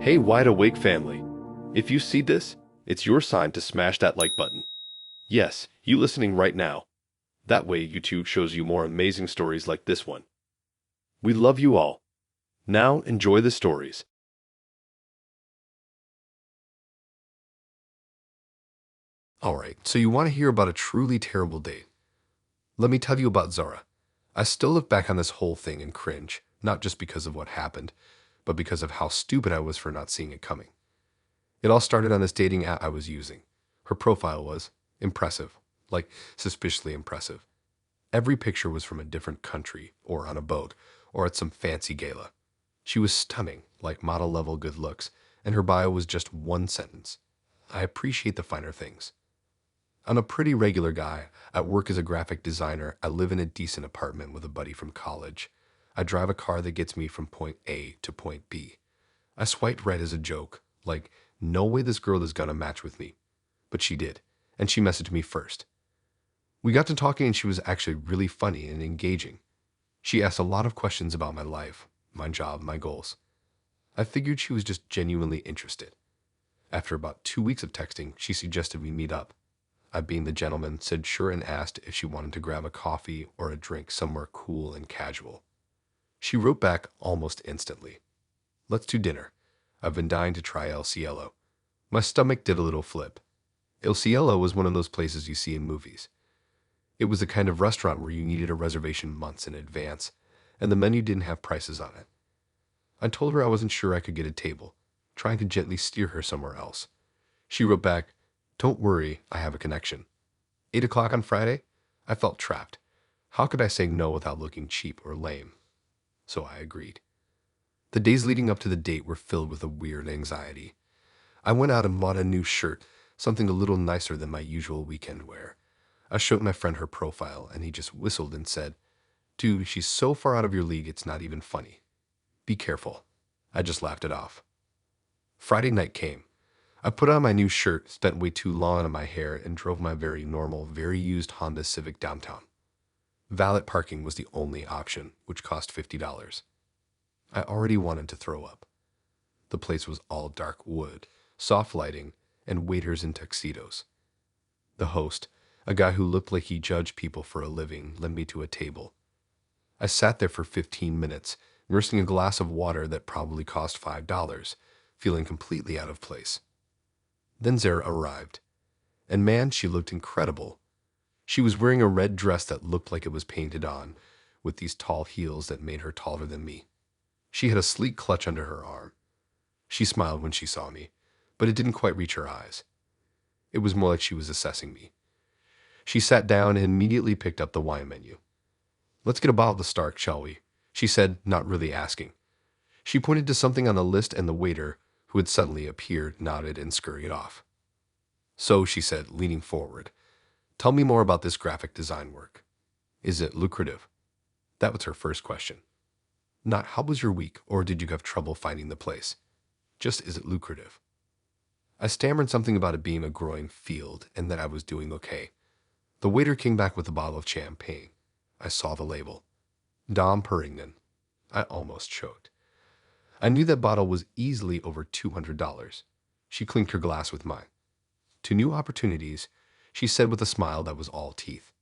Hey, Wide Awake family. If you see this, it's your sign to smash that like button. Yes, you listening right now. That way YouTube shows you more amazing stories like this one. We love you all. Now enjoy the stories. Alright, so you want to hear about a truly terrible date. Let me tell you about Zara. I still look back on this whole thing and cringe, not just because of what happened, but because of how stupid I was for not seeing it coming. It all started on this dating app I was using. Her profile was impressive, like suspiciously impressive. Every picture was from a different country, or on a boat, or at some fancy gala. She was stunning, like model-level good looks, and her bio was just one sentence. I appreciate the finer things. I'm a pretty regular guy. I work as a graphic designer. I live in a decent apartment with a buddy from college. I drive a car that gets me from point A to point B. I swiped right as a joke, like, no way this girl is gonna match with me. But she did, and she messaged me first. We got to talking and she was actually really funny and engaging. She asked a lot of questions about my life, my job, my goals. I figured she was just genuinely interested. After about 2 weeks of texting, she suggested we meet up. I, being the gentleman, said sure and asked if she wanted to grab a coffee or a drink somewhere cool and casual. She wrote back almost instantly. Let's do dinner. I've been dying to try El Cielo. My stomach did a little flip. El Cielo was one of those places you see in movies. It was the kind of restaurant where you needed a reservation months in advance, and the menu didn't have prices on it. I told her I wasn't sure I could get a table, trying to gently steer her somewhere else. She wrote back, don't worry, I have a connection. 8 o'clock on Friday? I felt trapped. How could I say no without looking cheap or lame? So I agreed. The days leading up to the date were filled with a weird anxiety. I went out and bought a new shirt, something a little nicer than my usual weekend wear. I showed my friend her profile, and he just whistled and said, dude, she's so far out of your league it's not even funny. Be careful. I just laughed it off. Friday night came. I put on my new shirt, spent way too long on my hair, and drove my very normal, very used Honda Civic downtown. Valet parking was the only option, which cost $50. I already wanted to throw up. The place was all dark wood, soft lighting, and waiters in tuxedos. The host, a guy who looked like he judged people for a living, led me to a table. I sat there for 15 minutes, nursing a glass of water that probably cost $5, feeling completely out of place. Then Zara arrived, and man, she looked incredible. She was wearing a red dress that looked like it was painted on, with these tall heels that made her taller than me. She had a sleek clutch under her arm. She smiled when she saw me, but it didn't quite reach her eyes. It was more like she was assessing me. She sat down and immediately picked up the wine menu. Let's get a bottle to start, shall we? She said, not really asking. She pointed to something on the list, and the waiter, who had suddenly appeared, nodded and scurried off. So, she said, leaning forward, tell me more about this graphic design work. Is it lucrative? That was her first question. Not how was your week, or did you have trouble finding the place? Just, is it lucrative? I stammered something about it being a growing field and that I was doing okay. The waiter came back with a bottle of champagne. I saw the label. Dom Perignon. I almost choked. I knew that bottle was easily over $200. She clinked her glass with mine. To new opportunities, she said with a smile that was all teeth.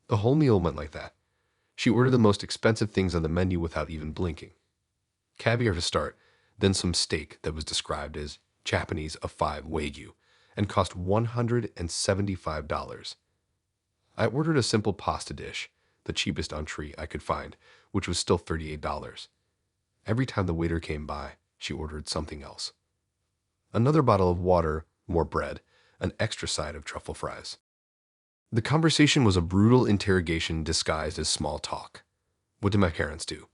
The whole meal went like that. She ordered the most expensive things on the menu without even blinking. Caviar to start, then some steak that was described as Japanese A5 Wagyu and cost $175. I ordered a simple pasta dish, the cheapest entree I could find, which was still $38. Every time the waiter came by, she ordered something else. Another bottle of water, more bread, an extra side of truffle fries. The conversation was a brutal interrogation disguised as small talk. What did my parents do?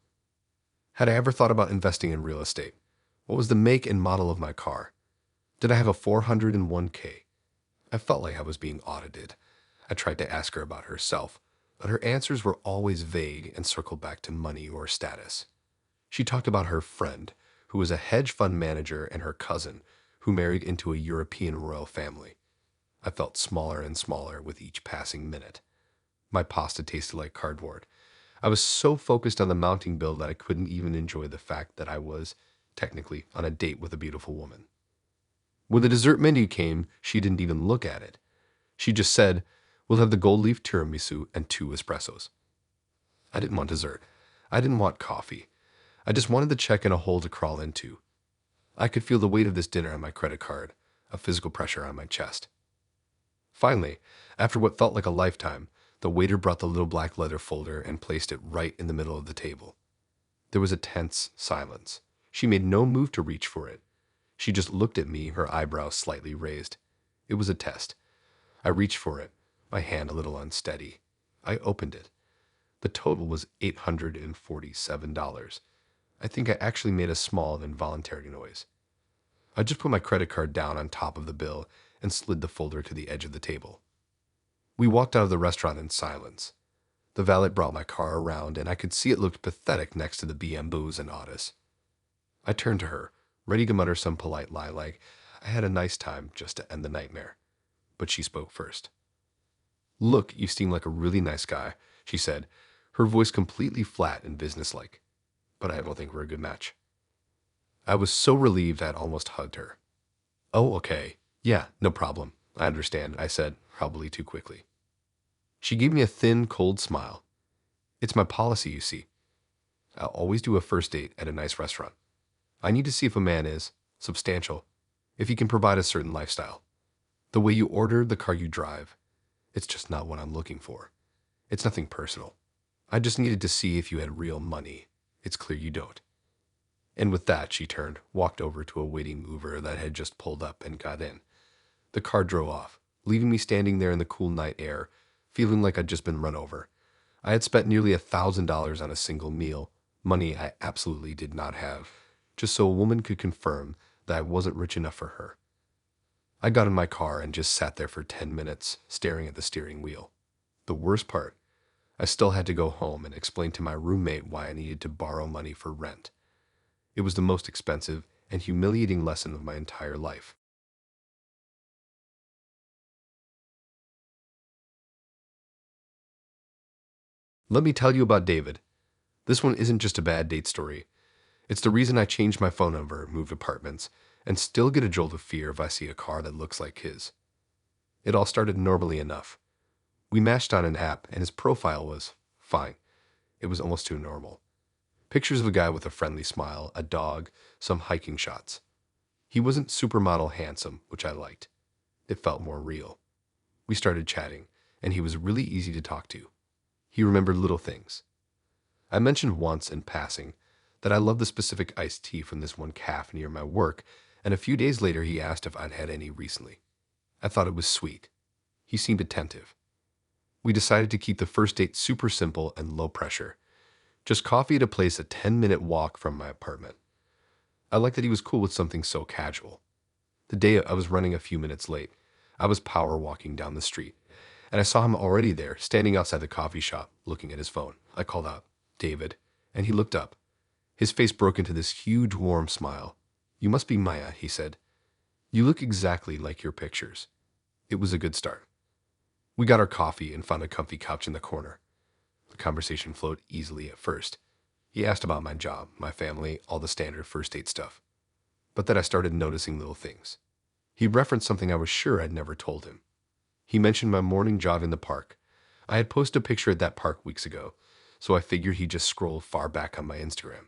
Had I ever thought about investing in real estate? What was the make and model of my car? Did I have a 401k? I felt like I was being audited. I tried to ask her about herself, but her answers were always vague and circled back to money or status. She talked about her friend, who was a hedge fund manager, and her cousin, who married into a European royal family. I felt smaller and smaller with each passing minute. My pasta tasted like cardboard. I was so focused on the mounting bill that I couldn't even enjoy the fact that I was, technically, on a date with a beautiful woman. When the dessert menu came, she didn't even look at it. She just said, "We'll have the gold leaf tiramisu and 2 espressos." I didn't want dessert. I didn't want coffee. I just wanted the check and a hole to crawl into. I could feel the weight of this dinner on my credit card, a physical pressure on my chest. Finally, after what felt like a lifetime, the waiter brought the little black leather folder and placed it right in the middle of the table. There was a tense silence. She made no move to reach for it. She just looked at me, her eyebrows slightly raised. It was a test. I reached for it, my hand a little unsteady. I opened it. The total was $847. I think I actually made a small, involuntary noise. I just put my credit card down on top of the bill and slid the folder to the edge of the table. We walked out of the restaurant in silence. The valet brought my car around, and I could see it looked pathetic next to the BMWs and Autos. I turned to her, ready to mutter some polite lie like, "I had a nice time," just to end the nightmare. But she spoke first. "Look, you seem like a really nice guy," she said, her voice completely flat and businesslike. "But I don't think we're a good match." I was so relieved I'd almost hugged her. "Oh, okay. Yeah, no problem. I understand," I said, probably too quickly. She gave me a thin, cold smile. "It's my policy, you see. I'll always do a first date at a nice restaurant. I need to see if a man is substantial, if he can provide a certain lifestyle. The way you order, the car you drive, it's just not what I'm looking for. It's nothing personal. I just needed to see if you had real money. It's clear you don't." And with that, she turned, walked over to a waiting Uber that had just pulled up, and got in. The car drove off, leaving me standing there in the cool night air, feeling like I'd just been run over. I had spent nearly $1,000 on a single meal, money I absolutely did not have, just so a woman could confirm that I wasn't rich enough for her. I got in my car and just sat there for 10 minutes, staring at the steering wheel. The worst part, I still had to go home and explain to my roommate why I needed to borrow money for rent. It was the most expensive and humiliating lesson of my entire life. Let me tell you about David. This one isn't just a bad date story. It's the reason I changed my phone number, moved apartments, and still get a jolt of fear if I see a car that looks like his. It all started normally enough. We matched on an app, and his profile was fine. It was almost too normal. Pictures of a guy with a friendly smile, a dog, some hiking shots. He wasn't supermodel handsome, which I liked. It felt more real. We started chatting, and he was really easy to talk to. He remembered little things. I mentioned once in passing that I loved the specific iced tea from this one cafe near my work, and a few days later he asked if I'd had any recently. I thought it was sweet. He seemed attentive. We decided to keep the first date super simple and low pressure. Just coffee at a place a 10-minute walk from my apartment. I liked that he was cool with something so casual. The day I was running a few minutes late, I was power walking down the street, and I saw him already there, standing outside the coffee shop, looking at his phone. I called out, "David," and he looked up. His face broke into this huge, warm smile. "You must be Maya," he said. "You look exactly like your pictures." It was a good start. We got our coffee and found a comfy couch in the corner. The conversation flowed easily at first. He asked about my job, my family, all the standard first date stuff. But then I started noticing little things. He referenced something I was sure I'd never told him. He mentioned my morning jog in the park. I had posted a picture at that park weeks ago, so I figured he'd just scroll far back on my Instagram.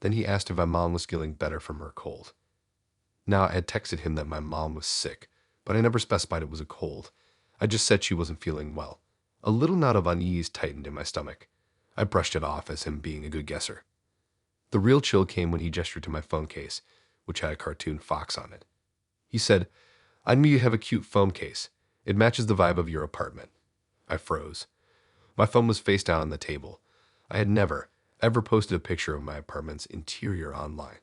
Then he asked if my mom was feeling better from her cold. Now, I had texted him that my mom was sick, but I never specified it was a cold. I just said she wasn't feeling well. A little knot of unease tightened in my stomach. I brushed it off as him being a good guesser. The real chill came when he gestured to my phone case, which had a cartoon fox on it. He said, "I knew you have a cute phone case. It matches the vibe of your apartment." I froze. My phone was face down on the table. I had never, ever posted a picture of my apartment's interior online.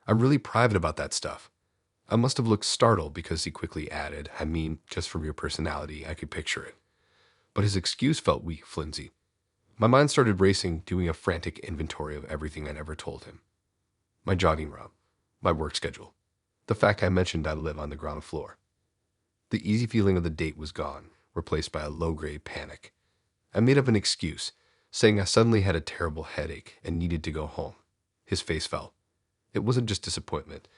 I'm really private about that stuff. I must have looked startled because he quickly added, "I mean, just from your personality, I could picture it." But his excuse felt weak, flimsy. My mind started racing, doing a frantic inventory of everything I'd ever told him. My jogging route, my work schedule, the fact I mentioned I live on the ground floor. The easy feeling of the date was gone, replaced by a low-grade panic. I made up an excuse, saying I suddenly had a terrible headache and needed to go home. His face fell. It wasn't just disappointment.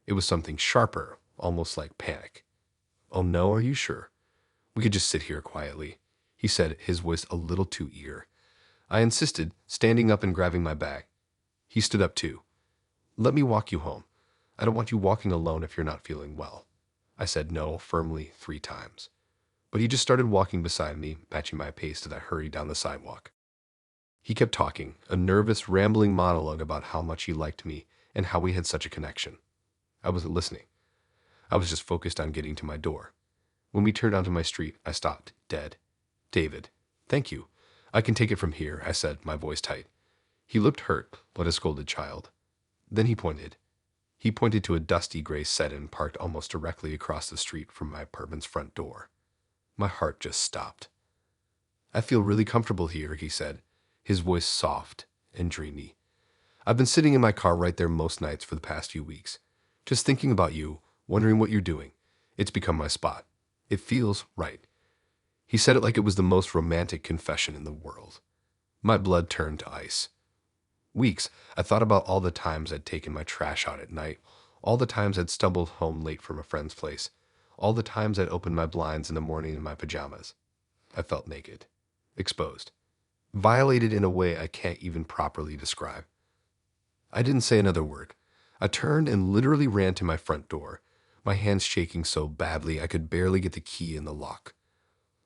It was something sharper, almost like panic. "Oh no, are you sure? We could just sit here quietly," he said, his voice a little too eager. I insisted, standing up and grabbing my bag. He stood up too. "Let me walk you home. I don't want you walking alone if you're not feeling well." I said no firmly 3 times. But he just started walking beside me, matching my pace as I hurried down the sidewalk. He kept talking, a nervous, rambling monologue about how much he liked me and how we had such a connection. I wasn't listening. I was just focused on getting to my door. When we turned onto my street, I stopped, dead. "David, thank you. I can take it from here," I said, my voice tight. He looked hurt, like a scolded child. Then he pointed. He pointed to a dusty gray sedan parked almost directly across the street from my apartment's front door. My heart just stopped. "I feel really comfortable here," he said, his voice soft and dreamy. "I've been sitting in my car right there most nights for the past few weeks, just thinking about you, wondering what you're doing. It's become my spot. It feels right." He said it like it was the most romantic confession in the world. My blood turned to ice. Weeks, I thought about all the times I'd taken my trash out at night, all the times I'd stumbled home late from a friend's place, all the times I'd opened my blinds in the morning in my pajamas. I felt naked, exposed, violated in a way I can't even properly describe. I didn't say another word. I turned and literally ran to my front door, my hands shaking so badly I could barely get the key in the lock.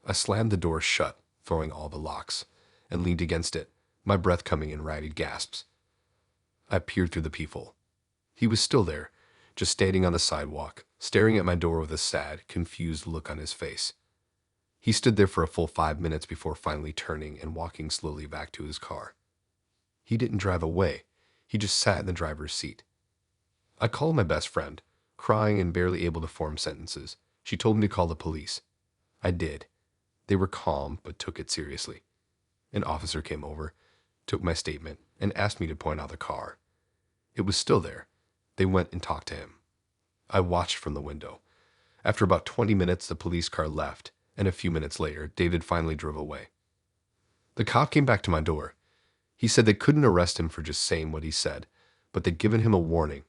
I slammed the door shut, throwing all the locks, and leaned against it, my breath coming in ragged gasps. I peered through the peephole. He was still there, just standing on the sidewalk, staring at my door with a sad, confused look on his face. He stood there for a full 5 minutes before finally turning and walking slowly back to his car. He didn't drive away. He just sat in the driver's seat. I called my best friend, crying and barely able to form sentences. She told me to call the police. I did. They were calm, but took it seriously. An officer came over, took my statement, and asked me to point out the car. It was still there. They went and talked to him. I watched from the window. After about 20 minutes, the police car left, and a few minutes later, David finally drove away. The cop came back to my door. He said they couldn't arrest him for just saying what he said, but they'd given him a warning.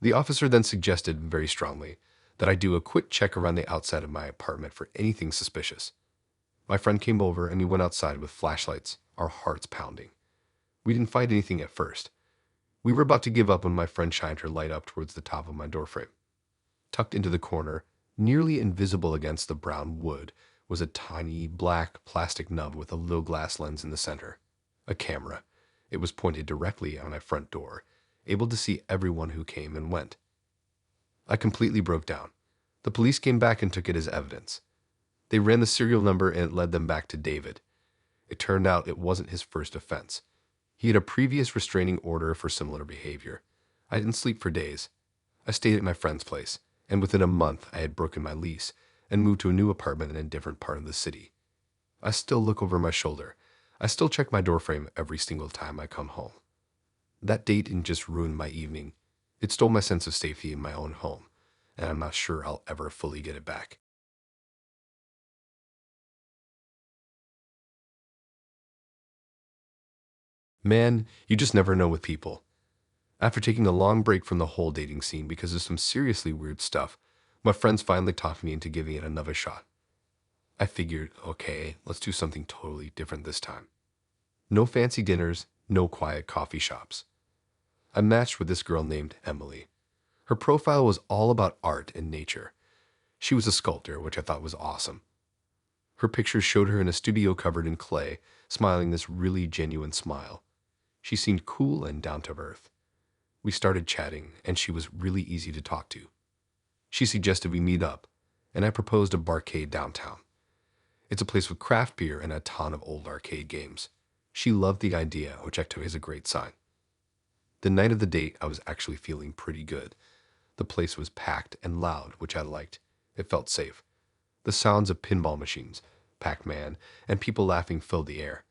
The officer then suggested, very strongly, that I do a quick check around the outside of my apartment for anything suspicious. My friend came over and we went outside with flashlights, our hearts pounding. We didn't find anything at first. We were about to give up when my friend shined her light up towards the top of my doorframe. Tucked into the corner, nearly invisible against the brown wood, was a tiny, black plastic nub with a little glass lens in the center. A camera. It was pointed directly on my front door, able to see everyone who came and went. I completely broke down. The police came back and took it as evidence. They ran the serial number and it led them back to David. It turned out it wasn't his first offense. He had a previous restraining order for similar behavior. I didn't sleep for days. I stayed at my friend's place, and within a month I had broken my lease and moved to a new apartment in a different part of the city. I still look over my shoulder. I still check my doorframe every single time I come home. That date didn't just ruin my evening. It stole my sense of safety in my own home, and I'm not sure I'll ever fully get it back. Man, you just never know with people. After taking a long break from the whole dating scene because of some seriously weird stuff, my friends finally talked me into giving it another shot. I figured, okay, let's do something totally different this time. No fancy dinners, no quiet coffee shops. I matched with this girl named Emily. Her profile was all about art and nature. She was a sculptor, which I thought was awesome. Her pictures showed her in a studio covered in clay, smiling this really genuine smile. She seemed cool and down to earth. We started chatting, and she was really easy to talk to. She suggested we meet up, and I proposed a barcade downtown. It's a place with craft beer and a ton of old arcade games. She loved the idea, which I took as a great sign. The night of the date, I was actually feeling pretty good. The place was packed and loud, which I liked. It felt safe. The sounds of pinball machines, Pac-Man, and people laughing filled the air.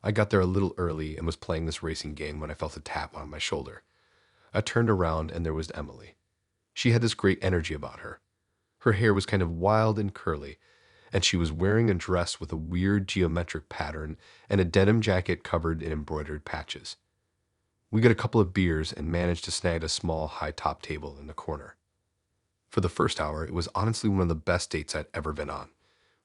I got there a little early and was playing this racing game when I felt a tap on my shoulder. I turned around and there was Emily. She had this great energy about her. Her hair was kind of wild and curly, and she was wearing a dress with a weird geometric pattern and a denim jacket covered in embroidered patches. We got a couple of beers and managed to snag a small high-top table in the corner. For the first hour, it was honestly one of the best dates I'd ever been on.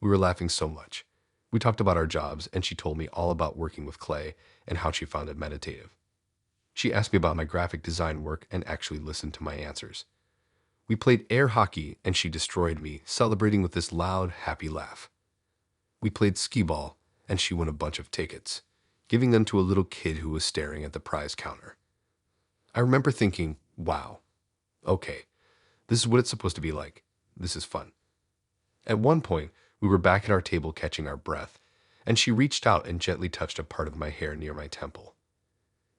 We were laughing so much. We talked about our jobs, and she told me all about working with clay and how she found it meditative. She asked me about my graphic design work and actually listened to my answers. We played air hockey, and she destroyed me, celebrating with this loud, happy laugh. We played skee ball, and she won a bunch of tickets, giving them to a little kid who was staring at the prize counter. I remember thinking, wow, okay, this is what it's supposed to be like. This is fun. At one point, we were back at our table catching our breath, and she reached out and gently touched a part of my hair near my temple.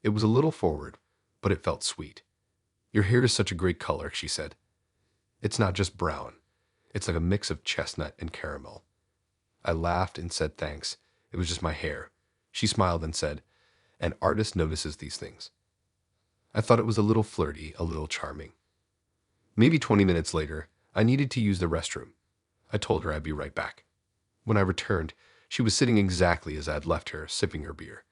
It was a little forward, but it felt sweet. "Your hair is such a great color," she said. "It's not just brown. It's like a mix of chestnut and caramel." I laughed and said thanks. It was just my hair. She smiled and said, "An artist notices these things." I thought it was a little flirty, a little charming. Maybe 20 minutes later, I needed to use the restroom. I told her I'd be right back. When I returned, she was sitting exactly as I had left her, sipping her beer.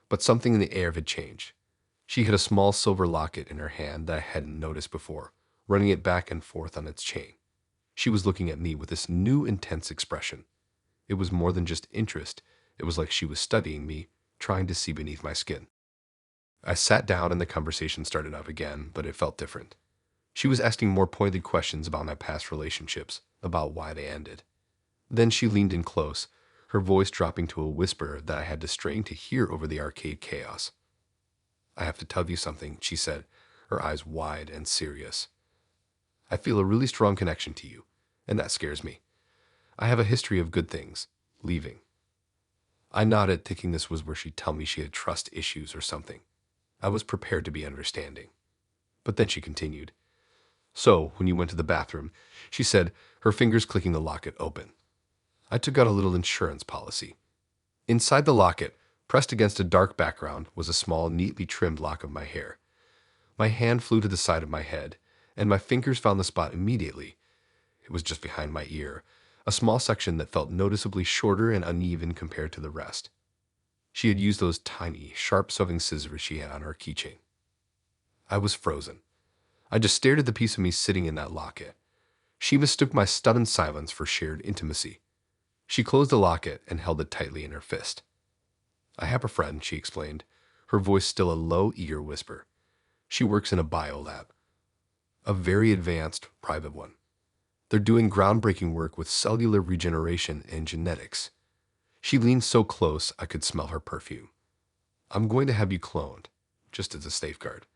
But something in the air had changed. She had a small silver locket in her hand that I hadn't noticed before, running it back and forth on its chain. She was looking at me with this new intense expression. It was more than just interest. It was like she was studying me, trying to see beneath my skin. I sat down and the conversation started up again, but it felt different. She was asking more pointed questions about my past relationships, about why they ended. Then she leaned in close, her voice dropping to a whisper that I had to strain to hear over the arcade chaos. "I have to tell you something," she said, her eyes wide and serious. "I feel a really strong connection to you, and that scares me. I have a history of good things, leaving." I nodded, thinking this was where she'd tell me she had trust issues or something. I was prepared to be understanding. But then she continued. "So, when you went to the bathroom," she said, her fingers clicking the locket open, "I took out a little insurance policy." Inside the locket, pressed against a dark background, was a small, neatly trimmed lock of my hair. My hand flew to the side of my head, and my fingers found the spot immediately. It was just behind my ear, a small section that felt noticeably shorter and uneven compared to the rest. She had used those tiny, sharp sewing scissors she had on her keychain. I was frozen. I just stared at the piece of me sitting in that locket. She mistook my stunned silence for shared intimacy. She closed the locket and held it tightly in her fist. "I have a friend," she explained, her voice still a low, eager whisper. "She works in a biolab. A very advanced, private one. They're doing groundbreaking work with cellular regeneration and genetics." She leaned so close I could smell her perfume. "I'm going to have you cloned, just as a safeguard.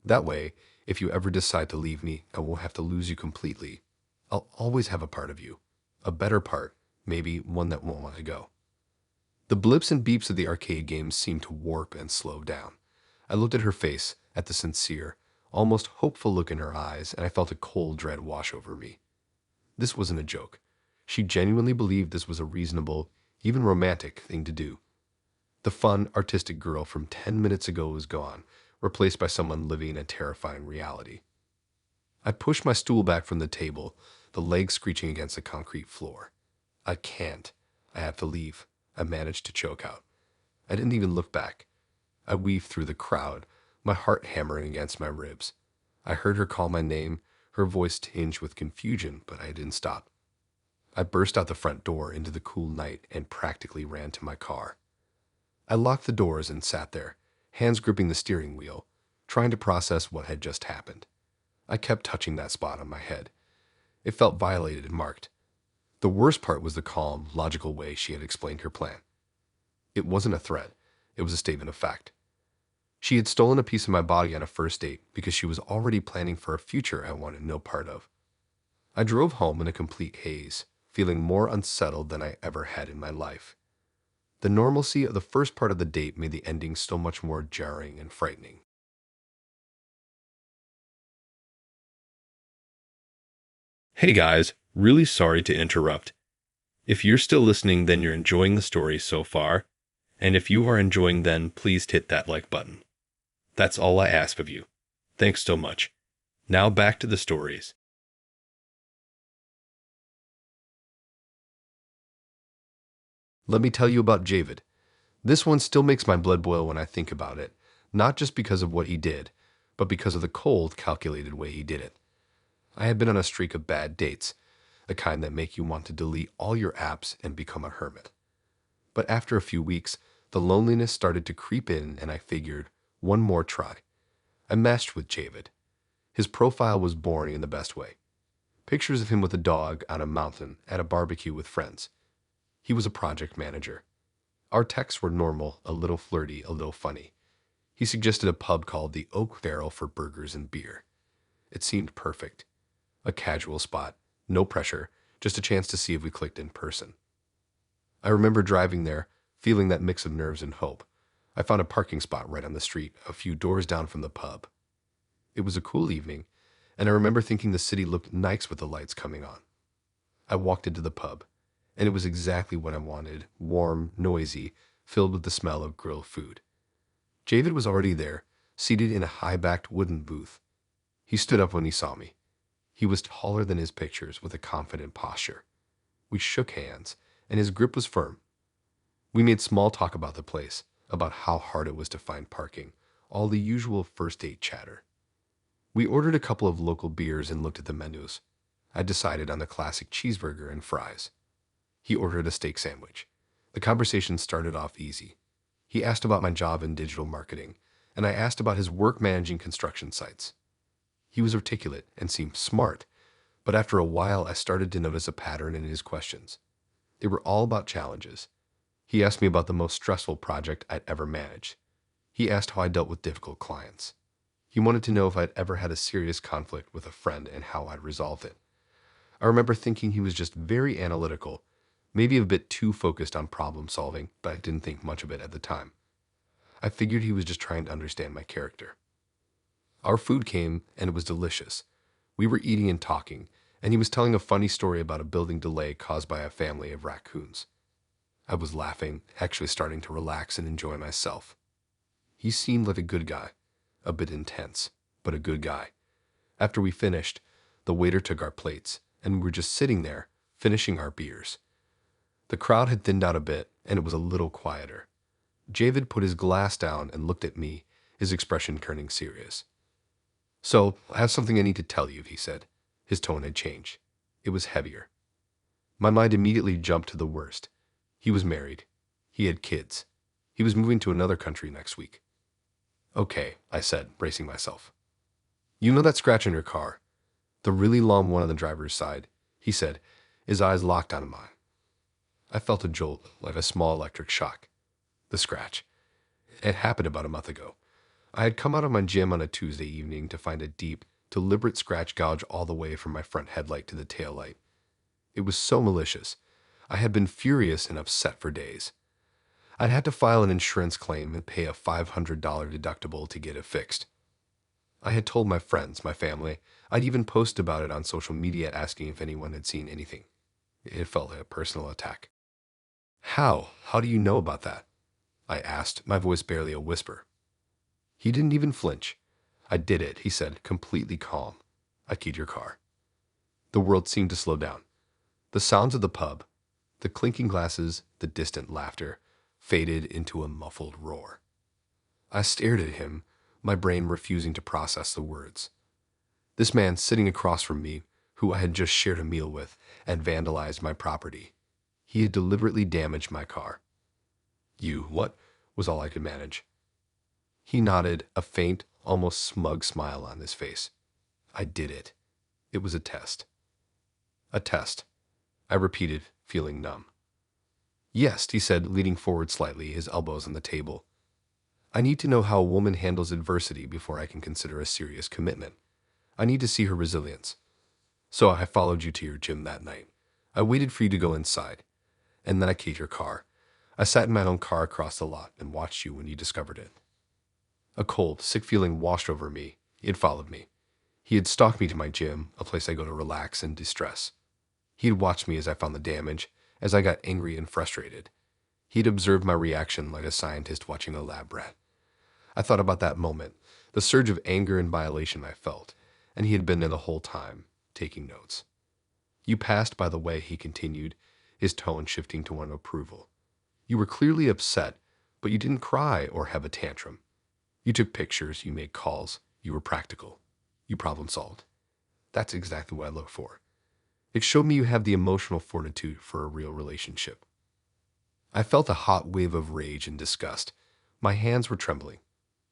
That way, if you ever decide to leave me, I won't have to lose you completely. I'll always have a part of you. A better part, maybe one that won't want to go." The blips and beeps of the arcade games seemed to warp and slow down. I looked at her face, at the sincere, almost hopeful look in her eyes, and I felt a cold dread wash over me. This wasn't a joke. She genuinely believed this was a reasonable, even romantic thing to do. The fun, artistic girl from 10 minutes ago was gone, replaced by someone living a terrifying reality. I pushed my stool back from the table, the legs screeching against the concrete floor. "I can't. I have to leave," I managed to choke out. I didn't even look back. I weaved through the crowd, my heart hammering against my ribs. I heard her call my name, her voice tinged with confusion, but I didn't stop. I burst out the front door into the cool night and practically ran to my car. I locked the doors and sat there, hands gripping the steering wheel, trying to process what had just happened. I kept touching that spot on my head. It felt violated and marked. The worst part was the calm, logical way she had explained her plan. It wasn't a threat. It was a statement of fact. She had stolen a piece of my body on a first date because she was already planning for a future I wanted no part of. I drove home in a complete haze, feeling more unsettled than I ever had in my life. The normalcy of the first part of the date made the ending so much more jarring and frightening. Hey guys, really sorry to interrupt. If you're still listening, then you're enjoying the story so far. And if you are enjoying, then please hit that like button. That's all I ask of you. Thanks so much. Now back to the stories. Let me tell you about Javid. This one still makes my blood boil when I think about it, not just because of what he did, but because of the cold, calculated way he did it. I had been on a streak of bad dates, the kind that make you want to delete all your apps and become a hermit. But after a few weeks, the loneliness started to creep in and I figured, one more try. I meshed with Javid. His profile was boring in the best way. Pictures of him with a dog on a mountain at a barbecue with friends. He was a project manager. Our texts were normal, a little flirty, a little funny. He suggested a pub called the Oak Barrel for burgers and beer. It seemed perfect. A casual spot, no pressure, just a chance to see if we clicked in person. I remember driving there, feeling that mix of nerves and hope. I found a parking spot right on the street, a few doors down from the pub. It was a cool evening, and I remember thinking the city looked nice with the lights coming on. I walked into the pub, and it was exactly what I wanted, warm, noisy, filled with the smell of grilled food. Javid was already there, seated in a high-backed wooden booth. He stood up when he saw me. He was taller than his pictures, with a confident posture. We shook hands, and his grip was firm. We made small talk about the place, about how hard it was to find parking, all the usual first date chatter. We ordered a couple of local beers and looked at the menus. I decided on the classic cheeseburger and fries. He ordered a steak sandwich. The conversation started off easy. He asked about my job in digital marketing, and I asked about his work managing construction sites. He was articulate and seemed smart, but after a while I started to notice a pattern in his questions. They were all about challenges. He asked me about the most stressful project I'd ever managed. He asked how I dealt with difficult clients. He wanted to know if I'd ever had a serious conflict with a friend and how I'd resolved it. I remember thinking he was just very analytical, maybe a bit too focused on problem solving, but I didn't think much of it at the time. I figured he was just trying to understand my character. Our food came, and it was delicious. We were eating and talking, and he was telling a funny story about a building delay caused by a family of raccoons. I was laughing, actually starting to relax and enjoy myself. He seemed like a good guy, a bit intense, but a good guy. After we finished, the waiter took our plates, and we were just sitting there, finishing our beers. The crowd had thinned out a bit, and it was a little quieter. Javid put his glass down and looked at me, his expression turning serious. "So, I have something I need to tell you," he said. His tone had changed. It was heavier. My mind immediately jumped to the worst. He was married. He had kids. He was moving to another country next week. "Okay," I said, bracing myself. "You know that scratch on your car? The really long one on the driver's side," he said, his eyes locked on mine. I felt a jolt, like a small electric shock. The scratch. It happened about a month ago. I had come out of my gym on a Tuesday evening to find a deep, deliberate scratch gouge all the way from my front headlight to the taillight. It was so malicious. I had been furious and upset for days. I'd had to file an insurance claim and pay a $500 deductible to get it fixed. I had told my friends, my family. I'd even posted about it on social media asking if anyone had seen anything. It felt like a personal attack. How? How do you know about that?" I asked, my voice barely a whisper. He didn't even flinch. "I did it," he said, completely calm. "I keyed your car." The world seemed to slow down. The sounds of the pub, the clinking glasses, the distant laughter, faded into a muffled roar. I stared at him, my brain refusing to process the words. This man sitting across from me, who I had just shared a meal with, and vandalized my property. He had deliberately damaged my car. "You, what?" was all I could manage. He nodded, a faint, almost smug smile on his face. "I did it. It was a test." "A test," I repeated, feeling numb. "Yes," he said, leaning forward slightly, his elbows on the table. "I need to know how a woman handles adversity before I can consider a serious commitment. I need to see her resilience. So I followed you to your gym that night. I waited for you to go inside, and then I keyed your car. I sat in my own car across the lot and watched you when you discovered it." A cold, sick feeling washed over me. He had followed me. He had stalked me to my gym, a place I go to relax and distress. He had watched me as I found the damage, as I got angry and frustrated. He had observed my reaction like a scientist watching a lab rat. I thought about that moment, the surge of anger and violation I felt, and he had been there the whole time, taking notes. "You passed by the way," he continued, his tone shifting to one of approval. You were clearly upset, but you didn't cry or have a tantrum. You took pictures, you made calls, you were practical. You problem solved. That's exactly what I look for. It showed me you have the emotional fortitude for a real relationship. I felt a hot wave of rage and disgust. My hands were trembling.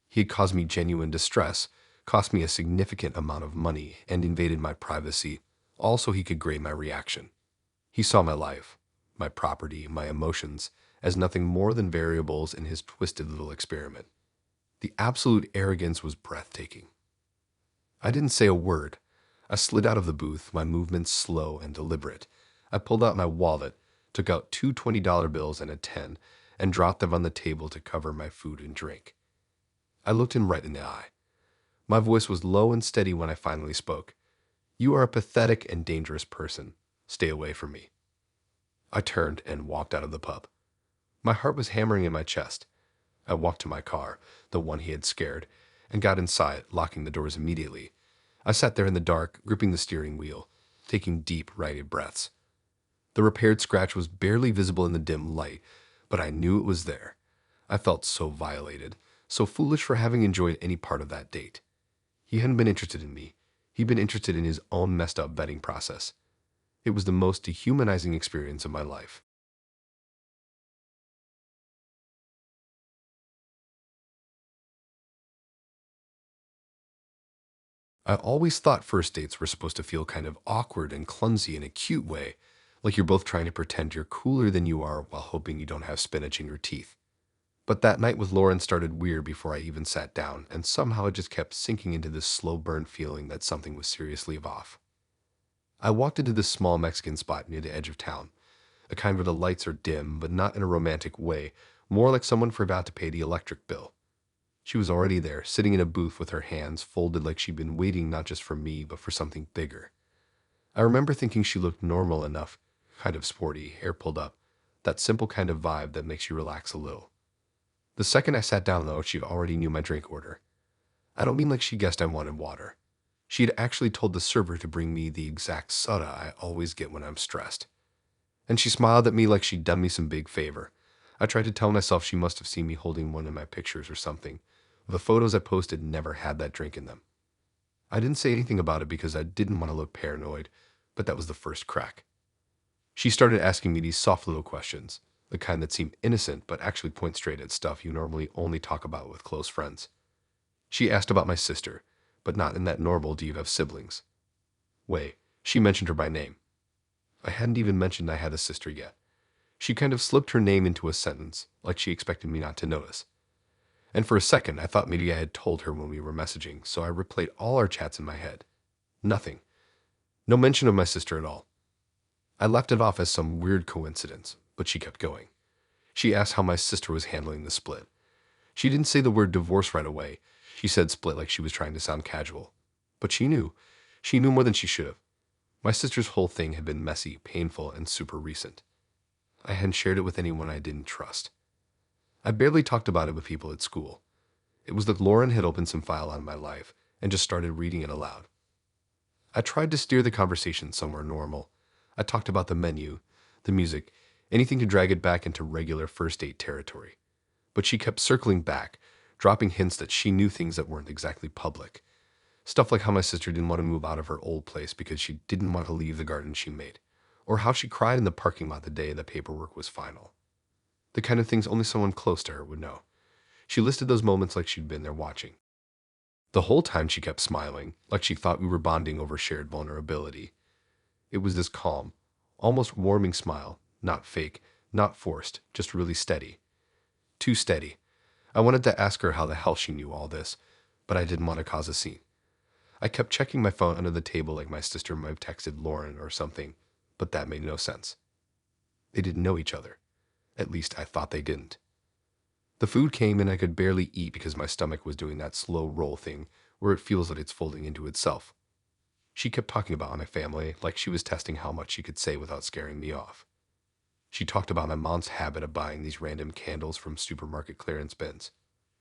He had caused me genuine distress, cost me a significant amount of money, and invaded my privacy. Also, he could grade my reaction. He saw my life, my property, my emotions, as nothing more than variables in his twisted little experiment. The absolute arrogance was breathtaking. I didn't say a word. I slid out of the booth, my movements slow and deliberate. I pulled out my wallet, took out two $20 bills and a 10, and dropped them on the table to cover my food and drink. I looked him right in the eye. My voice was low and steady when I finally spoke. You are a pathetic and dangerous person. Stay away from me. I turned and walked out of the pub. My heart was hammering in my chest. I walked to my car, the one he had scared, and got inside, locking the doors immediately. I sat there in the dark, gripping the steering wheel, taking deep, righted breaths. The repaired scratch was barely visible in the dim light, but I knew it was there. I felt so violated, so foolish for having enjoyed any part of that date. He hadn't been interested in me. He'd been interested in his own messed up vetting process. It was the most dehumanizing experience of my life. I always thought first dates were supposed to feel kind of awkward and clumsy in a cute way, like you're both trying to pretend you're cooler than you are while hoping you don't have spinach in your teeth. But that night with Lauren started weird before I even sat down, and somehow it just kept sinking into this slow burn feeling that something was seriously off. I walked into this small Mexican spot near the edge of town, a kind where the lights are dim, but not in a romantic way, more like someone forgot to pay the electric bill. She was already there, sitting in a booth with her hands folded like she'd been waiting not just for me, but for something bigger. I remember thinking she looked normal enough, kind of sporty, hair pulled up, that simple kind of vibe that makes you relax a little. The second I sat down, though, she already knew my drink order. I don't mean like she guessed I wanted water. She had actually told the server to bring me the exact soda I always get when I'm stressed. And she smiled at me like she'd done me some big favor. I tried to tell myself she must have seen me holding one of my pictures or something. The photos I posted never had that drink in them. I didn't say anything about it because I didn't want to look paranoid, but that was the first crack. She started asking me these soft little questions, the kind that seem innocent but actually point straight at stuff you normally only talk about with close friends. She asked about my sister, but not in that normal "do you have siblings?" way. She mentioned her by name. I hadn't even mentioned I had a sister yet. She kind of slipped her name into a sentence, like she expected me not to notice. And for a second, I thought maybe I had told her when we were messaging, so I replayed all our chats in my head. Nothing. No mention of my sister at all. I left it off as some weird coincidence, but she kept going. She asked how my sister was handling the split. She didn't say the word divorce right away. She said split like she was trying to sound casual. But she knew. She knew more than she should have. My sister's whole thing had been messy, painful, and super recent. I hadn't shared it with anyone I didn't trust. I barely talked about it with people at school. It was that Lauren had opened some file on my life and just started reading it aloud. I tried to steer the conversation somewhere normal. I talked about the menu, the music, anything to drag it back into regular first date territory. But she kept circling back, dropping hints that she knew things that weren't exactly public. Stuff like how my sister didn't want to move out of her old place because she didn't want to leave the garden she made, or how she cried in the parking lot the day the paperwork was final. The kind of things only someone close to her would know. She listed those moments like she'd been there watching. The whole time she kept smiling, like she thought we were bonding over shared vulnerability. It was this calm, almost warming smile, not fake, not forced, just really steady. Too steady. I wanted to ask her how the hell she knew all this, but I didn't want to cause a scene. I kept checking my phone under the table like my sister might have texted Lauren or something, but that made no sense. They didn't know each other. At least I thought they didn't. The food came and I could barely eat because my stomach was doing that slow roll thing where it feels that it's folding into itself. She kept talking about my family like she was testing how much she could say without scaring me off. She talked about my mom's habit of buying these random candles from supermarket clearance bins.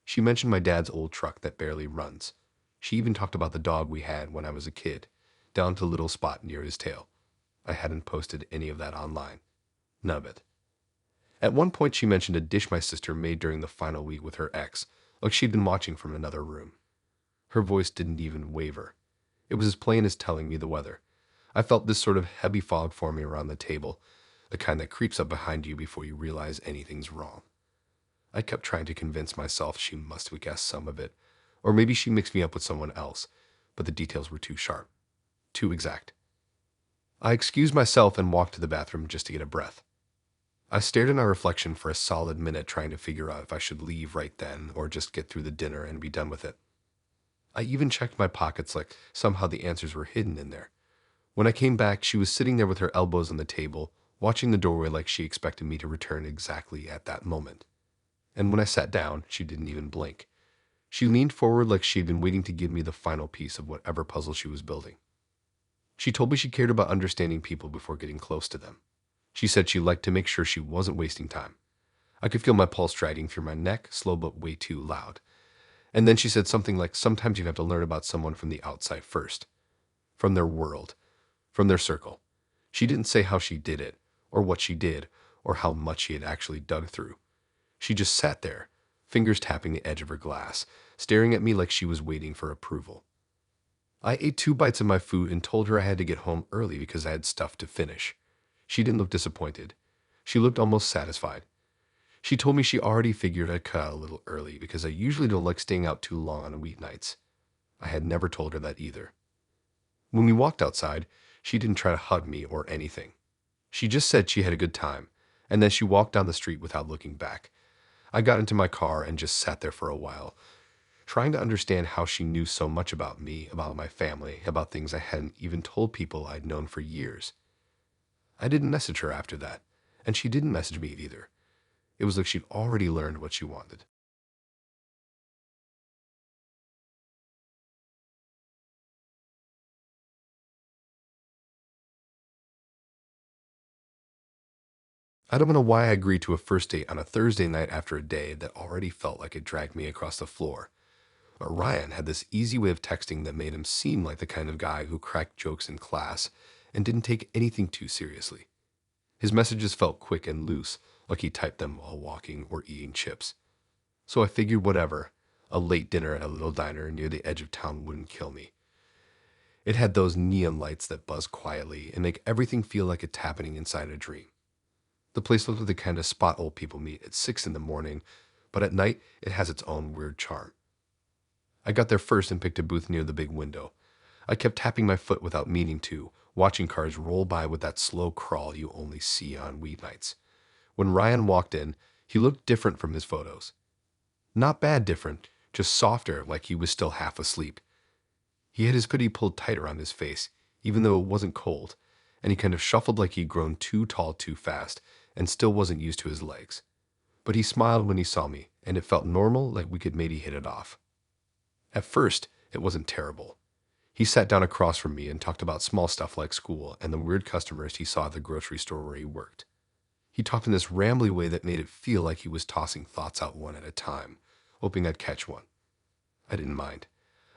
She mentioned my dad's old truck that barely runs. She even talked about the dog we had when I was a kid, down to the little spot near his tail. I hadn't posted any of that online. None of it. At one point, she mentioned a dish my sister made during the final week with her ex, like she'd been watching from another room. Her voice didn't even waver. It was as plain as telling me the weather. I felt this sort of heavy fog forming around the table, the kind that creeps up behind you before you realize anything's wrong. I kept trying to convince myself she must have guessed some of it, or maybe she mixed me up with someone else, but the details were too sharp, too exact. I excused myself and walked to the bathroom just to get a breath. I stared in our reflection for a solid minute trying to figure out if I should leave right then or just get through the dinner and be done with it. I even checked my pockets like somehow the answers were hidden in there. When I came back, she was sitting there with her elbows on the table, watching the doorway like she expected me to return exactly at that moment. And when I sat down, she didn't even blink. She leaned forward like she'd been waiting to give me the final piece of whatever puzzle she was building. She told me she cared about understanding people before getting close to them. She said she liked to make sure she wasn't wasting time. I could feel my pulse striding through my neck, slow but way too loud. And then she said something like, sometimes you have to learn about someone from the outside first. From their world. From their circle. She didn't say how she did it, or what she did, or how much she had actually dug through. She just sat there, fingers tapping the edge of her glass, staring at me like she was waiting for approval. I ate 2 bites of my food and told her I had to get home early because I had stuff to finish. She didn't look disappointed. She looked almost satisfied. She told me she already figured I'd cut out a little early because I usually don't like staying out too long on weeknights. I had never told her that either. When we walked outside, she didn't try to hug me or anything. She just said she had a good time, and then she walked down the street without looking back. I got into my car and just sat there for a while, trying to understand how she knew so much about me, about my family, about things I hadn't even told people I'd known for years. I didn't message her after that, and she didn't message me either. It was like she'd already learned what she wanted. I don't know why I agreed to a first date on a Thursday night after a day that already felt like it dragged me across the floor. But Ryan had this easy way of texting that made him seem like the kind of guy who cracked jokes in class and didn't take anything too seriously. His messages felt quick and loose, like he typed them while walking or eating chips. So I figured whatever, a late dinner at a little diner near the edge of town wouldn't kill me. It had those neon lights that buzz quietly and make everything feel like it's happening inside a dream. The place looked like the kind of spot old people meet at 6 in the morning, but at night it has its own weird charm. I got there first and picked a booth near the big window. I kept tapping my foot without meaning to, watching cars roll by with that slow crawl you only see on weeknights. When Ryan walked in, he looked different from his photos. Not bad different, just softer, like he was still half asleep. He had his hoodie pulled tight around his face, even though it wasn't cold, and he kind of shuffled like he'd grown too tall too fast and still wasn't used to his legs. But he smiled when he saw me, and it felt normal, like we could maybe hit it off. At first, it wasn't terrible. He sat down across from me and talked about small stuff like school and the weird customers he saw at the grocery store where he worked. He talked in this rambly way that made it feel like he was tossing thoughts out one at a time, hoping I'd catch one. I didn't mind.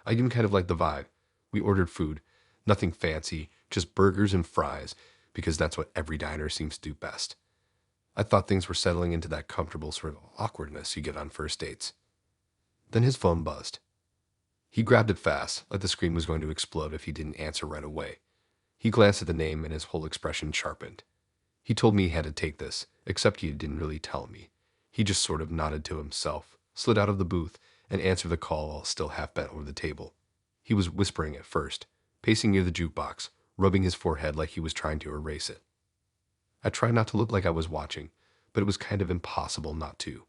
I even kind of liked the vibe. We ordered food. Nothing fancy, just burgers and fries, because that's what every diner seems to do best. I thought things were settling into that comfortable sort of awkwardness you get on first dates. Then his phone buzzed. He grabbed it fast, like the screen was going to explode if he didn't answer right away. He glanced at the name and his whole expression sharpened. He told me he had to take this, except he didn't really tell me. He just sort of nodded to himself, slid out of the booth, and answered the call while still half bent over the table. He was whispering at first, pacing near the jukebox, rubbing his forehead like he was trying to erase it. I tried not to look like I was watching, but it was kind of impossible not to.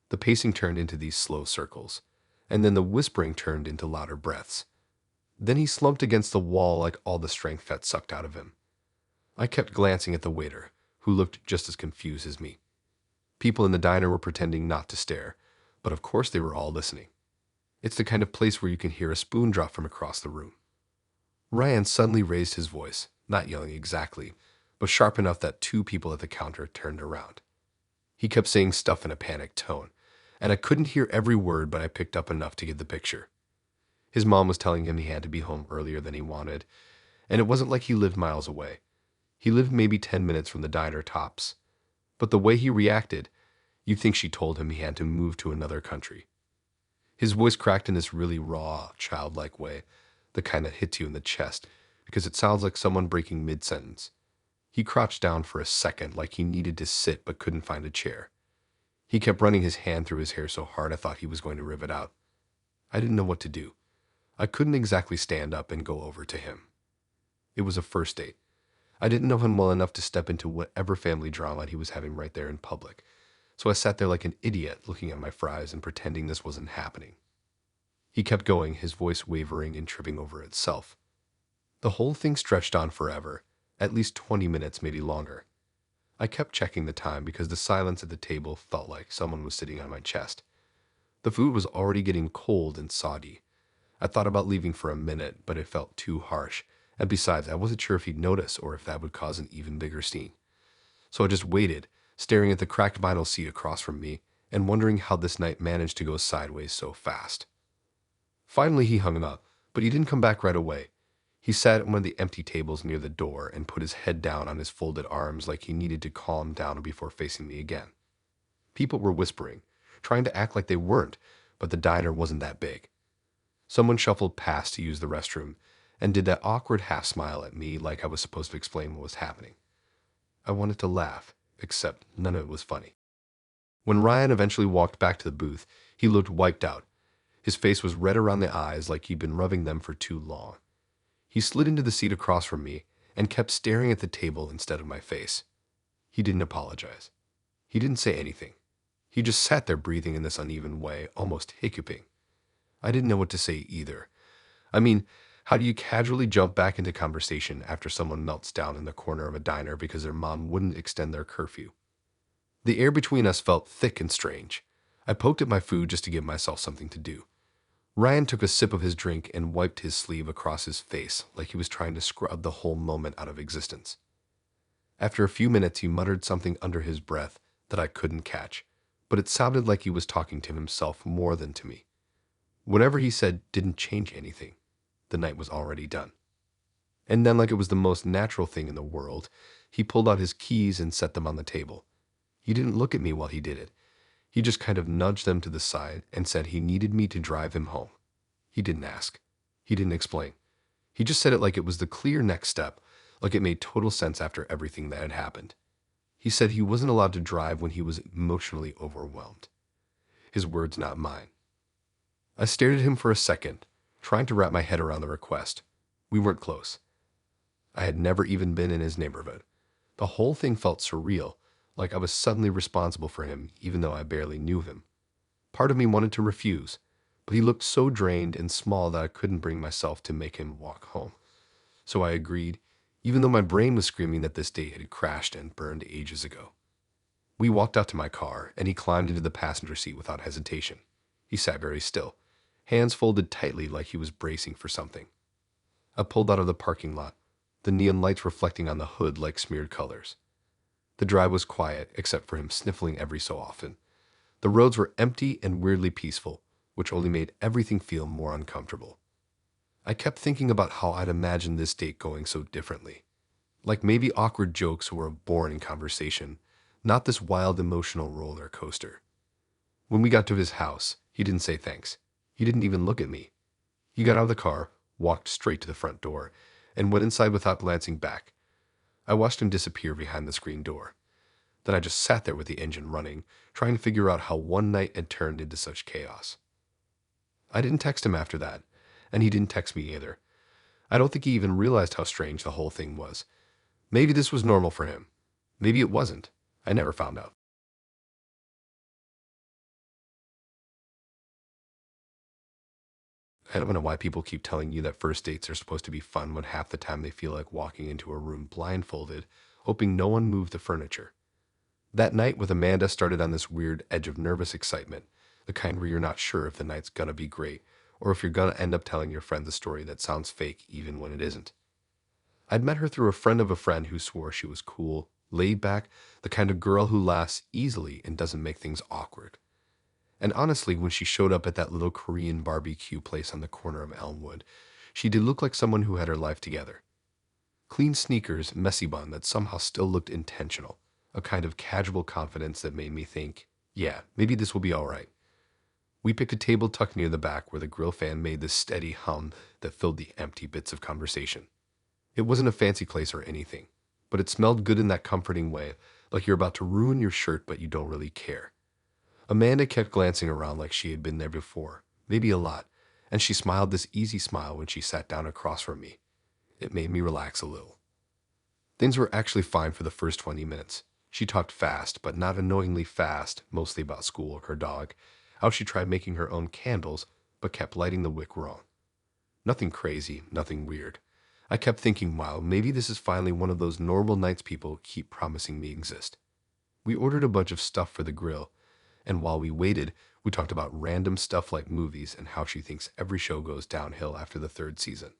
The pacing turned into these slow circles, and then the whispering turned into louder breaths. Then he slumped against the wall like all the strength got sucked out of him. I kept glancing at the waiter, who looked just as confused as me. People in the diner were pretending not to stare, but of course they were all listening. It's the kind of place where you can hear a spoon drop from across the room. Ryan suddenly raised his voice, not yelling exactly, but sharp enough that 2 people at the counter turned around. He kept saying stuff in a panicked tone, and I couldn't hear every word, but I picked up enough to get the picture. His mom was telling him he had to be home earlier than he wanted, and it wasn't like he lived miles away. He lived maybe 10 minutes from the diner tops. But the way he reacted, you'd think she told him he had to move to another country. His voice cracked in this really raw, childlike way, the kind that hits you in the chest, because it sounds like someone breaking mid-sentence. He crouched down for a second like he needed to sit but couldn't find a chair. He kept running his hand through his hair so hard I thought he was going to rip it out. I didn't know what to do. I couldn't exactly stand up and go over to him. It was a first date. I didn't know him well enough to step into whatever family drama he was having right there in public, so I sat there like an idiot looking at my fries and pretending this wasn't happening. He kept going, his voice wavering and tripping over itself. The whole thing stretched on forever, at least 20 minutes, maybe longer. I kept checking the time because the silence at the table felt like someone was sitting on my chest. The food was already getting cold and soggy. I thought about leaving for a minute, but it felt too harsh, and besides, I wasn't sure if he'd notice or if that would cause an even bigger scene. So I just waited, staring at the cracked vinyl seat across from me and wondering how this night managed to go sideways so fast. Finally, he hung up, but he didn't come back right away. He sat at one of the empty tables near the door and put his head down on his folded arms like he needed to calm down before facing me again. People were whispering, trying to act like they weren't, but the diner wasn't that big. Someone shuffled past to use the restroom and did that awkward half smile at me like I was supposed to explain what was happening. I wanted to laugh, except none of it was funny. When Ryan eventually walked back to the booth, he looked wiped out. His face was red around the eyes like he'd been rubbing them for too long. He slid into the seat across from me and kept staring at the table instead of my face. He didn't apologize. He didn't say anything. He just sat there breathing in this uneven way, almost hiccuping. I didn't know what to say either. I mean, how do you casually jump back into conversation after someone melts down in the corner of a diner because their mom wouldn't extend their curfew? The air between us felt thick and strange. I poked at my food just to give myself something to do. Ryan took a sip of his drink and wiped his sleeve across his face like he was trying to scrub the whole moment out of existence. After a few minutes, he muttered something under his breath that I couldn't catch, but it sounded like he was talking to himself more than to me. Whatever he said didn't change anything. The night was already done. And then, like it was the most natural thing in the world, he pulled out his keys and set them on the table. He didn't look at me while he did it. He just kind of nudged them to the side and said he needed me to drive him home. He didn't ask. He didn't explain. He just said it like it was the clear next step, like it made total sense after everything that had happened. He said he wasn't allowed to drive when he was emotionally overwhelmed. His words, not mine. I stared at him for a second, trying to wrap my head around the request. We weren't close. I had never even been in his neighborhood. The whole thing felt surreal, like I was suddenly responsible for him, even though I barely knew him. Part of me wanted to refuse, but he looked so drained and small that I couldn't bring myself to make him walk home. So I agreed, even though my brain was screaming that this date had crashed and burned ages ago. We walked out to my car, and he climbed into the passenger seat without hesitation. He sat very still, hands folded tightly like he was bracing for something. I pulled out of the parking lot, the neon lights reflecting on the hood like smeared colors. The drive was quiet, except for him sniffling every so often. The roads were empty and weirdly peaceful, which only made everything feel more uncomfortable. I kept thinking about how I'd imagined this date going so differently. Like maybe awkward jokes were born in conversation, not this wild emotional roller coaster. When we got to his house, he didn't say thanks. He didn't even look at me. He got out of the car, walked straight to the front door, and went inside without glancing back. I watched him disappear behind the screen door. Then I just sat there with the engine running, trying to figure out how one night had turned into such chaos. I didn't text him after that, and he didn't text me either. I don't think he even realized how strange the whole thing was. Maybe this was normal for him. Maybe it wasn't. I never found out. I don't know why people keep telling you that first dates are supposed to be fun when half the time they feel like walking into a room blindfolded, hoping no one moved the furniture. That night with Amanda started on this weird edge of nervous excitement, the kind where you're not sure if the night's gonna be great, or if you're gonna end up telling your friend the story that sounds fake even when it isn't. I'd met her through a friend of a friend who swore she was cool, laid back, the kind of girl who laughs easily and doesn't make things awkward. And honestly, when she showed up at that little Korean barbecue place on the corner of Elmwood, she did look like someone who had her life together. Clean sneakers, messy bun that somehow still looked intentional, a kind of casual confidence that made me think, yeah, maybe this will be all right. We picked a table tucked near the back where the grill fan made this steady hum that filled the empty bits of conversation. It wasn't a fancy place or anything, but it smelled good in that comforting way, like you're about to ruin your shirt but you don't really care. Amanda kept glancing around like she had been there before, maybe a lot, and she smiled this easy smile when she sat down across from me. It made me relax a little. Things were actually fine for the first 20 minutes. She talked fast, but not annoyingly fast, mostly about school or her dog, how she tried making her own candles, but kept lighting the wick wrong. Nothing crazy, nothing weird. I kept thinking, wow, maybe this is finally one of those normal nights people keep promising me exist. We ordered a bunch of stuff for the grill, and while we waited, we talked about random stuff like movies and how she thinks every show goes downhill after the third season.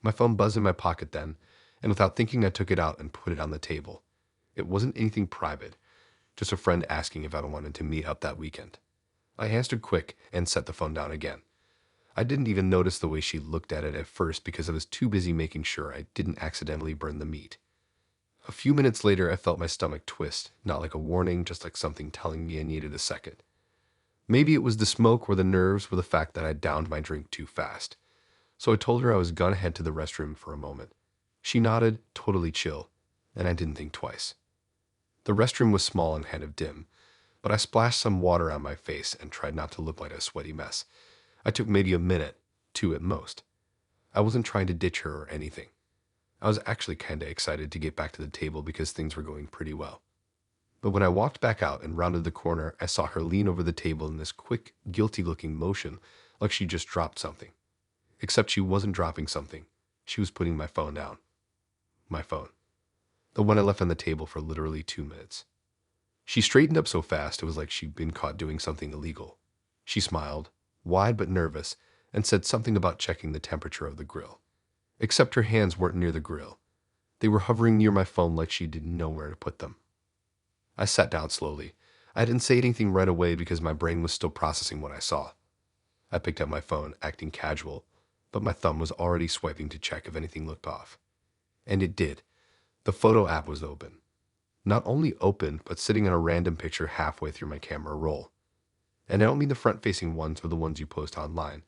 My phone buzzed in my pocket then, and without thinking I took it out and put it on the table. It wasn't anything private, just a friend asking if I wanted to meet up that weekend. I answered quick and set the phone down again. I didn't even notice the way she looked at it at first because I was too busy making sure I didn't accidentally burn the meat. A few minutes later, I felt my stomach twist, not like a warning, just like something telling me I needed a second. Maybe it was the smoke or the nerves or the fact that I downed my drink too fast. So I told her I was gonna head to the restroom for a moment. She nodded, totally chill, and I didn't think twice. The restroom was small and kind of dim, but I splashed some water on my face and tried not to look like a sweaty mess. I took maybe a minute, 2 at most. I wasn't trying to ditch her or anything. I was actually kinda excited to get back to the table because things were going pretty well. But when I walked back out and rounded the corner, I saw her lean over the table in this quick, guilty-looking motion, like she just dropped something. Except she wasn't dropping something. She was putting my phone down. My phone. The one I left on the table for literally 2 minutes. She straightened up so fast it was like she'd been caught doing something illegal. She smiled, wide but nervous, and said something about checking the temperature of the grill. Except her hands weren't near the grill. They were hovering near my phone like she didn't know where to put them. I sat down slowly. I didn't say anything right away because my brain was still processing what I saw. I picked up my phone, acting casual, but my thumb was already swiping to check if anything looked off. And it did. The photo app was open. Not only open, but sitting on a random picture halfway through my camera roll. And I don't mean the front-facing ones or the ones you post online.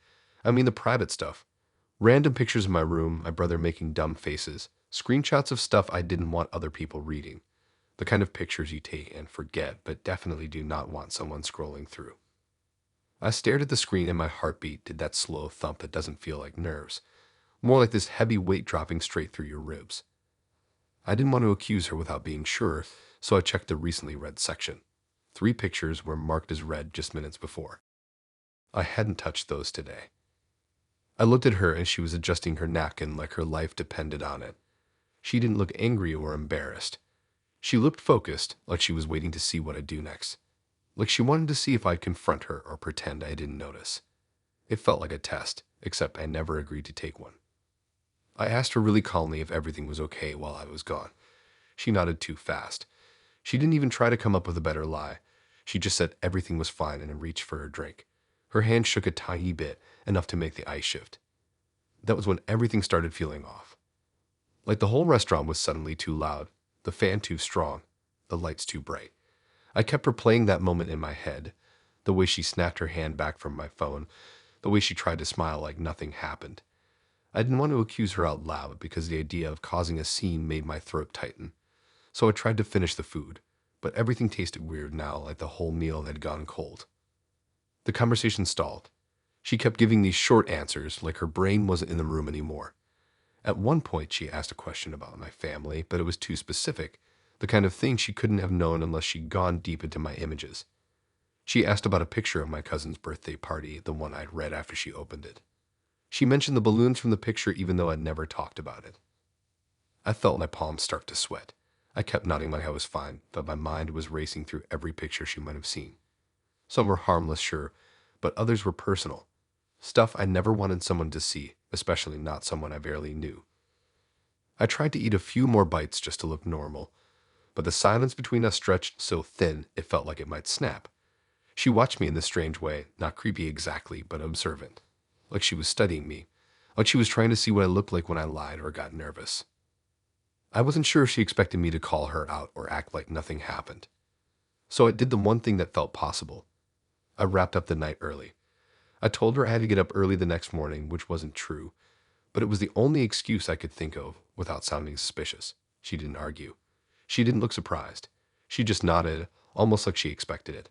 I mean the private stuff. Random pictures of my room, my brother making dumb faces, screenshots of stuff I didn't want other people reading. The kind of pictures you take and forget, but definitely do not want someone scrolling through. I stared at the screen and my heartbeat did that slow thump that doesn't feel like nerves. More like this heavy weight dropping straight through your ribs. I didn't want to accuse her without being sure, so I checked the recently read section. 3 pictures were marked as read just minutes before. I hadn't touched those today. I looked at her and she was adjusting her napkin like her life depended on it. She didn't look angry or embarrassed. She looked focused, like she was waiting to see what I'd do next. Like she wanted to see if I'd confront her or pretend I didn't notice. It felt like a test, except I never agreed to take one. I asked her really calmly if everything was okay while I was gone. She nodded too fast. She didn't even try to come up with a better lie. She just said everything was fine and reached for her drink. Her hand shook a tiny bit, enough to make the ice shift. That was when everything started feeling off. Like the whole restaurant was suddenly too loud, the fan too strong, the lights too bright. I kept replaying that moment in my head, the way she snapped her hand back from my phone, the way she tried to smile like nothing happened. I didn't want to accuse her out loud because the idea of causing a scene made my throat tighten. So I tried to finish the food, but everything tasted weird now, like the whole meal had gone cold. The conversation stalled. She kept giving these short answers, like her brain wasn't in the room anymore. At one point, she asked a question about my family, but it was too specific, the kind of thing she couldn't have known unless she'd gone deep into my images. She asked about a picture of my cousin's birthday party, the one I'd read after she opened it. She mentioned the balloons from the picture even though I'd never talked about it. I felt my palms start to sweat. I kept nodding like I was fine, but my mind was racing through every picture she might have seen. Some were harmless, sure, but others were personal. Stuff I never wanted someone to see, especially not someone I barely knew. I tried to eat a few more bites just to look normal, but the silence between us stretched so thin it felt like it might snap. She watched me in this strange way, not creepy exactly, but observant. Like she was studying me, like she was trying to see what I looked like when I lied or got nervous. I wasn't sure if she expected me to call her out or act like nothing happened. So I did the one thing that felt possible. I wrapped up the night early. I told her I had to get up early the next morning, which wasn't true, but it was the only excuse I could think of without sounding suspicious. She didn't argue. She didn't look surprised. She just nodded, almost like she expected it.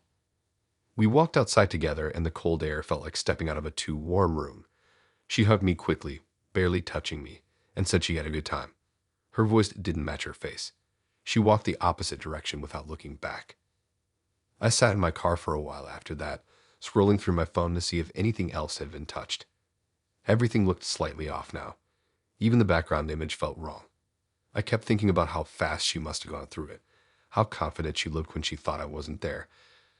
We walked outside together, and the cold air felt like stepping out of a too warm room. She hugged me quickly, barely touching me, and said she had a good time. Her voice didn't match her face. She walked the opposite direction without looking back. I sat in my car for a while after that, scrolling through my phone to see if anything else had been touched. Everything looked slightly off now. Even the background image felt wrong. I kept thinking about how fast she must have gone through it, how confident she looked when she thought I wasn't there,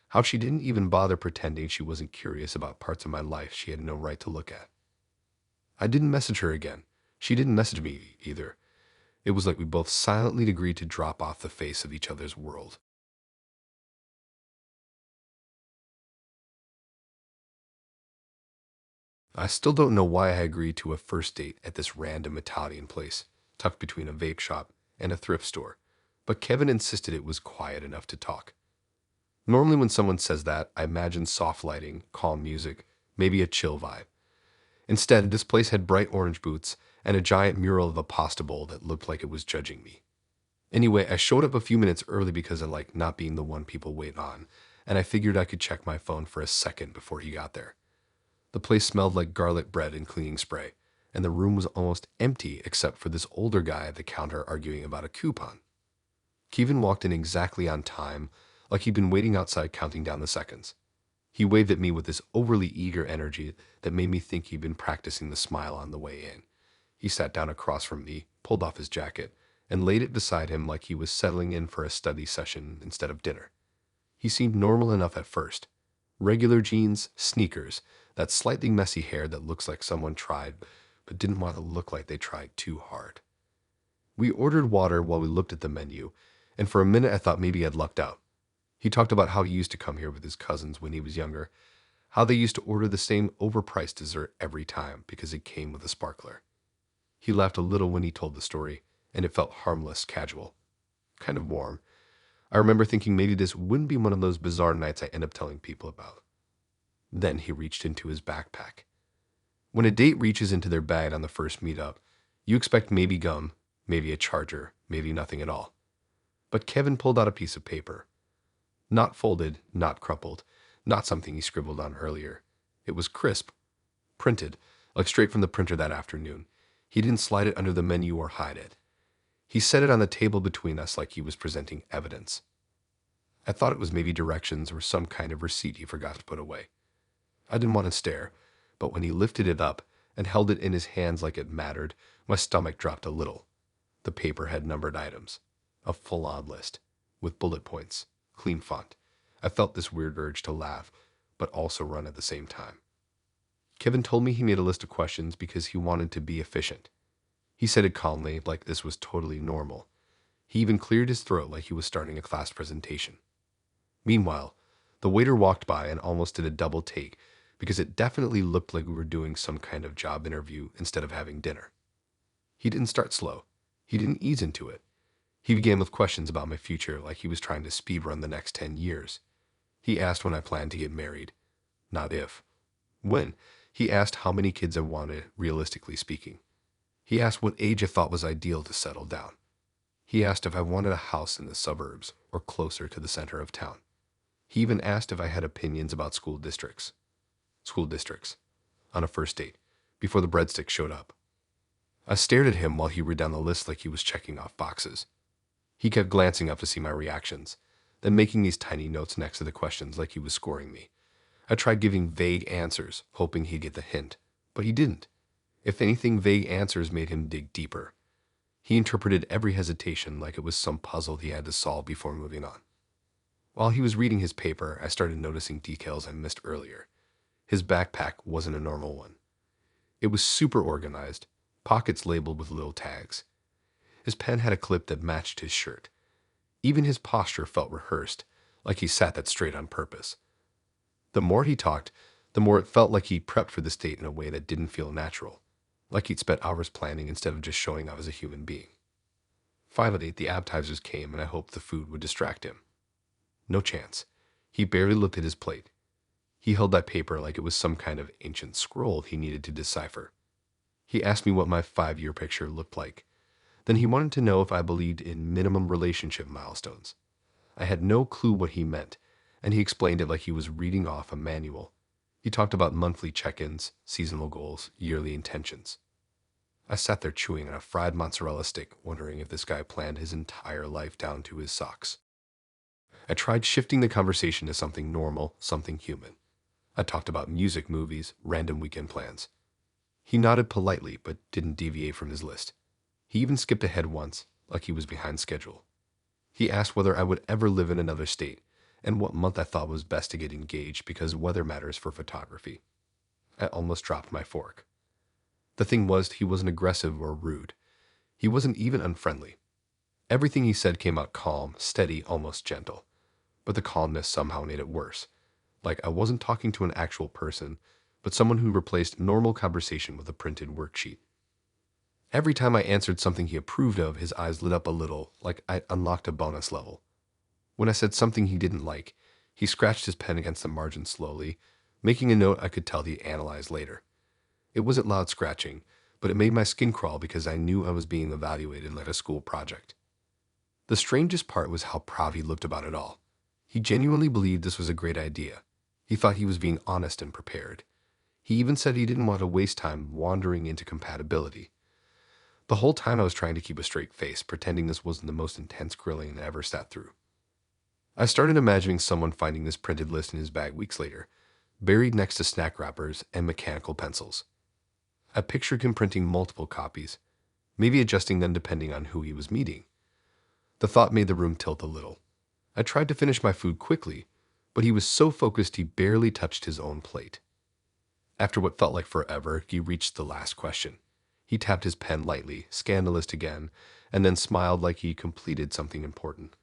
how she didn't even bother pretending she wasn't curious about parts of my life she had no right to look at. I didn't message her again. She didn't message me either. It was like we both silently agreed to drop off the face of each other's world. I still don't know why I agreed to a first date at this random Italian place, tucked between a vape shop and a thrift store, but Kevin insisted it was quiet enough to talk. Normally when someone says that, I imagine soft lighting, calm music, maybe a chill vibe. Instead, this place had bright orange boots and a giant mural of a pasta bowl that looked like it was judging me. Anyway, I showed up a few minutes early because I like not being the one people wait on, and I figured I could check my phone for a second before he got there. The place smelled like garlic bread and cleaning spray, and the room was almost empty except for this older guy at the counter arguing about a coupon. Kevin walked in exactly on time, like he'd been waiting outside counting down the seconds. He waved at me with this overly eager energy that made me think he'd been practicing the smile on the way in. He sat down across from me, pulled off his jacket, and laid it beside him like he was settling in for a study session instead of dinner. He seemed normal enough at first. Regular jeans, sneakers, that slightly messy hair that looks like someone tried but didn't want to look like they tried too hard. We ordered water while we looked at the menu, and for a minute I thought maybe I'd lucked out. He talked about how he used to come here with his cousins when he was younger, how they used to order the same overpriced dessert every time because it came with a sparkler. He laughed a little when he told the story, and it felt harmless, casual, kind of warm. I remember thinking maybe this wouldn't be one of those bizarre nights I end up telling people about. Then he reached into his backpack. When a date reaches into their bag on the first meetup, you expect maybe gum, maybe a charger, maybe nothing at all. But Kevin pulled out a piece of paper. Not folded, not crumpled, not something he scribbled on earlier. It was crisp, printed, like straight from the printer that afternoon. He didn't slide it under the menu or hide it. He set it on the table between us like he was presenting evidence. I thought it was maybe directions or some kind of receipt he forgot to put away. I didn't want to stare, but when he lifted it up and held it in his hands like it mattered, my stomach dropped a little. The paper had numbered items, a full-on list, with bullet points, clean font. I felt this weird urge to laugh, but also run at the same time. Kevin told me he made a list of questions because he wanted to be efficient. He said it calmly, like this was totally normal. He even cleared his throat like he was starting a class presentation. Meanwhile, the waiter walked by and almost did a double take because it definitely looked like we were doing some kind of job interview instead of having dinner. He didn't start slow. He didn't ease into it. He began with questions about my future like he was trying to speedrun the next 10 years. He asked when I planned to get married. Not if. When. He asked how many kids I wanted, realistically speaking. He asked what age I thought was ideal to settle down. He asked if I wanted a house in the suburbs or closer to the center of town. He even asked if I had opinions about school districts. School districts. On a first date, before the breadsticks showed up. I stared at him while he read down the list like he was checking off boxes. He kept glancing up to see my reactions, then making these tiny notes next to the questions like he was scoring me. I tried giving vague answers, hoping he'd get the hint, but he didn't. If anything, vague answers made him dig deeper. He interpreted every hesitation like it was some puzzle he had to solve before moving on. While he was reading his paper, I started noticing details I missed earlier. His backpack wasn't a normal one. It was super organized, pockets labeled with little tags. His pen had a clip that matched his shirt. Even his posture felt rehearsed, like he sat that straight on purpose. The more he talked, the more it felt like he prepped for this date in a way that didn't feel natural, like he'd spent hours planning instead of just showing up as a human being. Finally, the appetizers came, and I hoped the food would distract him. No chance. He barely looked at his plate. He held that paper like it was some kind of ancient scroll he needed to decipher. He asked me what my 5-year picture looked like. Then he wanted to know if I believed in minimum relationship milestones. I had no clue what he meant, and he explained it like he was reading off a manual. He talked about monthly check-ins, seasonal goals, yearly intentions. I sat there chewing on a fried mozzarella stick, wondering if this guy planned his entire life down to his socks. I tried shifting the conversation to something normal, something human. I talked about music, movies, random weekend plans. He nodded politely, but didn't deviate from his list. He even skipped ahead once, like he was behind schedule. He asked whether I would ever live in another state, and what month I thought was best to get engaged because weather matters for photography. I almost dropped my fork. The thing was, he wasn't aggressive or rude. He wasn't even unfriendly. Everything he said came out calm, steady, almost gentle. But the calmness somehow made it worse. Like I wasn't talking to an actual person, but someone who replaced normal conversation with a printed worksheet. Every time I answered something he approved of, his eyes lit up a little, like I unlocked a bonus level. When I said something he didn't like, he scratched his pen against the margin slowly, making a note I could tell he analyzed later. It wasn't loud scratching, but it made my skin crawl because I knew I was being evaluated like a school project. The strangest part was how proud he looked about it all. He genuinely believed this was a great idea. He thought he was being honest and prepared. He even said he didn't want to waste time wandering into compatibility. The whole time I was trying to keep a straight face, pretending this wasn't the most intense grilling I ever sat through. I started imagining someone finding this printed list in his bag weeks later, buried next to snack wrappers and mechanical pencils. I pictured him printing multiple copies, maybe adjusting them depending on who he was meeting. The thought made the room tilt a little. I tried to finish my food quickly, but he was so focused he barely touched his own plate. After what felt like forever, he reached the last question. He tapped his pen lightly, scanned the list again, and then smiled like he completed something important.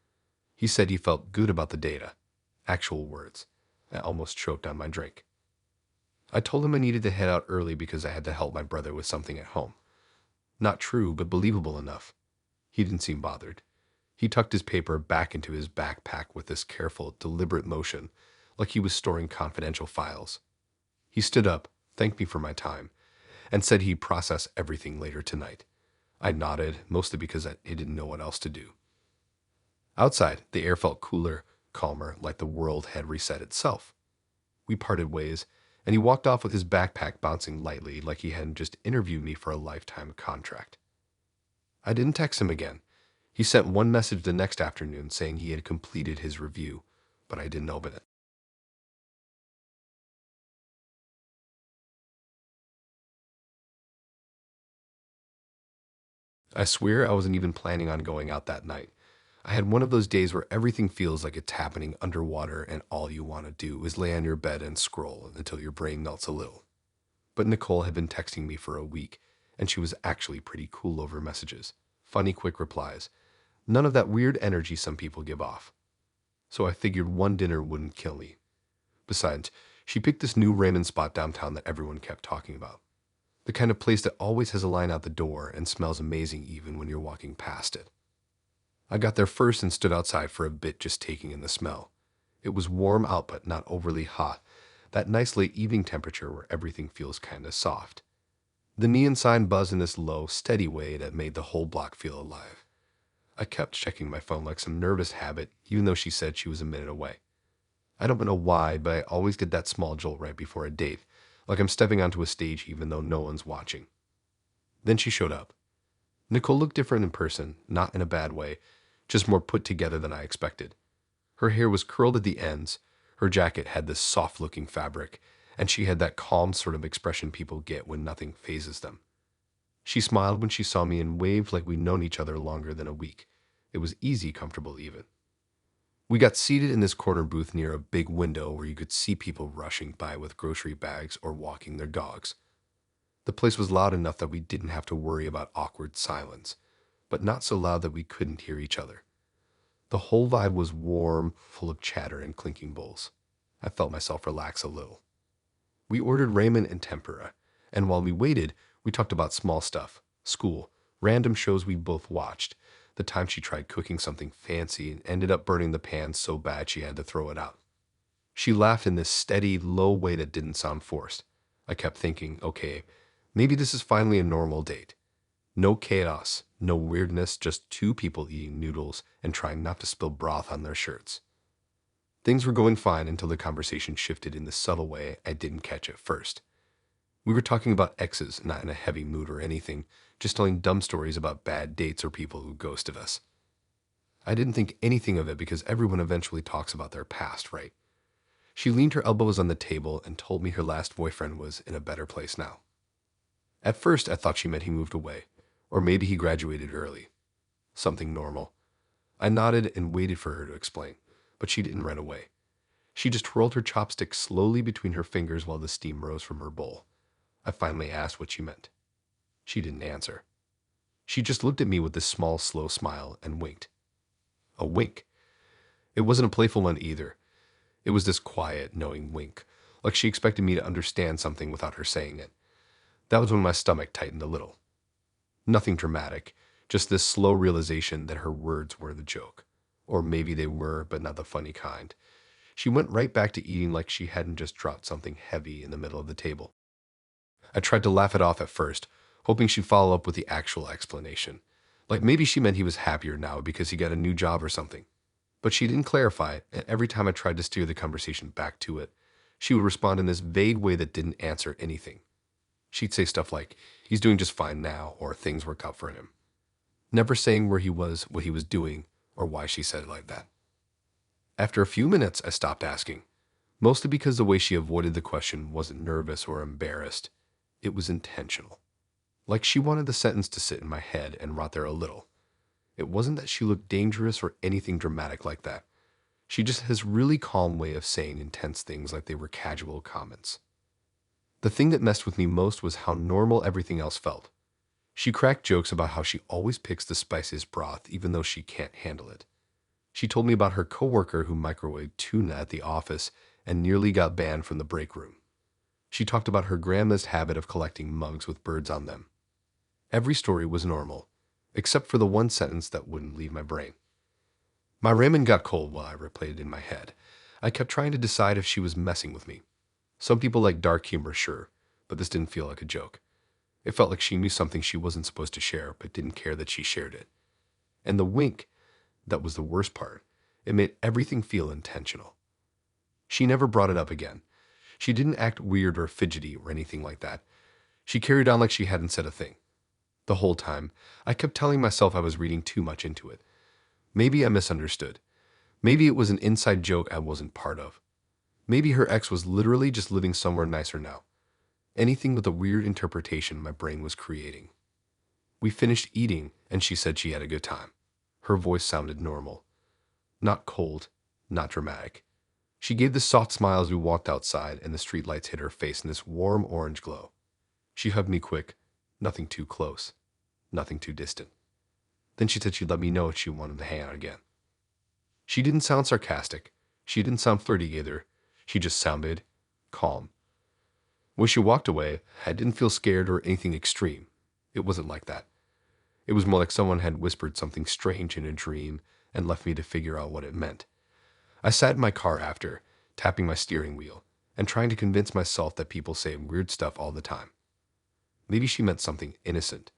He said he felt good about the data. Actual words. I almost choked on my drink. I told him I needed to head out early because I had to help my brother with something at home. Not true, but believable enough. He didn't seem bothered. He tucked his paper back into his backpack with this careful, deliberate motion, like he was storing confidential files. He stood up, thanked me for my time, and said he'd process everything later tonight. I nodded, mostly because I didn't know what else to do. Outside, the air felt cooler, calmer, like the world had reset itself. We parted ways, and he walked off with his backpack bouncing lightly like he hadn't just interviewed me for a lifetime contract. I didn't text him again. He sent one message the next afternoon saying he had completed his review, but I didn't open it. I swear I wasn't even planning on going out that night. I had one of those days where everything feels like it's happening underwater and all you want to do is lay on your bed and scroll until your brain melts a little. But Nicole had been texting me for a week, and she was actually pretty cool over messages. Funny quick replies. None of that weird energy some people give off. So I figured one dinner wouldn't kill me. Besides, she picked this new ramen spot downtown that everyone kept talking about. The kind of place that always has a line out the door and smells amazing even when you're walking past it. I got there first and stood outside for a bit just taking in the smell. It was warm out but not overly hot, that nice late evening temperature where everything feels kinda soft. The neon sign buzzed in this low, steady way that made the whole block feel alive. I kept checking my phone like some nervous habit, even though she said she was a minute away. I don't know why, but I always get that small jolt right before a date, like I'm stepping onto a stage even though no one's watching. Then she showed up. Nicole looked different in person, not in a bad way, just more put together than I expected. Her hair was curled at the ends, her jacket had this soft-looking fabric, and she had that calm sort of expression people get when nothing phases them. She smiled when she saw me and waved like we'd known each other longer than a week. It was easy, comfortable even. We got seated in this corner booth near a big window where you could see people rushing by with grocery bags or walking their dogs. The place was loud enough that we didn't have to worry about awkward silence, but not so loud that we couldn't hear each other. The whole vibe was warm, full of chatter and clinking bowls. I felt myself relax a little. We ordered ramen and tempura, and while we waited, we talked about small stuff, school, random shows we both watched, The time she tried cooking something fancy and ended up burning the pan so bad she had to throw it out. She laughed in this steady, low way that didn't sound forced. I kept thinking, okay, maybe this is finally a normal date. No chaos, no weirdness, just two people eating noodles and trying not to spill broth on their shirts. Things were going fine until the conversation shifted in the subtle way I didn't catch at first. We were talking about exes, not in a heavy mood or anything, just telling dumb stories about bad dates or people who ghosted us. I didn't think anything of it because everyone eventually talks about their past, right? She leaned her elbows on the table and told me her last boyfriend was in a better place now. At first, I thought she meant he moved away, or maybe he graduated early. Something normal. I nodded and waited for her to explain, but she didn't run away. She just twirled her chopstick slowly between her fingers while the steam rose from her bowl. I finally asked what she meant. She didn't answer. She just looked at me with this small, slow smile and winked. A wink. It wasn't a playful one either. It was this quiet, knowing wink, like she expected me to understand something without her saying it. That was when my stomach tightened a little. Nothing dramatic, just this slow realization that her words were the joke. Or maybe they were, but not the funny kind. She went right back to eating like she hadn't just dropped something heavy in the middle of the table. I tried to laugh it off at first, hoping she'd follow up with the actual explanation. Like maybe she meant he was happier now because he got a new job or something. But she didn't clarify, and every time I tried to steer the conversation back to it, she would respond in this vague way that didn't answer anything. She'd say stuff like, he's doing just fine now, or things work out for him. Never saying where he was, what he was doing, or why she said it like that. After a few minutes, I stopped asking, mostly because the way she avoided the question wasn't nervous or embarrassed. It was intentional. Like she wanted the sentence to sit in my head and rot there a little. It wasn't that she looked dangerous or anything dramatic like that. She just has a really calm way of saying intense things like they were casual comments. The thing that messed with me most was how normal everything else felt. She cracked jokes about how she always picks the spiciest broth even though she can't handle it. She told me about her coworker who microwaved tuna at the office and nearly got banned from the break room. She talked about her grandma's habit of collecting mugs with birds on them. Every story was normal, except for the one sentence that wouldn't leave my brain. My ramen got cold while I replayed it in my head. I kept trying to decide if she was messing with me. Some people like dark humor, sure, but this didn't feel like a joke. It felt like she knew something she wasn't supposed to share, but didn't care that she shared it. And the wink, that was the worst part. It made everything feel intentional. She never brought it up again. She didn't act weird or fidgety or anything like that. She carried on like she hadn't said a thing. The whole time, I kept telling myself I was reading too much into it. Maybe I misunderstood. Maybe it was an inside joke I wasn't part of. Maybe her ex was literally just living somewhere nicer now. Anything with a weird interpretation my brain was creating. We finished eating, and she said she had a good time. Her voice sounded normal. Not cold, not dramatic. She gave this soft smile as we walked outside, and the streetlights hit her face in this warm orange glow. She hugged me quick, nothing too close, nothing too distant. Then she said she'd let me know if she wanted to hang out again. She didn't sound sarcastic. She didn't sound flirty either. She just sounded calm. When she walked away, I didn't feel scared or anything extreme. It wasn't like that. It was more like someone had whispered something strange in a dream and left me to figure out what it meant. I sat in my car after, tapping my steering wheel, and trying to convince myself that people say weird stuff all the time. Maybe she meant something innocent.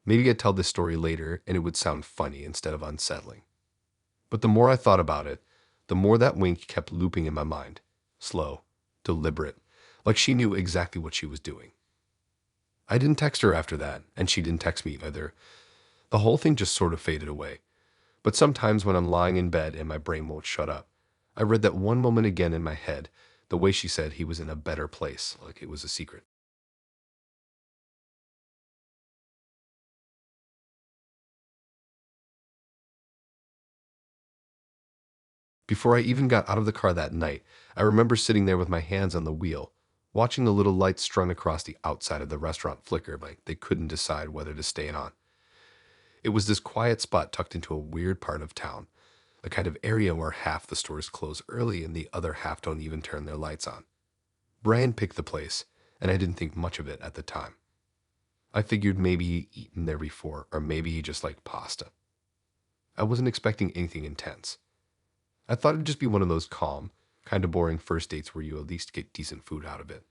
Maybe I'd tell this story later and it would sound funny instead of unsettling. But the more I thought about it, the more that wink kept looping in my mind. Slow, deliberate, like she knew exactly what she was doing. I didn't text her after that, and she didn't text me either. The whole thing just sort of faded away. But sometimes when I'm lying in bed and my brain won't shut up, I read that one moment again in my head, the way she said he was in a better place, like it was a secret. Before I even got out of the car that night, I remember sitting there with my hands on the wheel, watching the little lights strung across the outside of the restaurant flicker like they couldn't decide whether to stay on. It was this quiet spot tucked into a weird part of town, the kind of area where half the stores close early and the other half don't even turn their lights on. Brian picked the place, and I didn't think much of it at the time. I figured maybe he'd eaten there before, or maybe he just liked pasta. I wasn't expecting anything intense. I thought it'd just be one of those calm, kind of boring first dates where you at least get decent food out of it.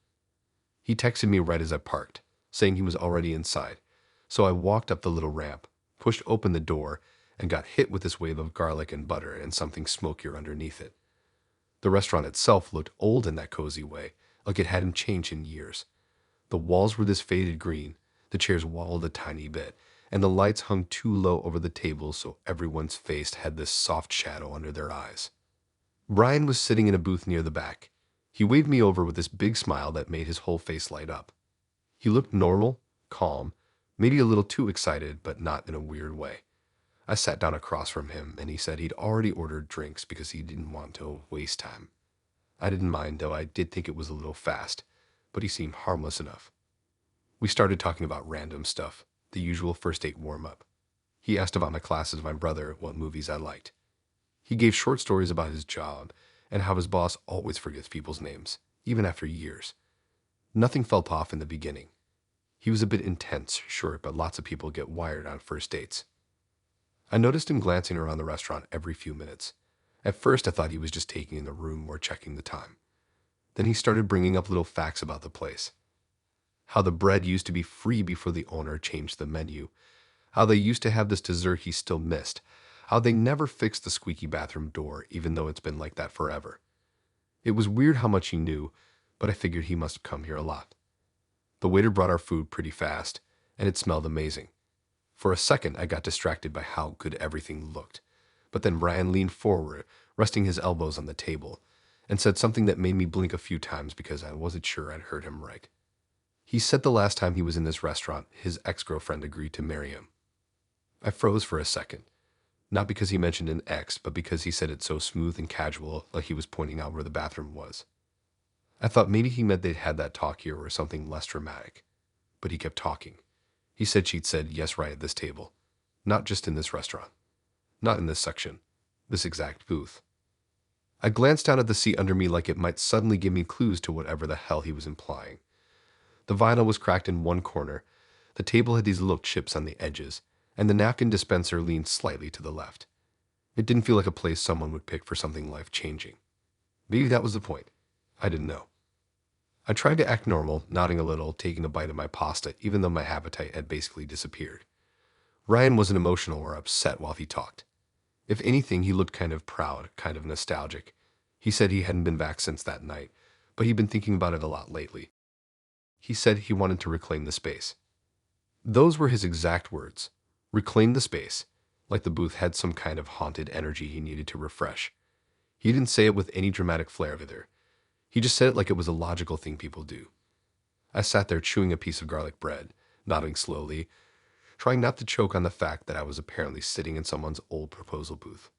He texted me right as I parked, saying he was already inside, so I walked up the little ramp, pushed open the door, and got hit with this wave of garlic and butter and something smokier underneath it. The restaurant itself looked old in that cozy way, like it hadn't changed in years. The walls were this faded green, the chairs walled a tiny bit, and the lights hung too low over the tables so everyone's face had this soft shadow under their eyes. Brian was sitting in a booth near the back. He waved me over with this big smile that made his whole face light up. He looked normal, calm, maybe a little too excited, but not in a weird way. I sat down across from him, and he said he'd already ordered drinks because he didn't want to waste time. I didn't mind, though I did think it was a little fast, but he seemed harmless enough. We started talking about random stuff, the usual first date warm-up. He asked about my classes with my brother, what movies I liked. He gave short stories about his job and how his boss always forgets people's names, even after years. Nothing felt off in the beginning. He was a bit intense, sure, but lots of people get wired on first dates. I noticed him glancing around the restaurant every few minutes. At first, I thought he was just taking in the room or checking the time. Then he started bringing up little facts about the place. How the bread used to be free before the owner changed the menu. How they used to have this dessert he still missed. How they never fixed the squeaky bathroom door, even though it's been like that forever. It was weird how much he knew, but I figured he must have come here a lot. The waiter brought our food pretty fast, and it smelled amazing. For a second, I got distracted by how good everything looked. But then Brian leaned forward, resting his elbows on the table, and said something that made me blink a few times because I wasn't sure I'd heard him right. He said the last time he was in this restaurant, his ex-girlfriend agreed to marry him. I froze for a second. Not because he mentioned an ex, but because he said it so smooth and casual, like he was pointing out where the bathroom was. I thought maybe he meant they'd had that talk here or something less dramatic. But he kept talking. He said she'd said yes right at this table. Not just in this restaurant. Not in this section. This exact booth. I glanced down at the seat under me like it might suddenly give me clues to whatever the hell he was implying. The vinyl was cracked in one corner. The table had these little chips on the edges, and the napkin dispenser leaned slightly to the left. It didn't feel like a place someone would pick for something life-changing. Maybe that was the point. I didn't know. I tried to act normal, nodding a little, taking a bite of my pasta, even though my appetite had basically disappeared. Ryan wasn't emotional or upset while he talked. If anything, he looked kind of proud, kind of nostalgic. He said he hadn't been back since that night, but he'd been thinking about it a lot lately. He said he wanted to reclaim the space. Those were his exact words. Reclaim the space, like the booth had some kind of haunted energy he needed to refresh. He didn't say it with any dramatic flair either. He just said it like it was a logical thing people do. I sat there chewing a piece of garlic bread, nodding slowly, trying not to choke on the fact that I was apparently sitting in someone's old proposal booth.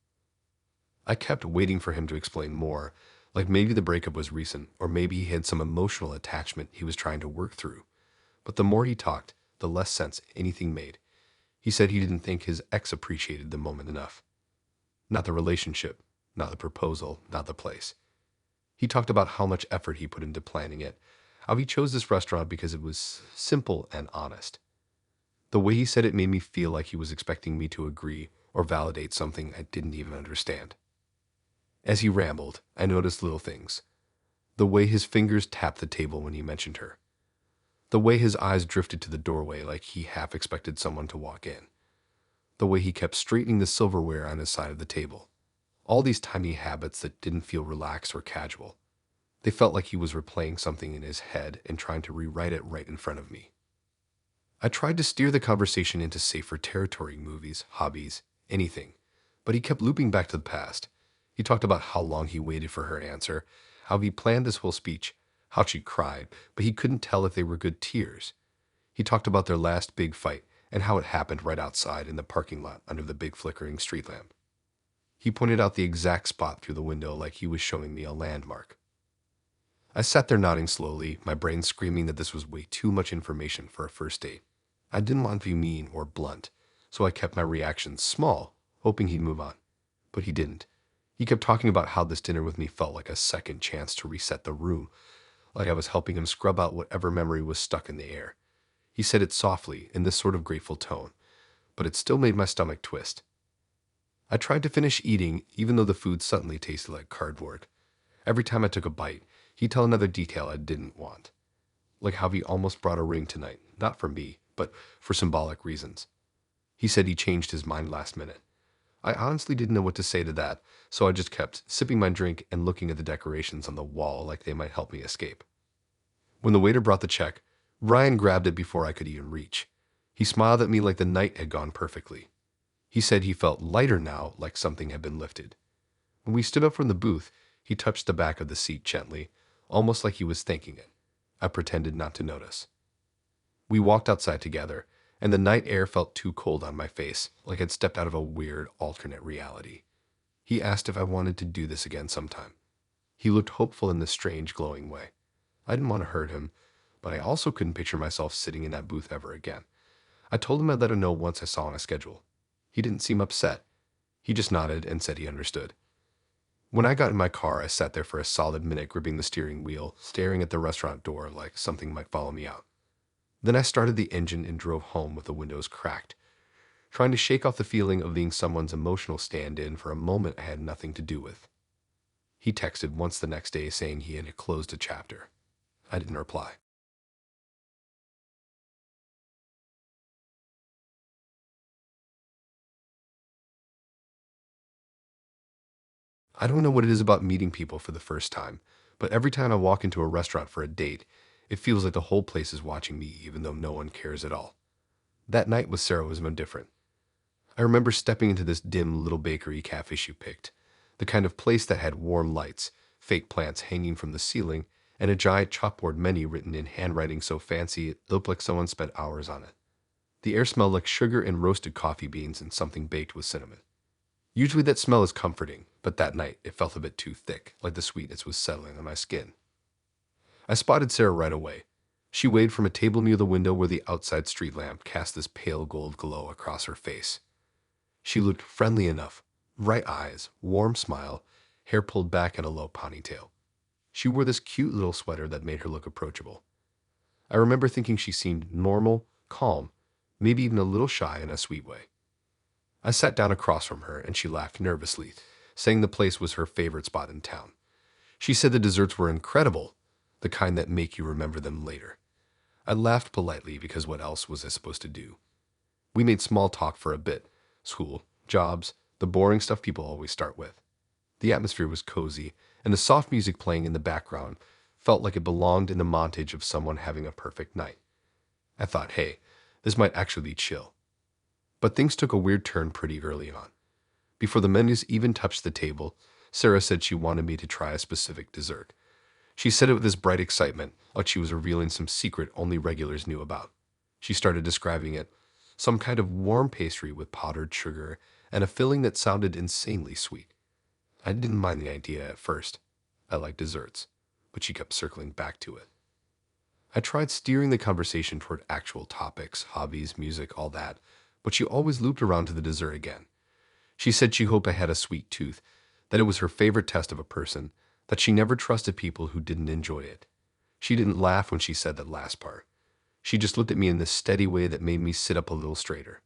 I kept waiting for him to explain more, like maybe the breakup was recent, or maybe he had some emotional attachment he was trying to work through. But the more he talked, the less sense anything made. He said he didn't think his ex appreciated the moment enough. Not the relationship, not the proposal, not the place. He talked about how much effort he put into planning it, how he chose this restaurant because it was simple and honest. The way he said it made me feel like he was expecting me to agree or validate something I didn't even understand. As he rambled, I noticed little things. The way his fingers tapped the table when he mentioned her. The way his eyes drifted to the doorway like he half expected someone to walk in. The way he kept straightening the silverware on his side of the table. All these tiny habits that didn't feel relaxed or casual. They felt like he was replaying something in his head and trying to rewrite it right in front of me. I tried to steer the conversation into safer territory, movies, hobbies, anything, but he kept looping back to the past. He talked about how long he waited for her answer, how he planned this whole speech, how she cried, but he couldn't tell if they were good tears. He talked about their last big fight and how it happened right outside in the parking lot under the big flickering street lamp. He pointed out the exact spot through the window like he was showing me a landmark. I sat there nodding slowly, my brain screaming that this was way too much information for a first date. I didn't want to be mean or blunt, so I kept my reactions small, hoping he'd move on. But he didn't. He kept talking about how this dinner with me felt like a second chance to reset the room, like I was helping him scrub out whatever memory was stuck in the air. He said it softly, in this sort of grateful tone, but it still made my stomach twist. I tried to finish eating, even though the food suddenly tasted like cardboard. Every time I took a bite, he'd tell another detail I didn't want. Like how he almost brought a ring tonight, not for me, but for symbolic reasons. He said he changed his mind last minute. I honestly didn't know what to say to that, so I just kept sipping my drink and looking at the decorations on the wall like they might help me escape. When the waiter brought the check, Ryan grabbed it before I could even reach. He smiled at me like the night had gone perfectly. He said he felt lighter now, like something had been lifted. When we stood up from the booth, he touched the back of the seat gently, almost like he was thanking it. I pretended not to notice. We walked outside together, and the night air felt too cold on my face, like I'd stepped out of a weird alternate reality. He asked if I wanted to do this again sometime. He looked hopeful in this strange, glowing way. I didn't want to hurt him, but I also couldn't picture myself sitting in that booth ever again. I told him I'd let him know once I saw on a schedule. He didn't seem upset. He just nodded and said he understood. When I got in my car, I sat there for a solid minute gripping the steering wheel, staring at the restaurant door like something might follow me out. Then I started the engine and drove home with the windows cracked, trying to shake off the feeling of being someone's emotional stand-in for a moment I had nothing to do with. He texted once the next day saying he had closed a chapter. I didn't reply. I don't know what it is about meeting people for the first time, but every time I walk into a restaurant for a date, it feels like the whole place is watching me even though no one cares at all. That night with Sarah was no different. I remember stepping into this dim little bakery cafe she picked, the kind of place that had warm lights, fake plants hanging from the ceiling, and a giant chalkboard menu written in handwriting so fancy it looked like someone spent hours on it. The air smelled like sugar and roasted coffee beans and something baked with cinnamon. Usually that smell is comforting, but that night it felt a bit too thick, like the sweetness was settling on my skin. I spotted Sarah right away. She waved from a table near the window where the outside street lamp cast this pale gold glow across her face. She looked friendly enough, bright eyes, warm smile, hair pulled back in a low ponytail. She wore this cute little sweater that made her look approachable. I remember thinking she seemed normal, calm, maybe even a little shy in a sweet way. I sat down across from her and she laughed nervously, saying the place was her favorite spot in town. She said the desserts were incredible, the kind that make you remember them later. I laughed politely because what else was I supposed to do? We made small talk for a bit. School, jobs, the boring stuff people always start with. The atmosphere was cozy, and the soft music playing in the background felt like it belonged in the montage of someone having a perfect night. I thought, hey, this might actually be chill. But things took a weird turn pretty early on. Before the menus even touched the table, Sarah said she wanted me to try a specific dessert. She said it with this bright excitement, like she was revealing some secret only regulars knew about. She started describing it, some kind of warm pastry with powdered sugar and a filling that sounded insanely sweet. I didn't mind the idea at first. I like desserts, but she kept circling back to it. I tried steering the conversation toward actual topics, hobbies, music, all that, but she always looped around to the dessert again. She said she hoped I had a sweet tooth, that it was her favorite test of a person, that she never trusted people who didn't enjoy it. She didn't laugh when she said that last part. She just looked at me in this steady way that made me sit up a little straighter.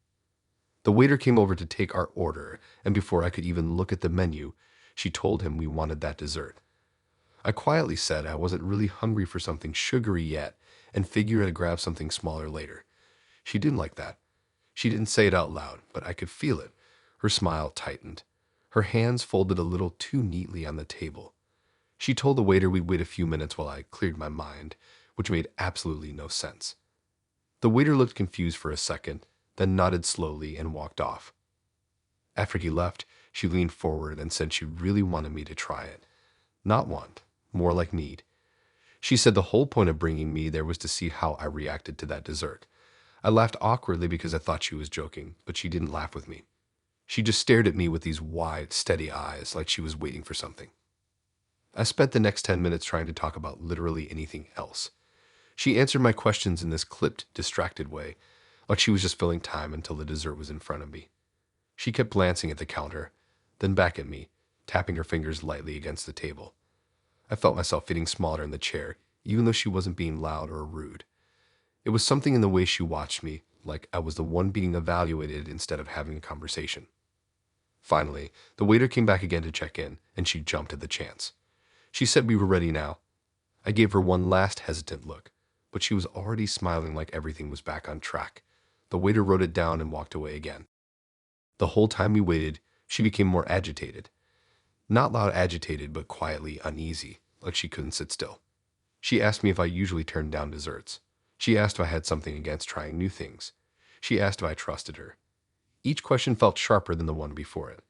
The waiter came over to take our order, and before I could even look at the menu, she told him we wanted that dessert. I quietly said I wasn't really hungry for something sugary yet and figured I'd grab something smaller later. She didn't like that. She didn't say it out loud, but I could feel it. Her smile tightened. Her hands folded a little too neatly on the table. She told the waiter we'd wait a few minutes while I cleared my mind, which made absolutely no sense. The waiter looked confused for a second, then nodded slowly and walked off. After he left, she leaned forward and said she really wanted me to try it. Not want, more like need. She said the whole point of bringing me there was to see how I reacted to that dessert. I laughed awkwardly because I thought she was joking, but she didn't laugh with me. She just stared at me with these wide, steady eyes like she was waiting for something. I spent the next 10 minutes trying to talk about literally anything else. She answered my questions in this clipped, distracted way, like she was just filling time until the dessert was in front of me. She kept glancing at the counter, then back at me, tapping her fingers lightly against the table. I felt myself getting smaller in the chair, even though she wasn't being loud or rude. It was something in the way she watched me, like I was the one being evaluated instead of having a conversation. Finally, the waiter came back again to check in, and she jumped at the chance. She said we were ready now. I gave her one last hesitant look, but she was already smiling like everything was back on track. The waiter wrote it down and walked away again. The whole time we waited, she became more agitated. Not loud agitated, but quietly uneasy, like she couldn't sit still. She asked me if I usually turned down desserts. She asked if I had something against trying new things. She asked if I trusted her. Each question felt sharper than the one before it.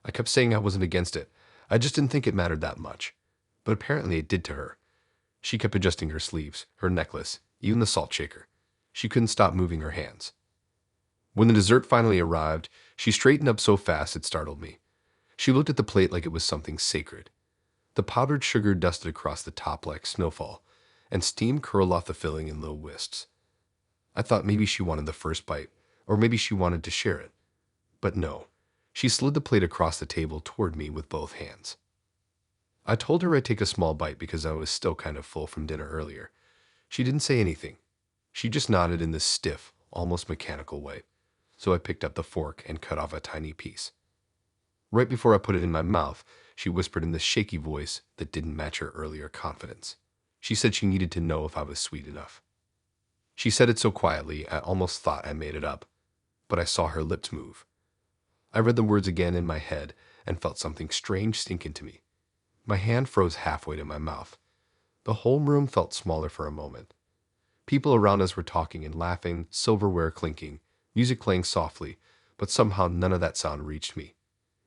I kept saying I wasn't against it. I just didn't think it mattered that much. But apparently it did to her. She kept adjusting her sleeves, her necklace, even the salt shaker. She couldn't stop moving her hands. When the dessert finally arrived, she straightened up so fast it startled me. She looked at the plate like it was something sacred. The powdered sugar dusted across the top like snowfall, and steam curled off the filling in little wisps. I thought maybe she wanted the first bite, or maybe she wanted to share it. But no, she slid the plate across the table toward me with both hands. I told her I'd take a small bite because I was still kind of full from dinner earlier. She didn't say anything. She just nodded in this stiff, almost mechanical way. So I picked up the fork and cut off a tiny piece. Right before I put it in my mouth, she whispered in this shaky voice that didn't match her earlier confidence. She said she needed to know if I was sweet enough. She said it so quietly, I almost thought I made it up. But I saw her lips move. I read the words again in my head and felt something strange sink into me. My hand froze halfway to my mouth. The whole room felt smaller for a moment. People around us were talking and laughing, silverware clinking, music playing softly, but somehow none of that sound reached me.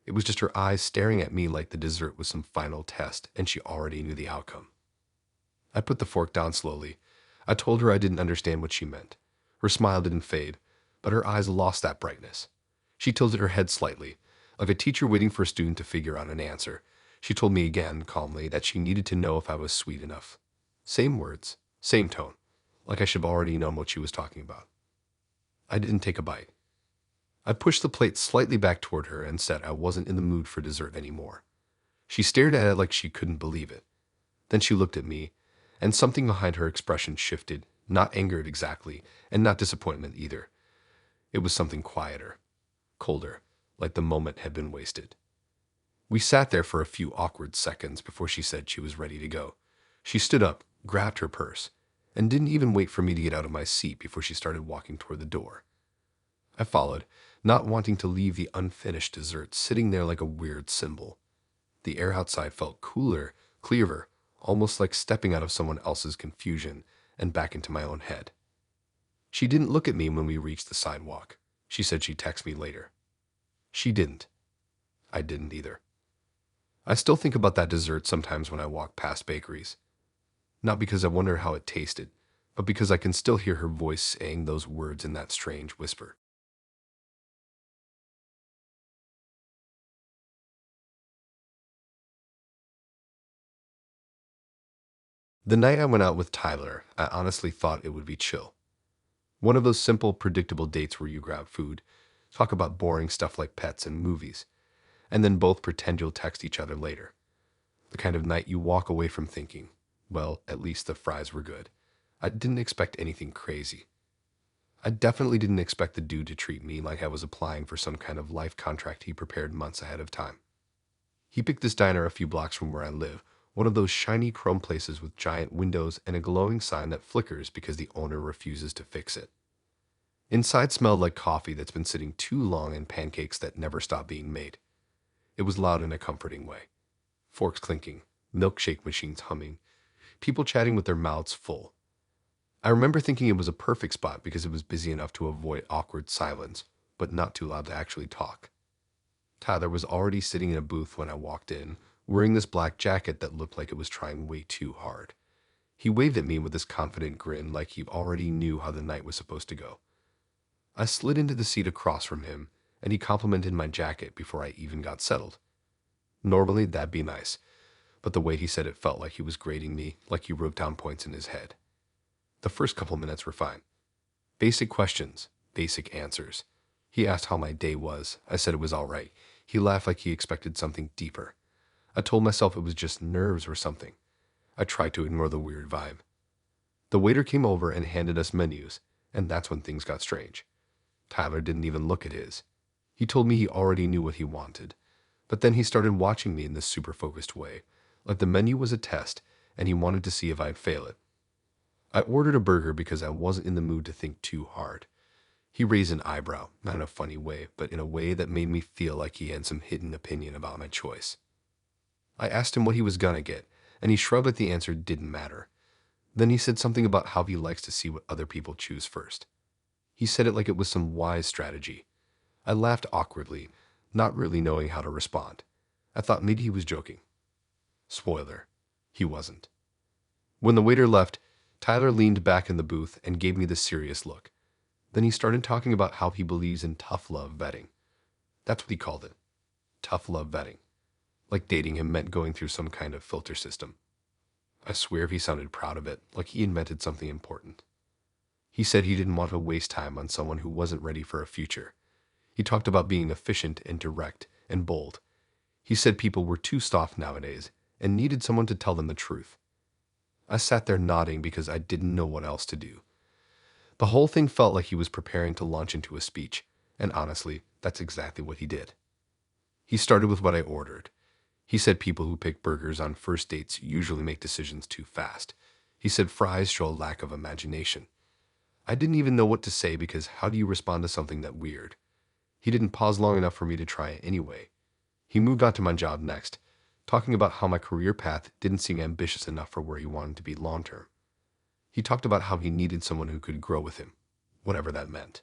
It was just her eyes staring at me like the dessert was some final test, and she already knew the outcome. I put the fork down slowly. I told her I didn't understand what she meant. Her smile didn't fade, but her eyes lost that brightness. She tilted her head slightly, like a teacher waiting for a student to figure out an answer. She told me again, calmly, that she needed to know if I was sweet enough. Same words, same tone, like I should have already known what she was talking about. I didn't take a bite. I pushed the plate slightly back toward her and said I wasn't in the mood for dessert anymore. She stared at it like she couldn't believe it. Then she looked at me, and something behind her expression shifted, not angered exactly, and not disappointment either. It was something quieter, colder, like the moment had been wasted. We sat there for a few awkward seconds before she said she was ready to go. She stood up, grabbed her purse, and didn't even wait for me to get out of my seat before she started walking toward the door. I followed, not wanting to leave the unfinished dessert sitting there like a weird symbol. The air outside felt cooler, clearer, almost like stepping out of someone else's confusion and back into my own head. She didn't look at me when we reached the sidewalk. She said she'd text me later. She didn't. I didn't either. I still think about that dessert sometimes when I walk past bakeries. Not because I wonder how it tasted, but because I can still hear her voice saying those words in that strange whisper. The night I went out with Tyler, I honestly thought it would be chill. One of those simple, predictable dates where you grab food, talk about boring stuff like pets and movies, and then both pretend you'll text each other later. The kind of night you walk away from thinking, well, at least the fries were good. I didn't expect anything crazy. I definitely didn't expect the dude to treat me like I was applying for some kind of life contract he prepared months ahead of time. He picked this diner a few blocks from where I live, one of those shiny chrome places with giant windows and a glowing sign that flickers because the owner refuses to fix it. Inside smelled like coffee that's been sitting too long and pancakes that never stop being made. It was loud in a comforting way. Forks clinking, milkshake machines humming, people chatting with their mouths full. I remember thinking it was a perfect spot because it was busy enough to avoid awkward silence, but not too loud to actually talk. Tyler was already sitting in a booth when I walked in, wearing this black jacket that looked like it was trying way too hard. He waved at me with this confident grin like he already knew how the night was supposed to go. I slid into the seat across from him, and he complimented my jacket before I even got settled. Normally, that'd be nice, but the way he said it felt like he was grading me, like he wrote down points in his head. The first couple minutes were fine. Basic questions, basic answers. He asked how my day was. I said it was all right. He laughed like he expected something deeper. I told myself it was just nerves or something. I tried to ignore the weird vibe. The waiter came over and handed us menus, and that's when things got strange. Tyler didn't even look at his. He told me he already knew what he wanted, but then he started watching me in this super focused way, like the menu was a test and he wanted to see if I'd fail it. I ordered a burger because I wasn't in the mood to think too hard. He raised an eyebrow, not in a funny way, but in a way that made me feel like he had some hidden opinion about my choice. I asked him what he was gonna get, and he shrugged like the answer didn't matter. Then he said something about how he likes to see what other people choose first. He said it like it was some wise strategy. I laughed awkwardly, not really knowing how to respond. I thought maybe he was joking. Spoiler, he wasn't. When the waiter left, Tyler leaned back in the booth and gave me the serious look. Then he started talking about how he believes in tough love vetting. That's what he called it. Tough love vetting. Like dating him meant going through some kind of filter system. I swear he sounded proud of it, like he invented something important. He said he didn't want to waste time on someone who wasn't ready for a future. He talked about being efficient and direct and bold. He said people were too soft nowadays and needed someone to tell them the truth. I sat there nodding because I didn't know what else to do. The whole thing felt like he was preparing to launch into a speech, and honestly, that's exactly what he did. He started with what I ordered. He said people who pick burgers on first dates usually make decisions too fast. He said fries show a lack of imagination. I didn't even know what to say because how do you respond to something that weird? He didn't pause long enough for me to try it anyway. He moved on to my job next, talking about how my career path didn't seem ambitious enough for where he wanted to be long term. He talked about how he needed someone who could grow with him, whatever that meant.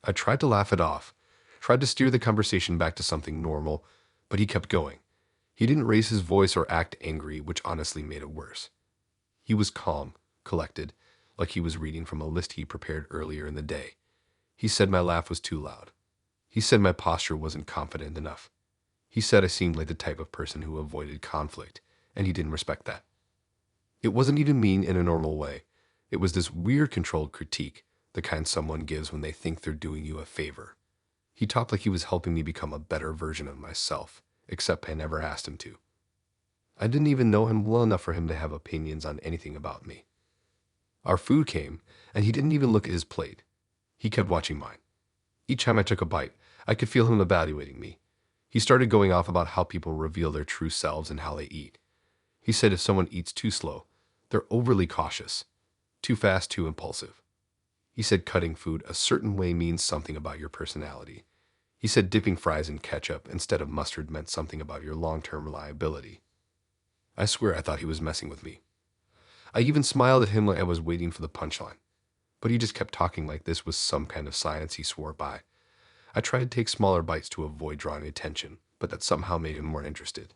I tried to laugh it off, tried to steer the conversation back to something normal, but he kept going. He didn't raise his voice or act angry, which honestly made it worse. He was calm, collected, like he was reading from a list he prepared earlier in the day. He said my laugh was too loud. He said my posture wasn't confident enough. He said I seemed like the type of person who avoided conflict, and he didn't respect that. It wasn't even mean in a normal way. It was this weird controlled critique, the kind someone gives when they think they're doing you a favor. He talked like he was helping me become a better version of myself, except I never asked him to. I didn't even know him well enough for him to have opinions on anything about me. Our food came, and he didn't even look at his plate. He kept watching mine. Each time I took a bite, I could feel him evaluating me. He started going off about how people reveal their true selves and how they eat. He said if someone eats too slow, they're overly cautious, too fast, too impulsive. He said cutting food a certain way means something about your personality. He said dipping fries in ketchup instead of mustard meant something about your long-term reliability. I swear I thought he was messing with me. I even smiled at him like I was waiting for the punchline. But he just kept talking like this was some kind of science he swore by. I tried to take smaller bites to avoid drawing attention, but that somehow made him more interested.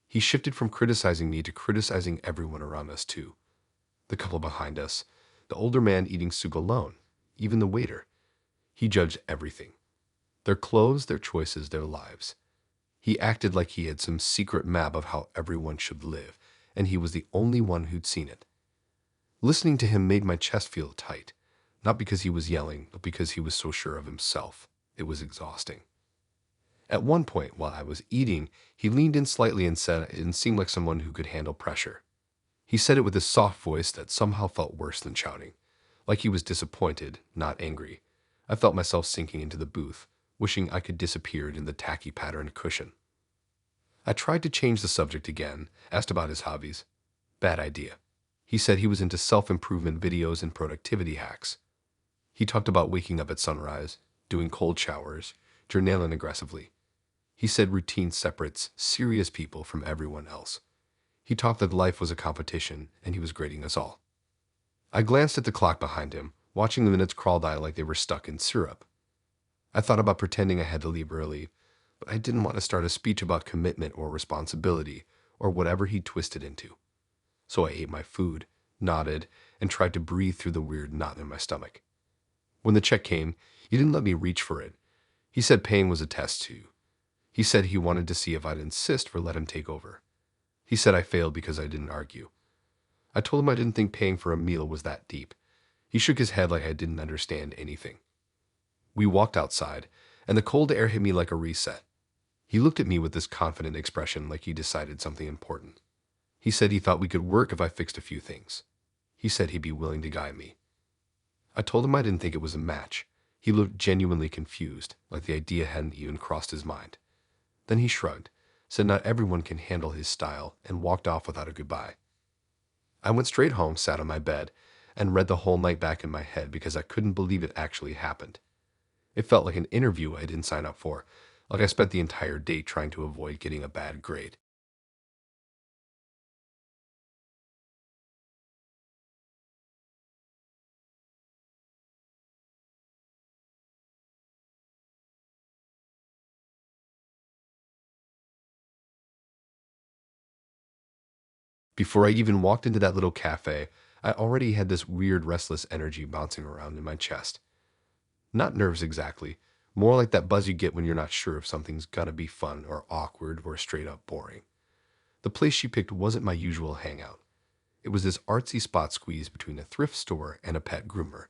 He shifted from criticizing me to criticizing everyone around us too. The couple behind us, the older man eating soup alone, even the waiter. He judged everything. Their clothes, their choices, their lives. He acted like he had some secret map of how everyone should live, and he was the only one who'd seen it. Listening to him made my chest feel tight, not because he was yelling, but because he was so sure of himself. It was exhausting. At one point, while I was eating, he leaned in slightly and said it seemed like someone who could handle pressure. He said it with a soft voice that somehow felt worse than shouting, like he was disappointed, not angry. I felt myself sinking into the booth, wishing I could disappear in the tacky patterned cushion. I tried to change the subject again, asked about his hobbies. Bad idea. He said he was into self-improvement videos and productivity hacks. He talked about waking up at sunrise, doing cold showers, journaling aggressively. He said routine separates serious people from everyone else. He talked that life was a competition, and he was grading us all. I glanced at the clock behind him, watching the minutes crawl by like they were stuck in syrup. I thought about pretending I had to leave early, but I didn't want to start a speech about commitment or responsibility, or whatever he twisted into. So I ate my food, nodded, and tried to breathe through the weird knot in my stomach. When the check came, he didn't let me reach for it. He said paying was a test too. He said he wanted to see if I'd insist or let him take over. He said I failed because I didn't argue. I told him I didn't think paying for a meal was that deep. He shook his head like I didn't understand anything. We walked outside, and the cold air hit me like a reset. He looked at me with this confident expression like he decided something important. He said he thought we could work if I fixed a few things. He said he'd be willing to guide me. I told him I didn't think it was a match. He looked genuinely confused, like the idea hadn't even crossed his mind. Then he shrugged, said not everyone can handle his style, and walked off without a goodbye. I went straight home, sat on my bed, and read the whole night back in my head because I couldn't believe it actually happened. It felt like an interview I didn't sign up for, like I spent the entire day trying to avoid getting a bad grade. Before I even walked into that little cafe, I already had this weird restless energy bouncing around in my chest. Not nerves exactly, more like that buzz you get when you're not sure if something's gonna be fun or awkward or straight up boring. The place she picked wasn't my usual hangout. It was this artsy spot squeezed between a thrift store and a pet groomer,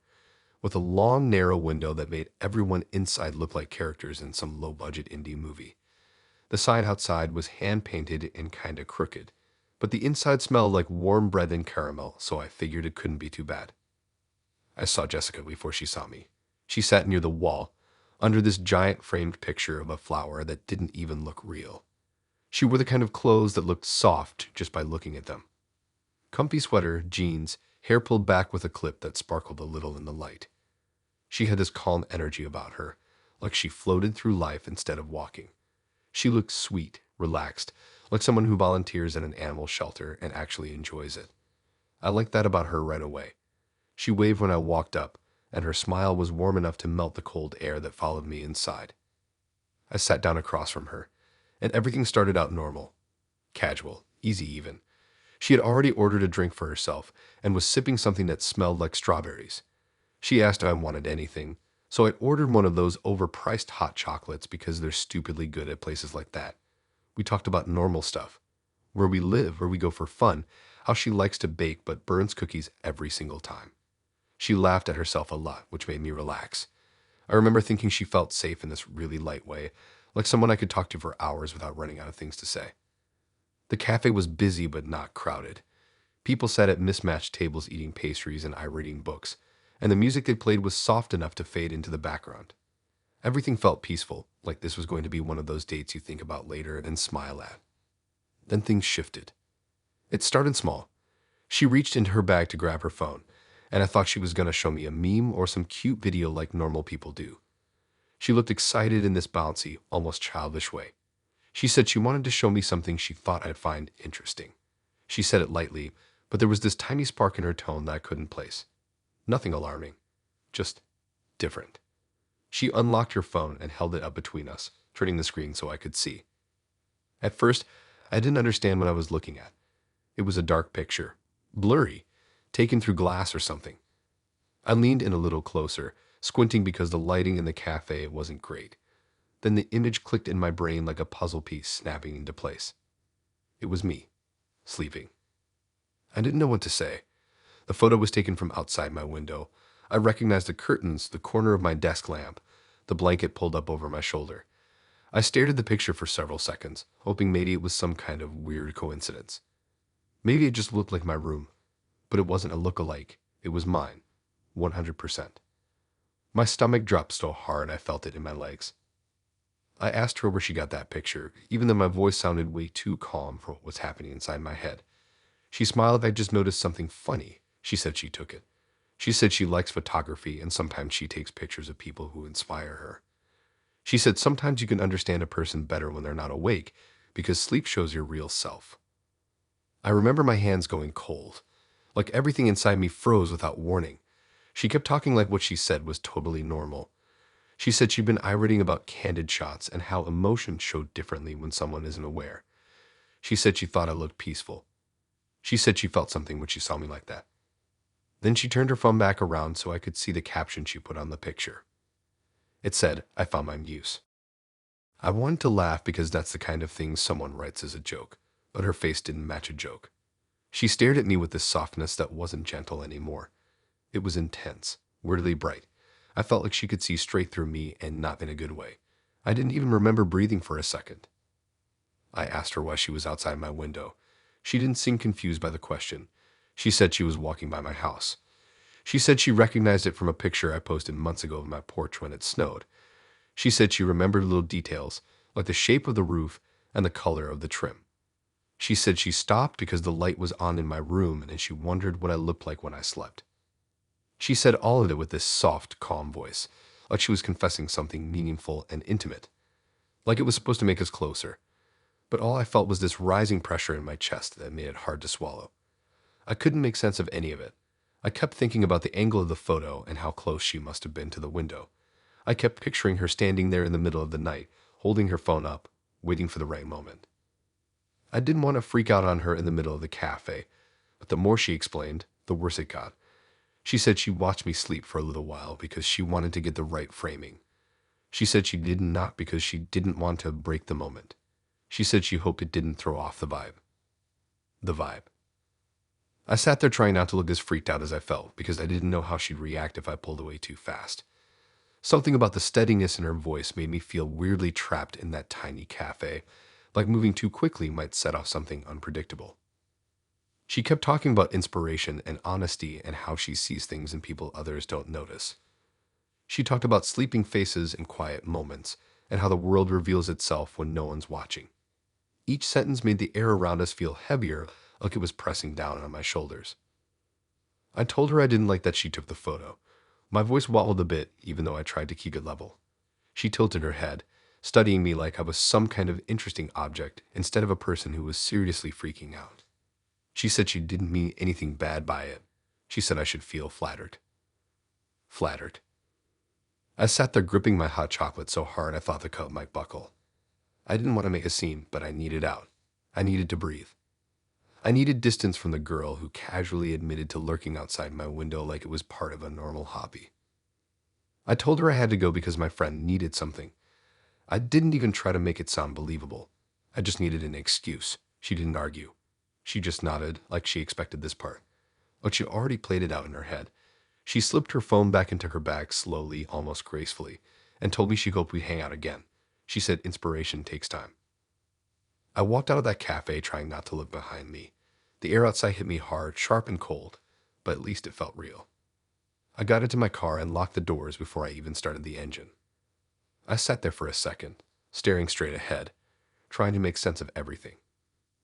with a long, narrow window that made everyone inside look like characters in some low-budget indie movie. The sign outside was hand-painted and kinda crooked, but the inside smelled like warm bread and caramel, so I figured it couldn't be too bad. I saw Jessica before she saw me. She sat near the wall, under this giant framed picture of a flower that didn't even look real. She wore the kind of clothes that looked soft just by looking at them. Comfy sweater, jeans, hair pulled back with a clip that sparkled a little in the light. She had this calm energy about her, like she floated through life instead of walking. She looked sweet, relaxed, like someone who volunteers at an animal shelter and actually enjoys it. I liked that about her right away. She waved when I walked up, and her smile was warm enough to melt the cold air that followed me inside. I sat down across from her, and everything started out normal. Casual, easy even. She had already ordered a drink for herself and was sipping something that smelled like strawberries. She asked if I wanted anything, so I ordered one of those overpriced hot chocolates because they're stupidly good at places like that. We talked about normal stuff, where we live, where we go for fun, how she likes to bake but burns cookies every single time. She laughed at herself a lot, which made me relax. I remember thinking she felt safe in this really light way, like someone I could talk to for hours without running out of things to say. The cafe was busy but not crowded. People sat at mismatched tables eating pastries and I reading books, and the music they played was soft enough to fade into the background. Everything felt peaceful, like this was going to be one of those dates you think about later and smile at. Then things shifted. It started small. She reached into her bag to grab her phone, and I thought she was going to show me a meme or some cute video like normal people do. She looked excited in this bouncy, almost childish way. She said she wanted to show me something she thought I'd find interesting. She said it lightly, but there was this tiny spark in her tone that I couldn't place. Nothing alarming, just different. She unlocked her phone and held it up between us, turning the screen so I could see. At first, I didn't understand what I was looking at. It was a dark picture, blurry, taken through glass or something. I leaned in a little closer, squinting because the lighting in the cafe wasn't great. Then the image clicked in my brain like a puzzle piece snapping into place. It was me, sleeping. I didn't know what to say. The photo was taken from outside my window. I recognized the curtains, the corner of my desk lamp, the blanket pulled up over my shoulder. I stared at the picture for several seconds, hoping maybe it was some kind of weird coincidence. Maybe it just looked like my room, but it wasn't a look-alike. It was mine, 100%. My stomach dropped so hard I felt it in my legs. I asked her where she got that picture, even though my voice sounded way too calm for what was happening inside my head. She smiled. I just noticed something funny. She said she took it. She said she likes photography and sometimes she takes pictures of people who inspire her. She said sometimes you can understand a person better when they're not awake because sleep shows your real self. I remember my hands going cold, like everything inside me froze without warning. She kept talking like what she said was totally normal. She said she'd been irating about candid shots and how emotions showed differently when someone isn't aware. She said she thought I looked peaceful. She said she felt something when she saw me like that. Then she turned her phone back around so I could see the caption she put on the picture. It said, "I found my muse." I wanted to laugh because that's the kind of thing someone writes as a joke, but her face didn't match a joke. She stared at me with this softness that wasn't gentle anymore. It was intense, weirdly bright. I felt like she could see straight through me and not in a good way. I didn't even remember breathing for a second. I asked her why she was outside my window. She didn't seem confused by the question. She said she was walking by my house. She said she recognized it from a picture I posted months ago of my porch when it snowed. She said she remembered little details, like the shape of the roof and the color of the trim. She said she stopped because the light was on in my room and she wondered what I looked like when I slept. She said all of it with this soft, calm voice, like she was confessing something meaningful and intimate, like it was supposed to make us closer. But all I felt was this rising pressure in my chest that made it hard to swallow. I couldn't make sense of any of it. I kept thinking about the angle of the photo and how close she must have been to the window. I kept picturing her standing there in the middle of the night, holding her phone up, waiting for the right moment. I didn't want to freak out on her in the middle of the cafe, but the more she explained, the worse it got. She said she watched me sleep for a little while because she wanted to get the right framing. She said she did not because she didn't want to break the moment. She said she hoped it didn't throw off the vibe. The vibe. I sat there trying not to look as freaked out as I felt because I didn't know how she'd react if I pulled away too fast. Something about the steadiness in her voice made me feel weirdly trapped in that tiny cafe, like moving too quickly might set off something unpredictable. She kept talking about inspiration and honesty and how she sees things in people others don't notice. She talked about sleeping faces and quiet moments, and how the world reveals itself when no one's watching. Each sentence made the air around us feel heavier, like it was pressing down on my shoulders. I told her I didn't like that she took the photo. My voice wobbled a bit, even though I tried to keep it level. She tilted her head, studying me like I was some kind of interesting object instead of a person who was seriously freaking out. She said she didn't mean anything bad by it. She said I should feel flattered. Flattered. I sat there gripping my hot chocolate so hard I thought the cup might buckle. I didn't want to make a scene, but I needed out. I needed to breathe. I needed distance from the girl who casually admitted to lurking outside my window like it was part of a normal hobby. I told her I had to go because my friend needed something. I didn't even try to make it sound believable. I just needed an excuse. She didn't argue. She just nodded like she expected this part. But she already played it out in her head. She slipped her phone back into her bag slowly, almost gracefully, and told me she hoped we'd hang out again. She said inspiration takes time. I walked out of that cafe trying not to look behind me. The air outside hit me hard, sharp and cold, but at least it felt real. I got into my car and locked the doors before I even started the engine. I sat there for a second, staring straight ahead, trying to make sense of everything.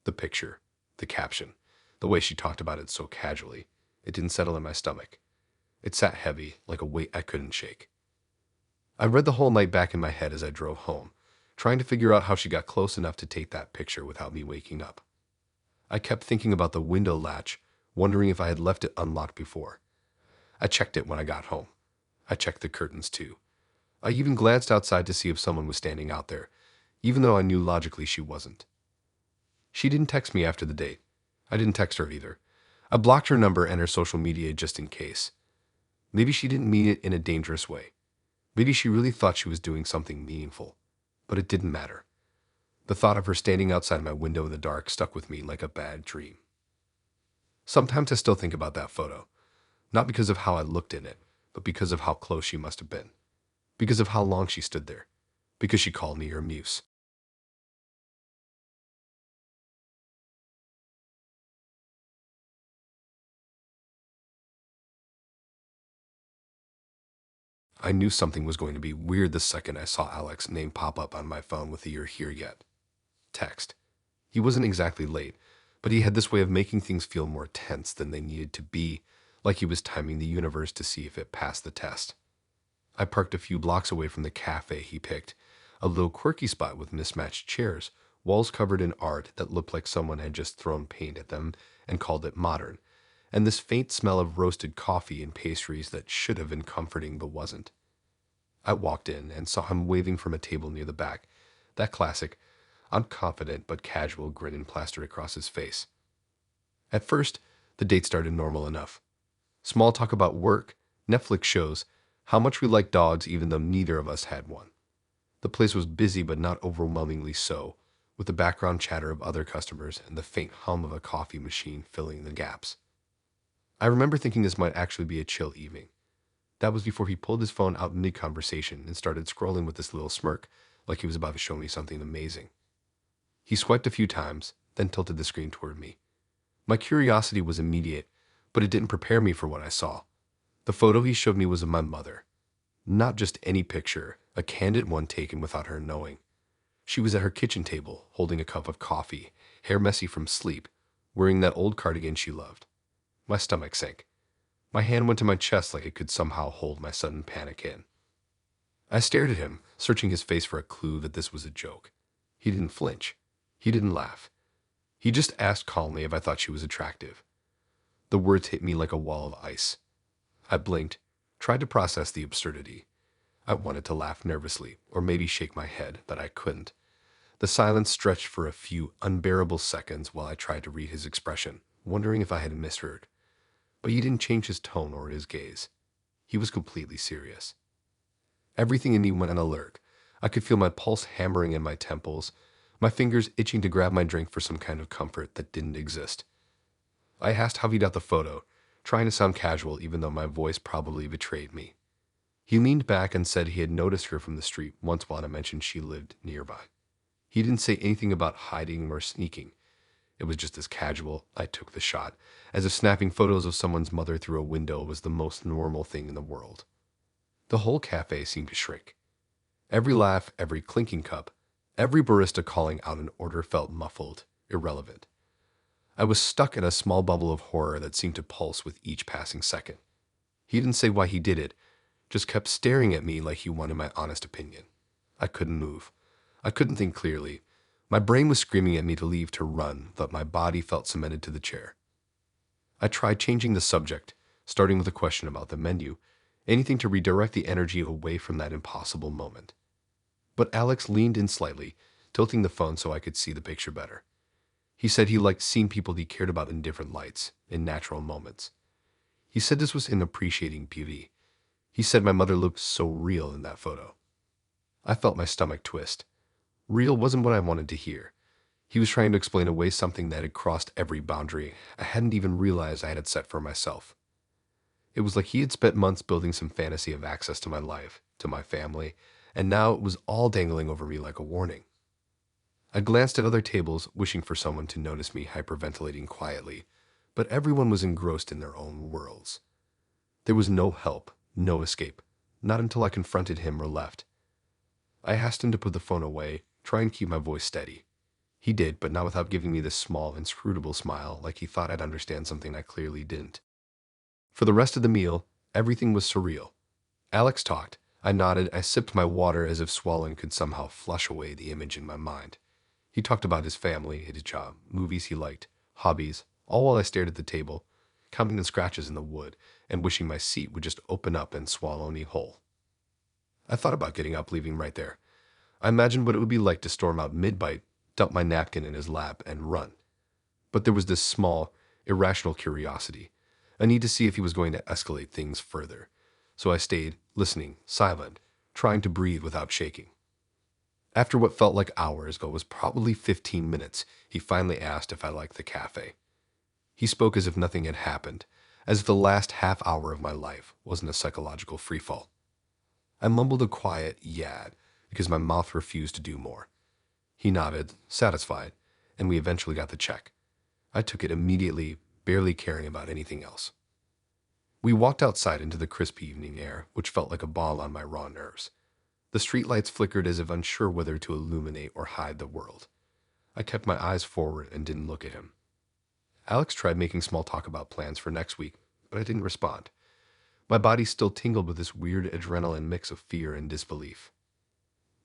The picture, the caption, the way she talked about it so casually. It didn't settle in my stomach. It sat heavy, like a weight I couldn't shake. I read the whole night back in my head as I drove home, trying to figure out how she got close enough to take that picture without me waking up. I kept thinking about the window latch, wondering if I had left it unlocked before. I checked it when I got home. I checked the curtains too. I even glanced outside to see if someone was standing out there, even though I knew logically she wasn't. She didn't text me after the date. I didn't text her either. I blocked her number and her social media just in case. Maybe she didn't mean it in a dangerous way. Maybe she really thought she was doing something meaningful. But it didn't matter. The thought of her standing outside my window in the dark stuck with me like a bad dream. Sometimes I still think about that photo, not because of how I looked in it, but because of how close she must have been, because of how long she stood there, because she called me her muse. I knew something was going to be weird the second I saw Alex's name pop up on my phone with the "You're here yet" text. He wasn't exactly late, but he had this way of making things feel more tense than they needed to be, like he was timing the universe to see if it passed the test. I parked a few blocks away from the cafe he picked, a little quirky spot with mismatched chairs, walls covered in art that looked like someone had just thrown paint at them and called it modern, and this faint smell of roasted coffee and pastries that should have been comforting but wasn't. I walked in and saw him waving from a table near the back, that classic, unconfident but casual grin plastered across his face. At first, the date started normal enough. Small talk about work, Netflix shows, how much we liked dogs even though neither of us had one. The place was busy but not overwhelmingly so, with the background chatter of other customers and the faint hum of a coffee machine filling the gaps. I remember thinking this might actually be a chill evening. That was before he pulled his phone out mid-conversation and started scrolling with this little smirk, like he was about to show me something amazing. He swiped a few times, then tilted the screen toward me. My curiosity was immediate, but it didn't prepare me for what I saw. The photo he showed me was of my mother. Not just any picture, a candid one taken without her knowing. She was at her kitchen table, holding a cup of coffee, hair messy from sleep, wearing that old cardigan she loved. My stomach sank. My hand went to my chest like it could somehow hold my sudden panic in. I stared at him, searching his face for a clue that this was a joke. He didn't flinch. He didn't laugh. He just asked calmly if I thought she was attractive. The words hit me like a wall of ice. I blinked, tried to process the absurdity. I wanted to laugh nervously, or maybe shake my head, but I couldn't. The silence stretched for a few unbearable seconds while I tried to read his expression, wondering if I had misheard. But he didn't change his tone or his gaze. He was completely serious. Everything in me went on alert. I could feel my pulse hammering in my temples, my fingers itching to grab my drink for some kind of comfort that didn't exist. I asked how he'd got the photo, trying to sound casual even though my voice probably betrayed me. He leaned back and said he had noticed her from the street once while I mentioned she lived nearby. He didn't say anything about hiding or sneaking. It was just as casual. I took the shot, as if snapping photos of someone's mother through a window was the most normal thing in the world. The whole cafe seemed to shrink. Every laugh, every clinking cup, every barista calling out an order felt muffled, irrelevant. I was stuck in a small bubble of horror that seemed to pulse with each passing second. He didn't say why he did it, just kept staring at me like he wanted my honest opinion. I couldn't move. I couldn't think clearly. My brain was screaming at me to leave, to run, but my body felt cemented to the chair. I tried changing the subject, starting with a question about the menu, anything to redirect the energy away from that impossible moment. But Alex leaned in slightly, tilting the phone so I could see the picture better. He said he liked seeing people he cared about in different lights, in natural moments. He said this was in appreciating beauty. He said my mother looked so real in that photo. I felt my stomach twist. Real wasn't what I wanted to hear. He was trying to explain away something that had crossed every boundary I hadn't even realized I had set for myself. It was like he had spent months building some fantasy of access to my life, to my family, and now it was all dangling over me like a warning. I glanced at other tables, wishing for someone to notice me hyperventilating quietly, but everyone was engrossed in their own worlds. There was no help, no escape, not until I confronted him or left. I asked him to put the phone away, try and keep my voice steady. He did, but not without giving me this small, inscrutable smile, like he thought I'd understand something I clearly didn't. For the rest of the meal, everything was surreal. Alex talked. I nodded. I sipped my water as if swallowing could somehow flush away the image in my mind. He talked about his family, his job, movies he liked, hobbies, all while I stared at the table, counting the scratches in the wood and wishing my seat would just open up and swallow me whole. I thought about getting up, leaving right there. I imagined what it would be like to storm out mid-bite, dump my napkin in his lap, and run. But there was this small, irrational curiosity, a need to see if he was going to escalate things further. So I stayed, listening, silent, trying to breathe without shaking. After what felt like hours, but was probably 15 minutes, he finally asked if I liked the cafe. He spoke as if nothing had happened, as if the last half hour of my life wasn't a psychological freefall. I mumbled a quiet "yeah" because my mouth refused to do more. He nodded, satisfied, and we eventually got the check. I took it immediately, barely caring about anything else. We walked outside into the crisp evening air, which felt like a ball on my raw nerves. The streetlights flickered as if unsure whether to illuminate or hide the world. I kept my eyes forward and didn't look at him. Alex tried making small talk about plans for next week, but I didn't respond. My body still tingled with this weird adrenaline mix of fear and disbelief.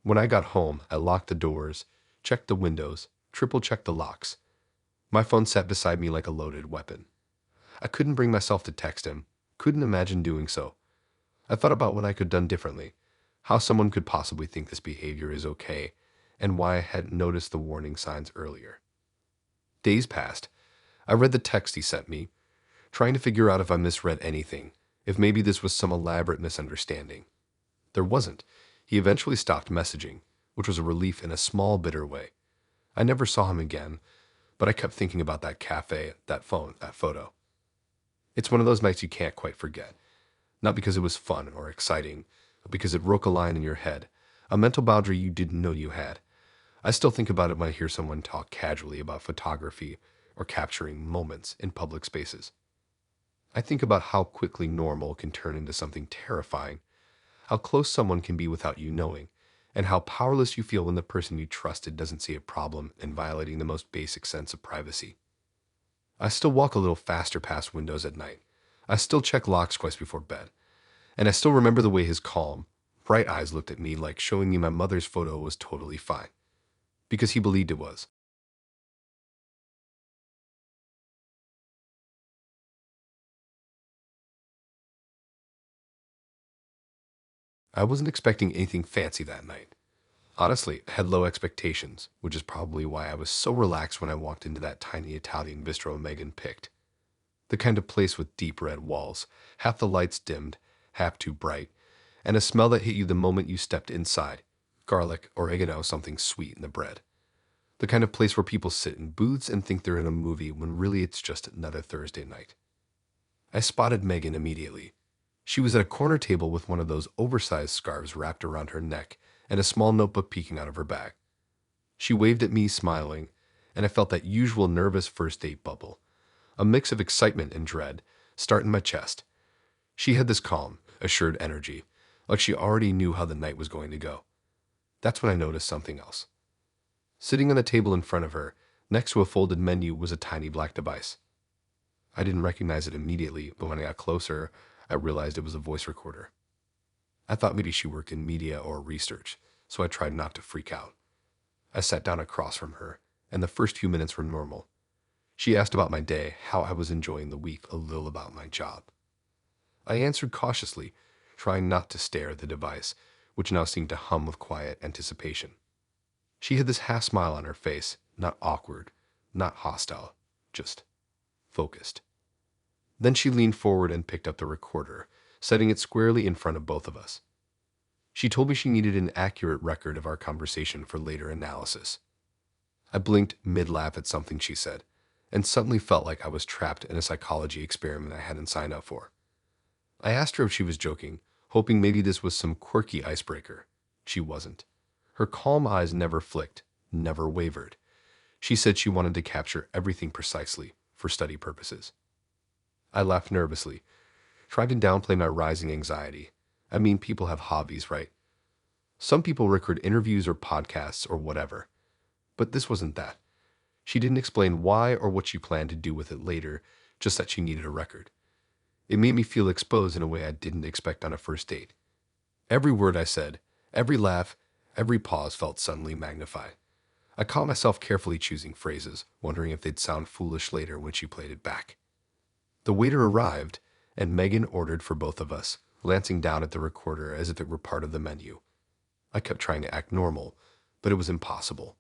When I got home, I locked the doors, checked the windows, triple-checked the locks. My phone sat beside me like a loaded weapon. I couldn't bring myself to text him, couldn't imagine doing so. I thought about what I could have done differently, how someone could possibly think this behavior is okay, and why I hadn't noticed the warning signs earlier. Days passed. I read the text he sent me, trying to figure out if I misread anything, if maybe this was some elaborate misunderstanding. There wasn't. He eventually stopped messaging, which was a relief in a small, bitter way. I never saw him again, but I kept thinking about that cafe, that phone, that photo. It's one of those nights you can't quite forget, not because it was fun or exciting, but because it broke a line in your head, a mental boundary you didn't know you had. I still think about it when I hear someone talk casually about photography or capturing moments in public spaces. I think about how quickly normal can turn into something terrifying, how close someone can be without you knowing, and how powerless you feel when the person you trusted doesn't see a problem in violating the most basic sense of privacy. I still walk a little faster past windows at night. I still check locks twice before bed. And I still remember the way his calm, bright eyes looked at me like showing me my mother's photo was totally fine. Because he believed it was. I wasn't expecting anything fancy that night. Honestly, I had low expectations, which is probably why I was so relaxed when I walked into that tiny Italian bistro Megan picked. The kind of place with deep red walls, half the lights dimmed, half too bright, and a smell that hit you the moment you stepped inside. Garlic, oregano, something sweet in the bread. The kind of place where people sit in booths and think they're in a movie when really it's just another Thursday night. I spotted Megan immediately. She was at a corner table with one of those oversized scarves wrapped around her neck and a small notebook peeking out of her bag. She waved at me, smiling, and I felt that usual nervous first date bubble, a mix of excitement and dread, start in my chest. She had this calm, assured energy, like she already knew how the night was going to go. That's when I noticed something else. Sitting on the table in front of her, next to a folded menu, was a tiny black device. I didn't recognize it immediately, but when I got closer, I realized it was a voice recorder. I thought maybe she worked in media or research, so I tried not to freak out. I sat down across from her, and the first few minutes were normal. She asked about my day, how I was enjoying the week, a little about my job. I answered cautiously, trying not to stare at the device, which now seemed to hum with quiet anticipation. She had this half smile on her face, not awkward, not hostile, just focused. Then she leaned forward and picked up the recorder, setting it squarely in front of both of us. She told me she needed an accurate record of our conversation for later analysis. I blinked mid-laugh at something she said, and suddenly felt like I was trapped in a psychology experiment I hadn't signed up for. I asked her if she was joking, hoping maybe this was some quirky icebreaker. She wasn't. Her calm eyes never flicked, never wavered. She said she wanted to capture everything precisely, for study purposes. I laughed nervously, tried to downplay my rising anxiety. I mean, people have hobbies, right? Some people record interviews or podcasts or whatever. But this wasn't that. She didn't explain why or what she planned to do with it later, just that she needed a record. It made me feel exposed in a way I didn't expect on a first date. Every word I said, every laugh, every pause felt suddenly magnified. I caught myself carefully choosing phrases, wondering if they'd sound foolish later when she played it back. The waiter arrived, and Megan ordered for both of us, glancing down at the recorder as if it were part of the menu. I kept trying to act normal, but it was impossible.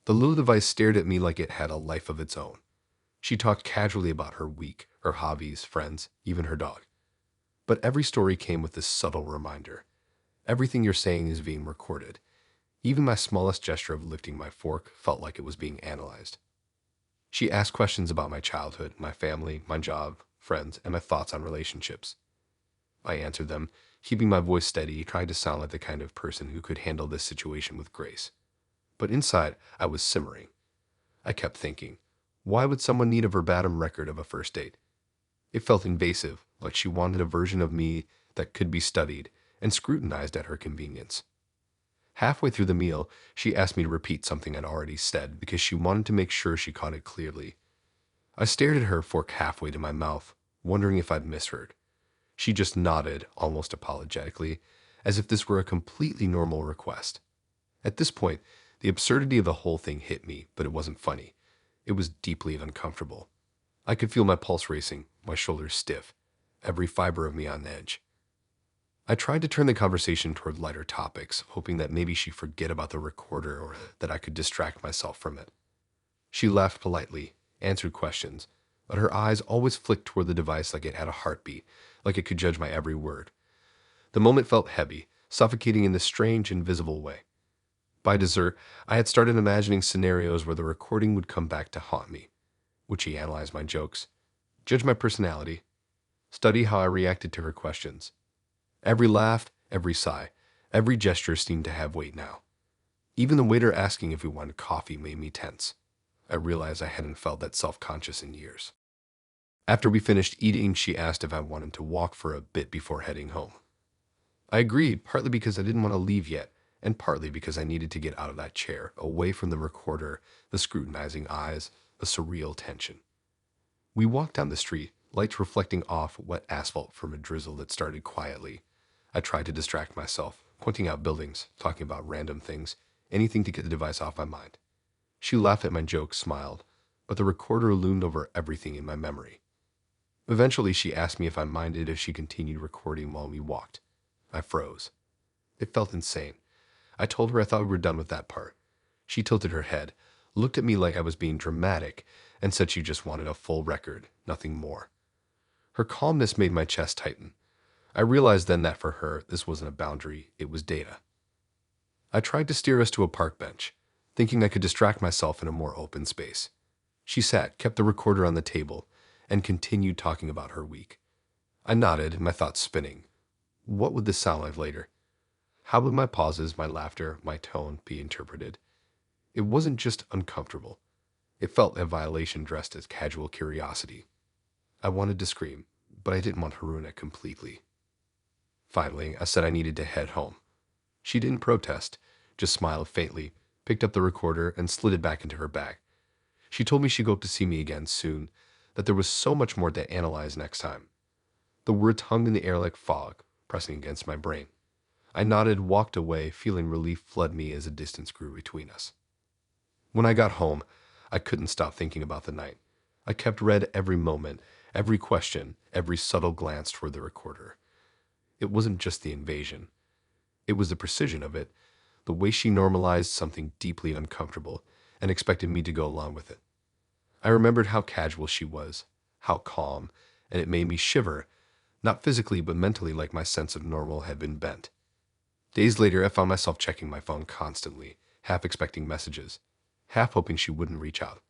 The little device stared at me like it had a life of its own. She talked casually about her week, her hobbies, friends, even her dog. But every story came with this subtle reminder. Everything you're saying is being recorded. Even my smallest gesture of lifting my fork felt like it was being analyzed. She asked questions about my childhood, my family, my job, friends, and my thoughts on relationships. I answered them, keeping my voice steady, trying to sound like the kind of person who could handle this situation with grace. But inside, I was simmering. I kept thinking, why would someone need a verbatim record of a first date? It felt invasive, like she wanted a version of me that could be studied and scrutinized at her convenience. Halfway through the meal, she asked me to repeat something I'd already said because she wanted to make sure she caught it clearly. I stared at her, fork halfway to my mouth, wondering if I'd misheard. She just nodded, almost apologetically, as if this were a completely normal request. At this point, the absurdity of the whole thing hit me, but it wasn't funny. It was deeply uncomfortable. I could feel my pulse racing, my shoulders stiff, every fiber of me on edge. I tried to turn the conversation toward lighter topics, hoping that maybe she'd forget about the recorder or that I could distract myself from it. She laughed politely, answered questions, but her eyes always flicked toward the device like it had a heartbeat, like it could judge my every word. The moment felt heavy, suffocating in this strange, invisible way. By dessert, I had started imagining scenarios where the recording would come back to haunt me. Would she analyze my jokes, judge my personality, study how I reacted to her questions? Every laugh, every sigh, every gesture seemed to have weight now. Even the waiter asking if we wanted coffee made me tense. I realized I hadn't felt that self-conscious in years. After we finished eating, she asked if I wanted to walk for a bit before heading home. I agreed, partly because I didn't want to leave yet, and partly because I needed to get out of that chair, away from the recorder, the scrutinizing eyes, the surreal tension. We walked down the street, lights reflecting off wet asphalt from a drizzle that started quietly. I tried to distract myself, pointing out buildings, talking about random things, anything to get the device off my mind. She laughed at my joke, smiled, but the recorder loomed over everything in my memory. Eventually, she asked me if I minded if she continued recording while we walked. I froze. It felt insane. I told her I thought we were done with that part. She tilted her head, looked at me like I was being dramatic, and said she just wanted a full record, nothing more. Her calmness made my chest tighten. I realized then that for her, this wasn't a boundary, it was data. I tried to steer us to a park bench, thinking I could distract myself in a more open space. She sat, kept the recorder on the table, and continued talking about her week. I nodded, my thoughts spinning. What would this sound like later? How would my pauses, my laughter, my tone be interpreted? It wasn't just uncomfortable. It felt a violation dressed as casual curiosity. I wanted to scream, but I didn't want to ruin it completely. Finally, I said I needed to head home. She didn't protest, just smiled faintly, picked up the recorder, and slid it back into her bag. She told me she'd go up to see me again soon, that there was so much more to analyze next time. The words hung in the air like fog, pressing against my brain. I nodded, walked away, feeling relief flood me as a distance grew between us. When I got home, I couldn't stop thinking about the night. I kept read every moment, every question, every subtle glance toward the recorder. It wasn't just the invasion. It was the precision of it, the way she normalized something deeply uncomfortable and expected me to go along with it. I remembered how casual she was, how calm, and it made me shiver, not physically but mentally, like my sense of normal had been bent. Days later, I found myself checking my phone constantly, half expecting messages, half hoping she wouldn't reach out.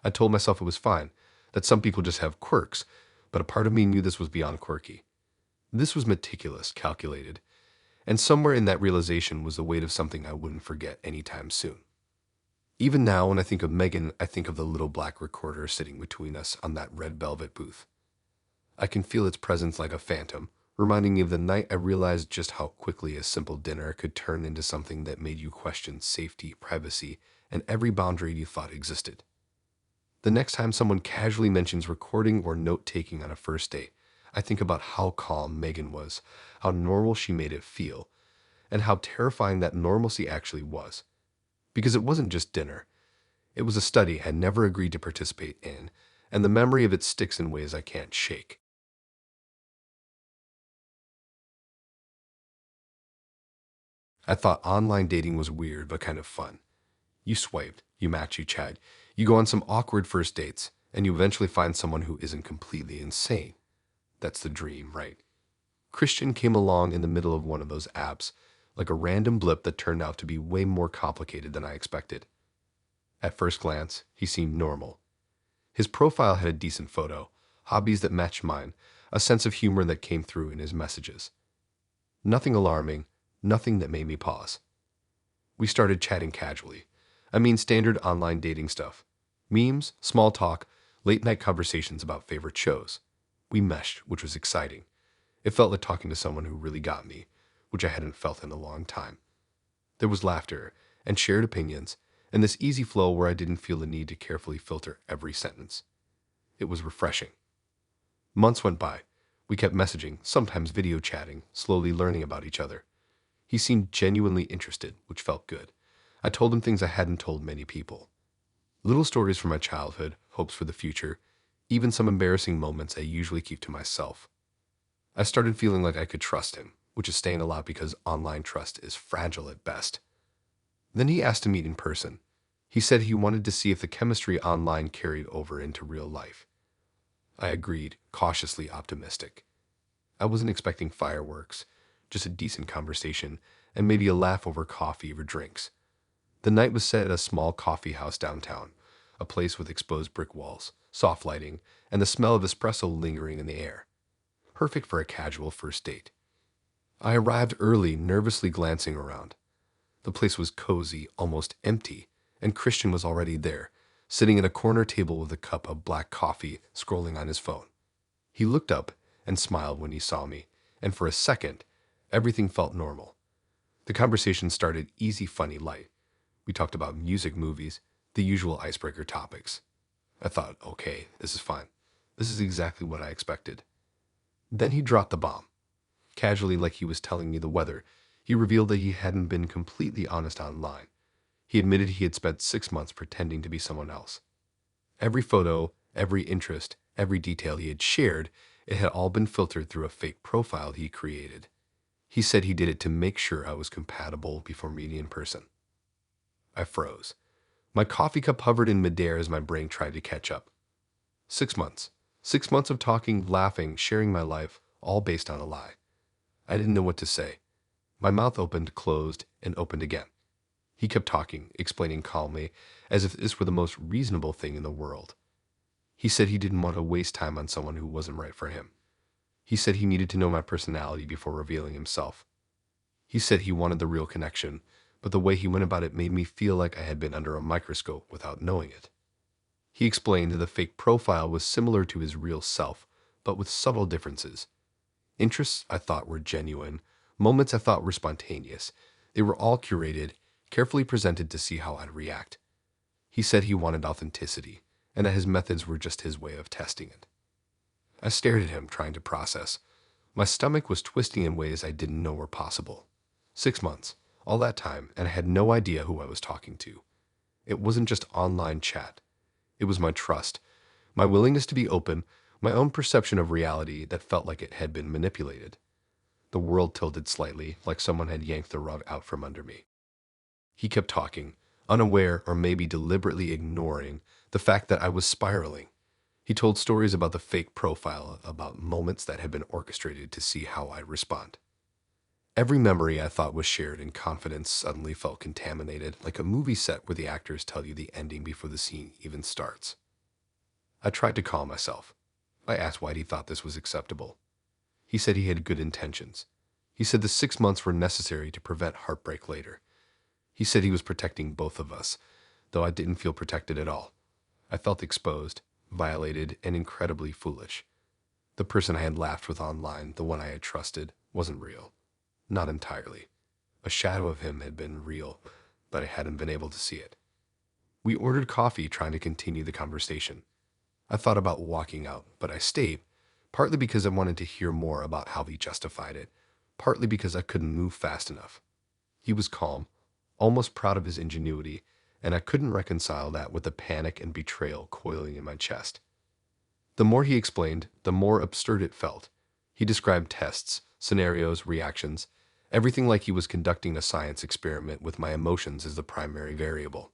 I told myself it was fine, that some people just have quirks, but a part of me knew this was beyond quirky. This was meticulous, calculated, and somewhere in that realization was the weight of something I wouldn't forget anytime soon. Even now, when I think of Megan, I think of the little black recorder sitting between us on that red velvet booth. I can feel its presence like a phantom, reminding me of the night I realized just how quickly a simple dinner could turn into something that made you question safety, privacy, and every boundary you thought existed. The next time someone casually mentions recording or note-taking on a first date, I think about how calm Megan was, how normal she made it feel, and how terrifying that normalcy actually was. Because it wasn't just dinner. It was a study I had never agreed to participate in, and the memory of it sticks in ways I can't shake. I thought online dating was weird but kind of fun. You swiped, you match, you chat, you go on some awkward first dates, and you eventually find someone who isn't completely insane. That's the dream, right? Christian came along in the middle of one of those apps, like a random blip that turned out to be way more complicated than I expected. At first glance, he seemed normal. His profile had a decent photo, hobbies that matched mine, a sense of humor that came through in his messages. Nothing alarming, nothing that made me pause. We started chatting casually. I mean standard online dating stuff. Memes, small talk, late night conversations about favorite shows. We meshed, which was exciting. It felt like talking to someone who really got me, which I hadn't felt in a long time. There was laughter and shared opinions, and this easy flow where I didn't feel the need to carefully filter every sentence. It was refreshing. Months went by. We kept messaging, sometimes video chatting, slowly learning about each other. He seemed genuinely interested, which felt good. I told him things I hadn't told many people. Little stories from my childhood, hopes for the future, even some embarrassing moments I usually keep to myself. I started feeling like I could trust him, which is saying a lot because online trust is fragile at best. Then he asked to meet in person. He said he wanted to see if the chemistry online carried over into real life. I agreed, cautiously optimistic. I wasn't expecting fireworks, just a decent conversation, and maybe a laugh over coffee or drinks. The night was set at a small coffee house downtown, a place with exposed brick walls, soft lighting, and the smell of espresso lingering in the air. Perfect for a casual first date. I arrived early, nervously glancing around. The place was cozy, almost empty, and Christian was already there, sitting at a corner table with a cup of black coffee, scrolling on his phone. He looked up and smiled when he saw me, and for a second, everything felt normal. The conversation started easy, funny, light. We talked about music, movies, the usual icebreaker topics. I thought, okay, this is fine. This is exactly what I expected. Then he dropped the bomb. Casually, like he was telling me the weather, he revealed that he hadn't been completely honest online. He admitted he had spent 6 months pretending to be someone else. Every photo, every interest, every detail he had shared, it had all been filtered through a fake profile he created. He said he did it to make sure I was compatible before meeting in person. I froze. My coffee cup hovered in midair as my brain tried to catch up. 6 months. 6 months of talking, laughing, sharing my life, all based on a lie. I didn't know what to say. My mouth opened, closed, and opened again. He kept talking, explaining calmly, as if this were the most reasonable thing in the world. He said he didn't want to waste time on someone who wasn't right for him. He said he needed to know my personality before revealing himself. He said he wanted the real connection, but the way he went about it made me feel like I had been under a microscope without knowing it. He explained the fake profile was similar to his real self, but with subtle differences. Interests I thought were genuine, moments I thought were spontaneous. They were all curated, carefully presented to see how I'd react. He said he wanted authenticity, and that his methods were just his way of testing it. I stared at him, trying to process. My stomach was twisting in ways I didn't know were possible. 6 months, all that time, and I had no idea who I was talking to. It wasn't just online chat. It was my trust, my willingness to be open, my own perception of reality that felt like it had been manipulated. The world tilted slightly, like someone had yanked the rug out from under me. He kept talking, unaware or maybe deliberately ignoring the fact that I was spiraling. He told stories about the fake profile, about moments that had been orchestrated to see how I'd respond. Every memory I thought was shared in confidence suddenly felt contaminated, like a movie set where the actors tell you the ending before the scene even starts. I tried to calm myself. I asked why he thought this was acceptable. He said he had good intentions. He said the 6 months were necessary to prevent heartbreak later. He said he was protecting both of us, though I didn't feel protected at all. I felt exposed, violated, and incredibly foolish. The person I had laughed with online, the one I had trusted, wasn't real. Not entirely. A shadow of him had been real, but I hadn't been able to see it. We ordered coffee, trying to continue the conversation. I thought about walking out, but I stayed, partly because I wanted to hear more about how he justified it, partly because I couldn't move fast enough. He was calm, almost proud of his ingenuity, and I couldn't reconcile that with the panic and betrayal coiling in my chest. The more he explained, the more absurd it felt. He described tests, scenarios, reactions, everything like he was conducting a science experiment with my emotions as the primary variable.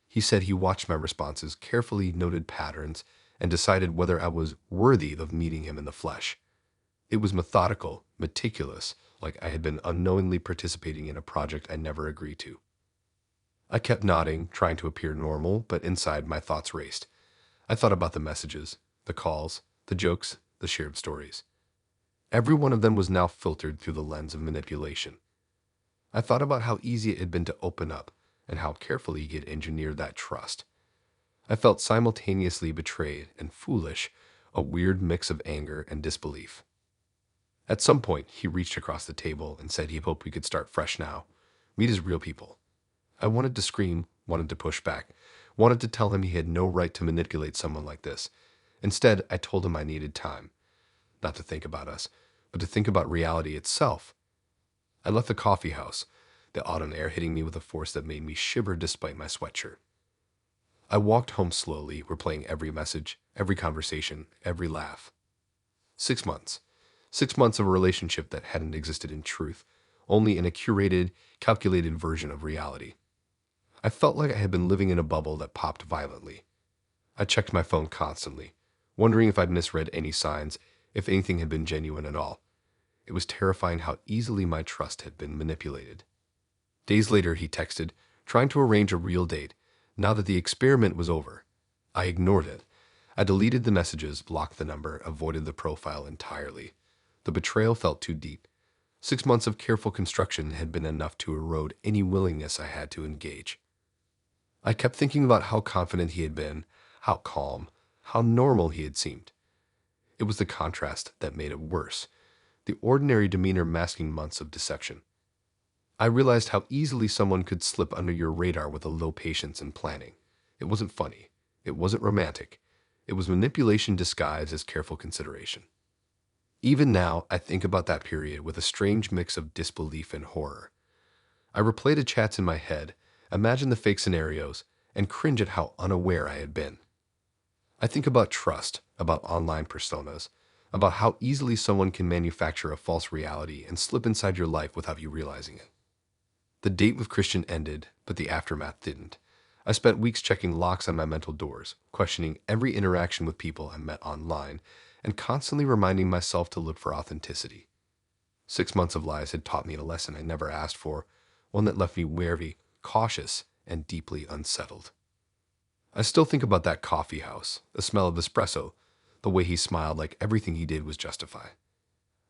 He said he watched my responses, carefully noted patterns, and decided whether I was worthy of meeting him in the flesh. It was methodical, meticulous, like I had been unknowingly participating in a project I never agreed to. I kept nodding, trying to appear normal, but inside my thoughts raced. I thought about the messages, the calls, the jokes, the shared stories. Every one of them was now filtered through the lens of manipulation. I thought about how easy it had been to open up and how carefully he had engineered that trust. I felt simultaneously betrayed and foolish, a weird mix of anger and disbelief. At some point, he reached across the table and said he hoped we could start fresh now, meet as real people. I wanted to scream, wanted to push back, wanted to tell him he had no right to manipulate someone like this. Instead, I told him I needed time, not to think about us, but to think about reality itself. I left the coffee house, the autumn air hitting me with a force that made me shiver despite my sweatshirt. I walked home slowly, replaying every message, every conversation, every laugh. 6 months. 6 months of a relationship that hadn't existed in truth, only in a curated, calculated version of reality. I felt like I had been living in a bubble that popped violently. I checked my phone constantly, wondering if I'd misread any signs, if anything had been genuine at all. It was terrifying how easily my trust had been manipulated. Days later, he texted, trying to arrange a real date, now that the experiment was over. I ignored it. I deleted the messages, blocked the number, avoided the profile entirely. The betrayal felt too deep. 6 months of careful construction had been enough to erode any willingness I had to engage. I kept thinking about how confident he had been, how calm, how normal he had seemed. It was the contrast that made it worse, the ordinary demeanor masking months of deception. I realized how easily someone could slip under your radar with a low patience and planning. It wasn't funny. It wasn't romantic. It was manipulation disguised as careful consideration. Even now, I think about that period with a strange mix of disbelief and horror. I replay the chats in my head, imagine the fake scenarios, and cringe at how unaware I had been. I think about trust, about online personas, about how easily someone can manufacture a false reality and slip inside your life without you realizing it. The date with Christian ended, but the aftermath didn't. I spent weeks checking locks on my mental doors, questioning every interaction with people I met online, and constantly reminding myself to look for authenticity. 6 months of lies had taught me a lesson I never asked for, one that left me wary, cautious, and deeply unsettled. I still think about that coffee house, the smell of espresso, the way he smiled like everything he did was justified.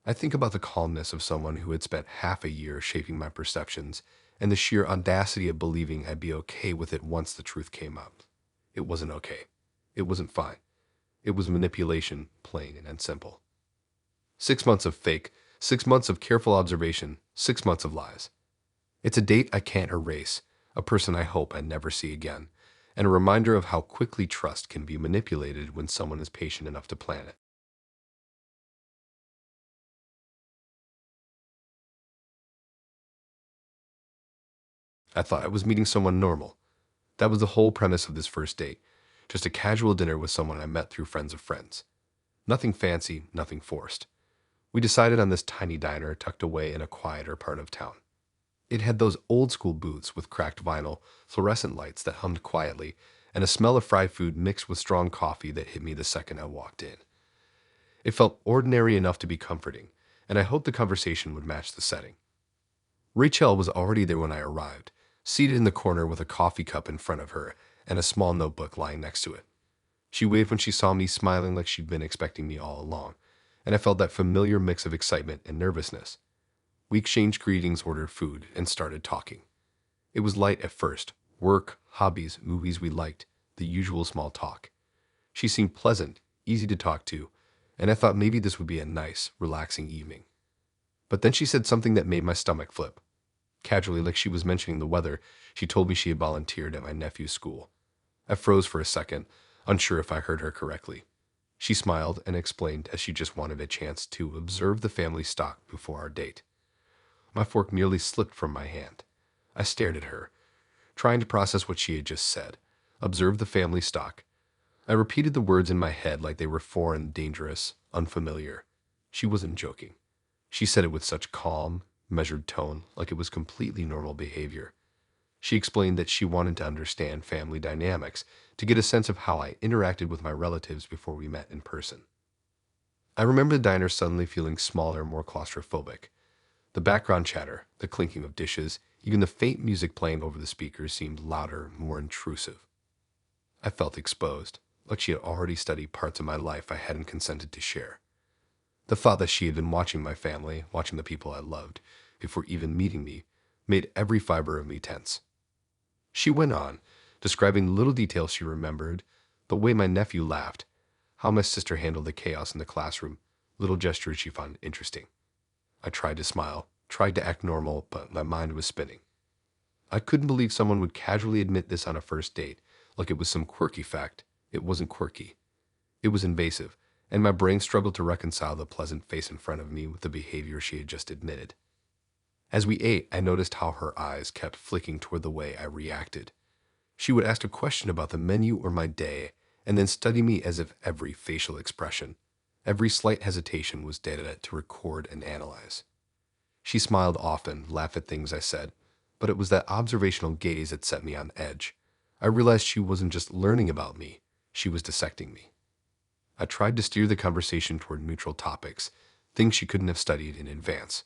I think about the calmness of someone who had spent half a year shaping my perceptions and the sheer audacity of believing I'd be okay with it once the truth came up. It wasn't okay. It wasn't fine. It was manipulation, plain and simple. 6 months of fake, 6 months of careful observation, 6 months of lies. It's a date I can't erase, a person I hope I never see again, and a reminder of how quickly trust can be manipulated when someone is patient enough to plan it. I thought I was meeting someone normal. That was the whole premise of this first date, just a casual dinner with someone I met through friends of friends. Nothing fancy, nothing forced. We decided on this tiny diner tucked away in a quieter part of town. It had those old school booths with cracked vinyl, fluorescent lights that hummed quietly, and a smell of fried food mixed with strong coffee that hit me the second I walked in. It felt ordinary enough to be comforting, and I hoped the conversation would match the setting. Rachel was already there when I arrived, seated in the corner with a coffee cup in front of her and a small notebook lying next to it. She waved when she saw me, smiling like she'd been expecting me all along, and I felt that familiar mix of excitement and nervousness. We exchanged greetings, ordered food, and started talking. It was light at first: work, hobbies, movies we liked, the usual small talk. She seemed pleasant, easy to talk to, and I thought maybe this would be a nice, relaxing evening. But then she said something that made my stomach flip. Casually, like she was mentioning the weather, she told me she had volunteered at my nephew's school. I froze for a second, unsure if I heard her correctly. She smiled and explained as she just wanted a chance to observe the family stock before our date. My fork nearly slipped from my hand. I stared at her, trying to process what she had just said. Observe the family stock. I repeated the words in my head like they were foreign, dangerous, unfamiliar. She wasn't joking. She said it with such calm, measured tone, like it was completely normal behavior. She explained that she wanted to understand family dynamics, to get a sense of how I interacted with my relatives before we met in person. I remember the diner suddenly feeling smaller, more claustrophobic. The background chatter, the clinking of dishes, even the faint music playing over the speakers seemed louder, more intrusive. I felt exposed, like she had already studied parts of my life I hadn't consented to share. The thought that she had been watching my family, watching the people I loved, before even meeting me, made every fiber of me tense. She went on, describing little details she remembered, the way my nephew laughed, how my sister handled the chaos in the classroom, little gestures she found interesting. I tried to smile, tried to act normal, but my mind was spinning. I couldn't believe someone would casually admit this on a first date, like it was some quirky fact. It wasn't quirky. It was invasive, and my brain struggled to reconcile the pleasant face in front of me with the behavior she had just admitted. As we ate, I noticed how her eyes kept flicking toward the way I reacted. She would ask a question about the menu or my day, and then study me as if every facial expression, every slight hesitation was data to record and analyze. She smiled often, laughed at things I said, but it was that observational gaze that set me on edge. I realized she wasn't just learning about me, she was dissecting me. I tried to steer the conversation toward neutral topics, things she couldn't have studied in advance.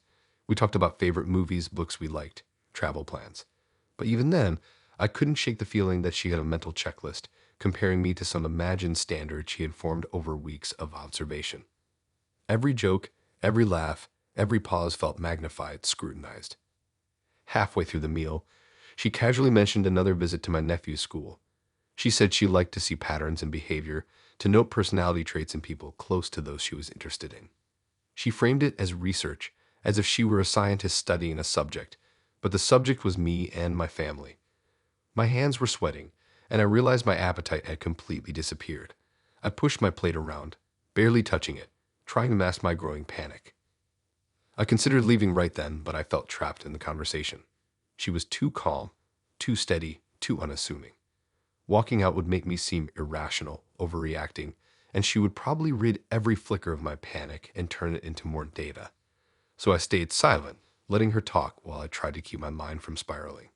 We talked about favorite movies, books we liked, travel plans. But even then, I couldn't shake the feeling that she had a mental checklist, comparing me to some imagined standard she had formed over weeks of observation. Every joke, every laugh, every pause felt magnified, scrutinized. Halfway through the meal, She casually mentioned another visit to my nephew's school. She said she liked to see patterns in behavior, to note personality traits in people close to those she was interested in. She framed it as research, as if she were a scientist studying a subject, but the subject was me and my family. My hands were sweating, and I realized my appetite had completely disappeared. I pushed my plate around, barely touching it, trying to mask my growing panic. I considered leaving right then, but I felt trapped in the conversation. She was too calm, too steady, too unassuming. Walking out would make me seem irrational, overreacting, and she would probably read every flicker of my panic and turn it into more data. So I stayed silent, letting her talk while I tried to keep my mind from spiraling.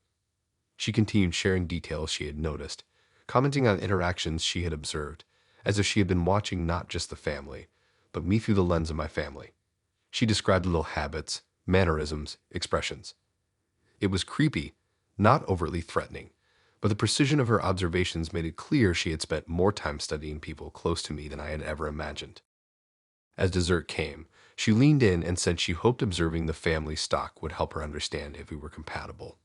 She continued sharing details she had noticed, commenting on interactions she had observed, as if she had been watching not just the family, but me through the lens of my family. She described little habits, mannerisms, expressions. It was creepy, not overtly threatening, but the precision of her observations made it clear she had spent more time studying people close to me than I had ever imagined. As dessert came, she leaned in and said she hoped observing the family stock would help her understand if we were compatible.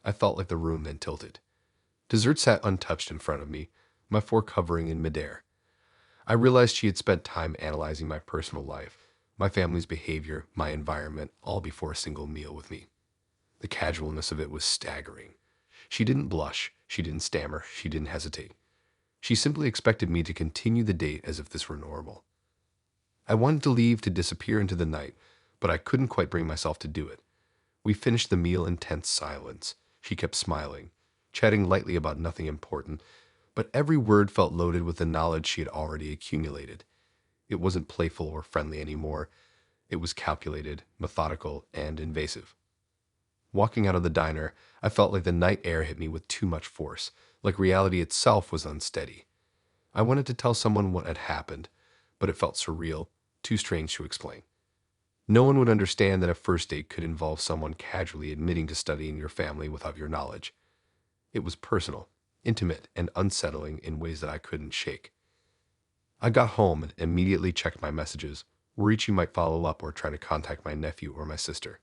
I felt like the room then tilted. Dessert sat untouched in front of me, my fork hovering in midair. I realized she had spent time analyzing my personal life, my family's behavior, my environment, all before a single meal with me. The casualness of it was staggering. She didn't blush, she didn't stammer, she didn't hesitate. She simply expected me to continue the date as if this were normal. I wanted to leave, to disappear into the night, but I couldn't quite bring myself to do it. We finished the meal in tense silence. She kept smiling, chatting lightly about nothing important, but every word felt loaded with the knowledge she had already accumulated. It wasn't playful or friendly anymore. It was calculated, methodical, and invasive. Walking out of the diner, I felt like the night air hit me with too much force, like reality itself was unsteady. I wanted to tell someone what had happened, but it felt surreal, too strange to explain. No one would understand that a first date could involve someone casually admitting to studying your family without your knowledge. It was personal, intimate, and unsettling in ways that I couldn't shake. I got home and immediately checked my messages, worried she might follow up or try to contact my nephew or my sister.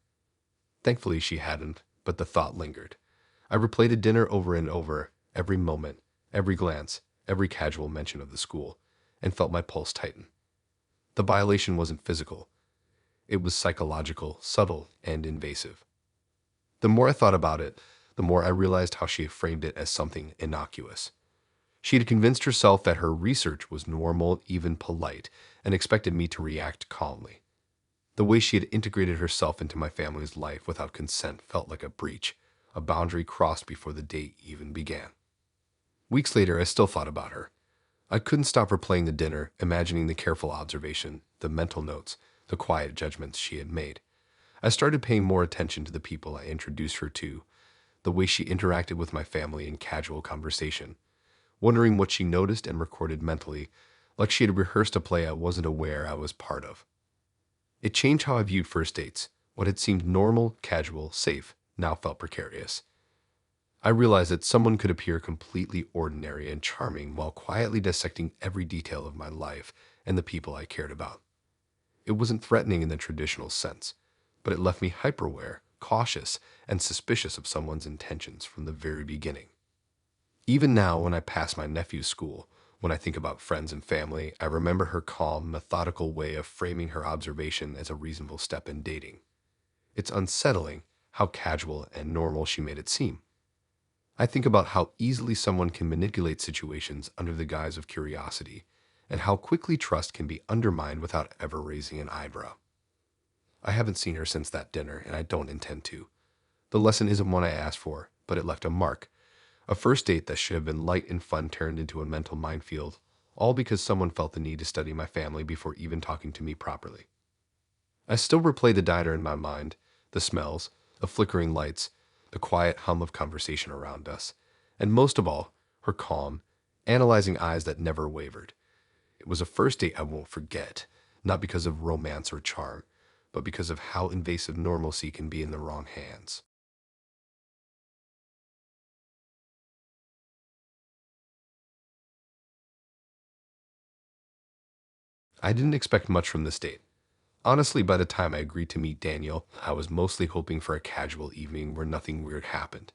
Thankfully, she hadn't, but the thought lingered. I replayed dinner over and over, every moment, every glance, every casual mention of the school, and felt my pulse tighten. The violation wasn't physical. It was psychological, subtle, and invasive. The more I thought about it, the more I realized how she had framed it as something innocuous. She had convinced herself that her research was normal, even polite, and expected me to react calmly. The way she had integrated herself into my family's life without consent felt like a breach, a boundary crossed before the date even began. Weeks later, I still thought about her. I couldn't stop replaying the dinner, imagining the careful observation, the mental notes, the quiet judgments she had made. I started paying more attention to the people I introduced her to, the way she interacted with my family in casual conversation, wondering what she noticed and recorded mentally, like she had rehearsed a play I wasn't aware I was part of. It changed how I viewed first dates. What had seemed normal, casual, safe, now felt precarious. I realized that someone could appear completely ordinary and charming while quietly dissecting every detail of my life and the people I cared about. It wasn't threatening in the traditional sense, but it left me hyper-aware, cautious, and suspicious of someone's intentions from the very beginning. Even now, when I pass my nephew's school, when I think about friends and family, I remember her calm, methodical way of framing her observation as a reasonable step in dating. It's unsettling how casual and normal she made it seem. I think about how easily someone can manipulate situations under the guise of curiosity, and how quickly trust can be undermined without ever raising an eyebrow. I haven't seen her since that dinner, and I don't intend to. The lesson isn't one I asked for, but it left a mark. A first date that should have been light and fun turned into a mental minefield, all because someone felt the need to study my family before even talking to me properly. I still replay the diner in my mind, the smells, the flickering lights, the quiet hum of conversation around us, and most of all, her calm, analyzing eyes that never wavered. It was a first date I won't forget, not because of romance or charm, but because of how invasive normalcy can be in the wrong hands. I didn't expect much from this date. Honestly, by the time I agreed to meet Daniel, I was mostly hoping for a casual evening where nothing weird happened.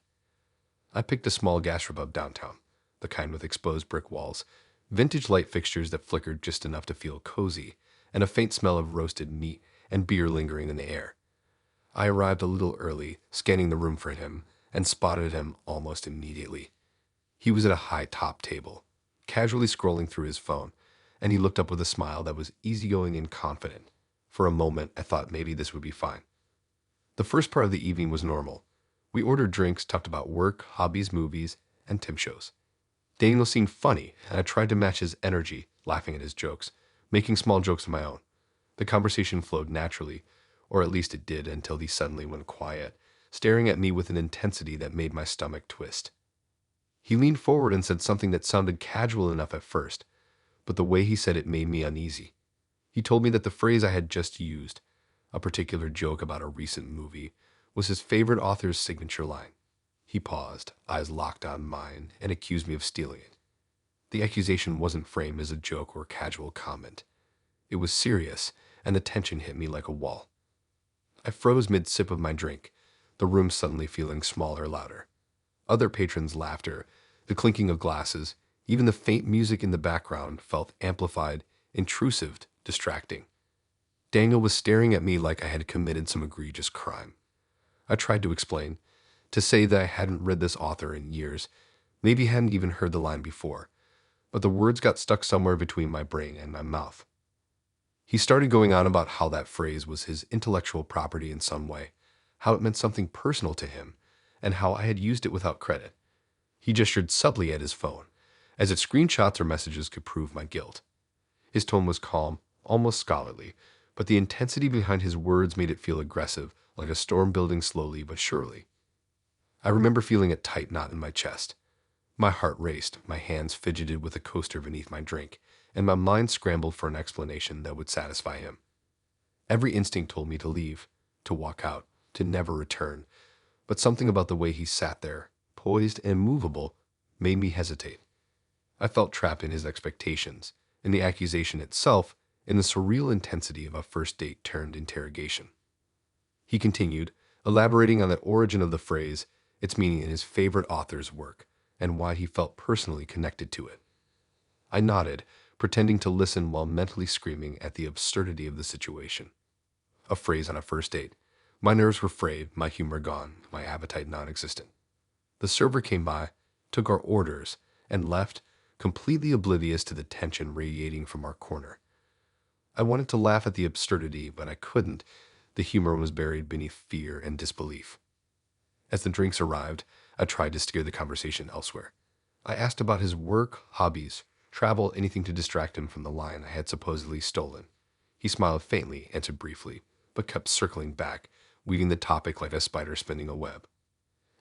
I picked a small gastropub downtown, the kind with exposed brick walls, vintage light fixtures that flickered just enough to feel cozy, and a faint smell of roasted meat and beer lingering in the air. I arrived a little early, scanning the room for him, and spotted him almost immediately. He was at a high top table, casually scrolling through his phone, and he looked up with a smile that was easygoing and confident. For a moment, I thought maybe this would be fine. The first part of the evening was normal. We ordered drinks, talked about work, hobbies, movies, and Tim shows. Daniel seemed funny, and I tried to match his energy, laughing at his jokes, making small jokes of my own. The conversation flowed naturally, or at least it did until he suddenly went quiet, staring at me with an intensity that made my stomach twist. He leaned forward and said something that sounded casual enough at first, but the way he said it made me uneasy. He told me that the phrase I had just used, a particular joke about a recent movie, was his favorite author's signature line. He paused, eyes locked on mine, and accused me of stealing it. The accusation wasn't framed as a joke or casual comment. It was serious, and the tension hit me like a wall. I froze mid-sip of my drink, the room suddenly feeling smaller, louder. Other patrons' laughter, the clinking of glasses, even the faint music in the background felt amplified, intrusive, distracting. Daniel was staring at me like I had committed some egregious crime. I tried to explain, to say that I hadn't read this author in years, maybe hadn't even heard the line before, but the words got stuck somewhere between my brain and my mouth. He started going on about how that phrase was his intellectual property in some way, how it meant something personal to him, and how I had used it without credit. He gestured subtly at his phone, as if screenshots or messages could prove my guilt. His tone was calm, almost scholarly, but the intensity behind his words made it feel aggressive, like a storm building slowly but surely. I remember feeling a tight knot in my chest. My heart raced, my hands fidgeted with a coaster beneath my drink, and my mind scrambled for an explanation that would satisfy him. Every instinct told me to leave, to walk out, to never return, but something about the way he sat there, poised and movable, made me hesitate. I felt trapped in his expectations, in the accusation itself, in the surreal intensity of a first date turned interrogation. He continued, elaborating on the origin of the phrase, its meaning in his favorite author's work, and why he felt personally connected to it. I nodded, pretending to listen while mentally screaming at the absurdity of the situation. A phrase on a first date. My nerves were frayed, my humor gone, my appetite non-existent. The server came by, took our orders, and left, completely oblivious to the tension radiating from our corner. I wanted to laugh at the absurdity, but I couldn't. The humor was buried beneath fear and disbelief. As the drinks arrived, I tried to steer the conversation elsewhere. I asked about his work, hobbies, travel, anything to distract him from the line I had supposedly stolen. He smiled faintly, answered briefly, but kept circling back, weaving the topic like a spider spinning a web.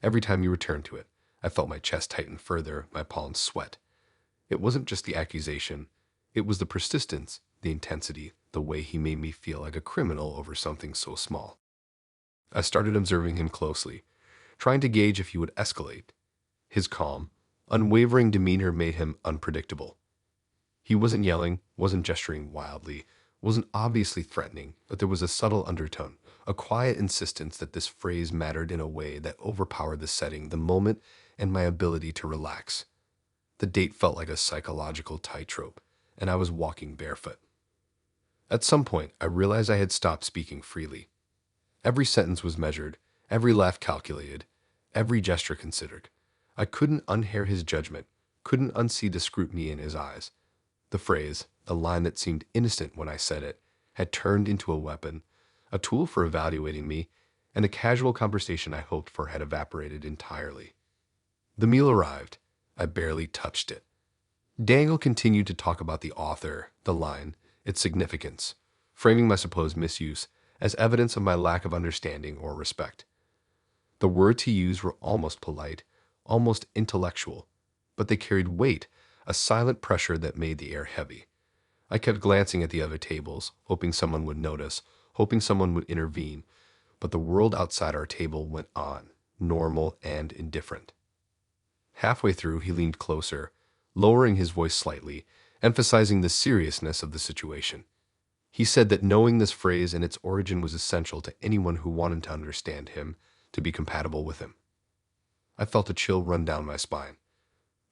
Every time he returned to it, I felt my chest tighten further, my palms sweat. It wasn't just the accusation, it was the persistence, the intensity, the way he made me feel like a criminal over something so small. I started observing him closely, trying to gauge if he would escalate. His calm, unwavering demeanor made him unpredictable. He wasn't yelling, wasn't gesturing wildly, wasn't obviously threatening, but there was a subtle undertone, a quiet insistence that this phrase mattered in a way that overpowered the setting, the moment, and my ability to relax. The date felt like a psychological tightrope, and I was walking barefoot. At some point, I realized I had stopped speaking freely. Every sentence was measured, every laugh calculated, every gesture considered. I couldn't unhear his judgment, couldn't unsee the scrutiny in his eyes. The phrase, a line that seemed innocent when I said it, had turned into a weapon, a tool for evaluating me, and a casual conversation I hoped for had evaporated entirely. The meal arrived. I barely touched it. Daniel continued to talk about the author, the line, its significance, framing my supposed misuse as evidence of my lack of understanding or respect. The words he used were almost polite, almost intellectual, but they carried weight, a silent pressure that made the air heavy. I kept glancing at the other tables, hoping someone would notice, hoping someone would intervene, but the world outside our table went on, normal and indifferent. Halfway through, he leaned closer, lowering his voice slightly, emphasizing the seriousness of the situation. He said that knowing this phrase and its origin was essential to anyone who wanted to understand him, to be compatible with him. I felt a chill run down my spine.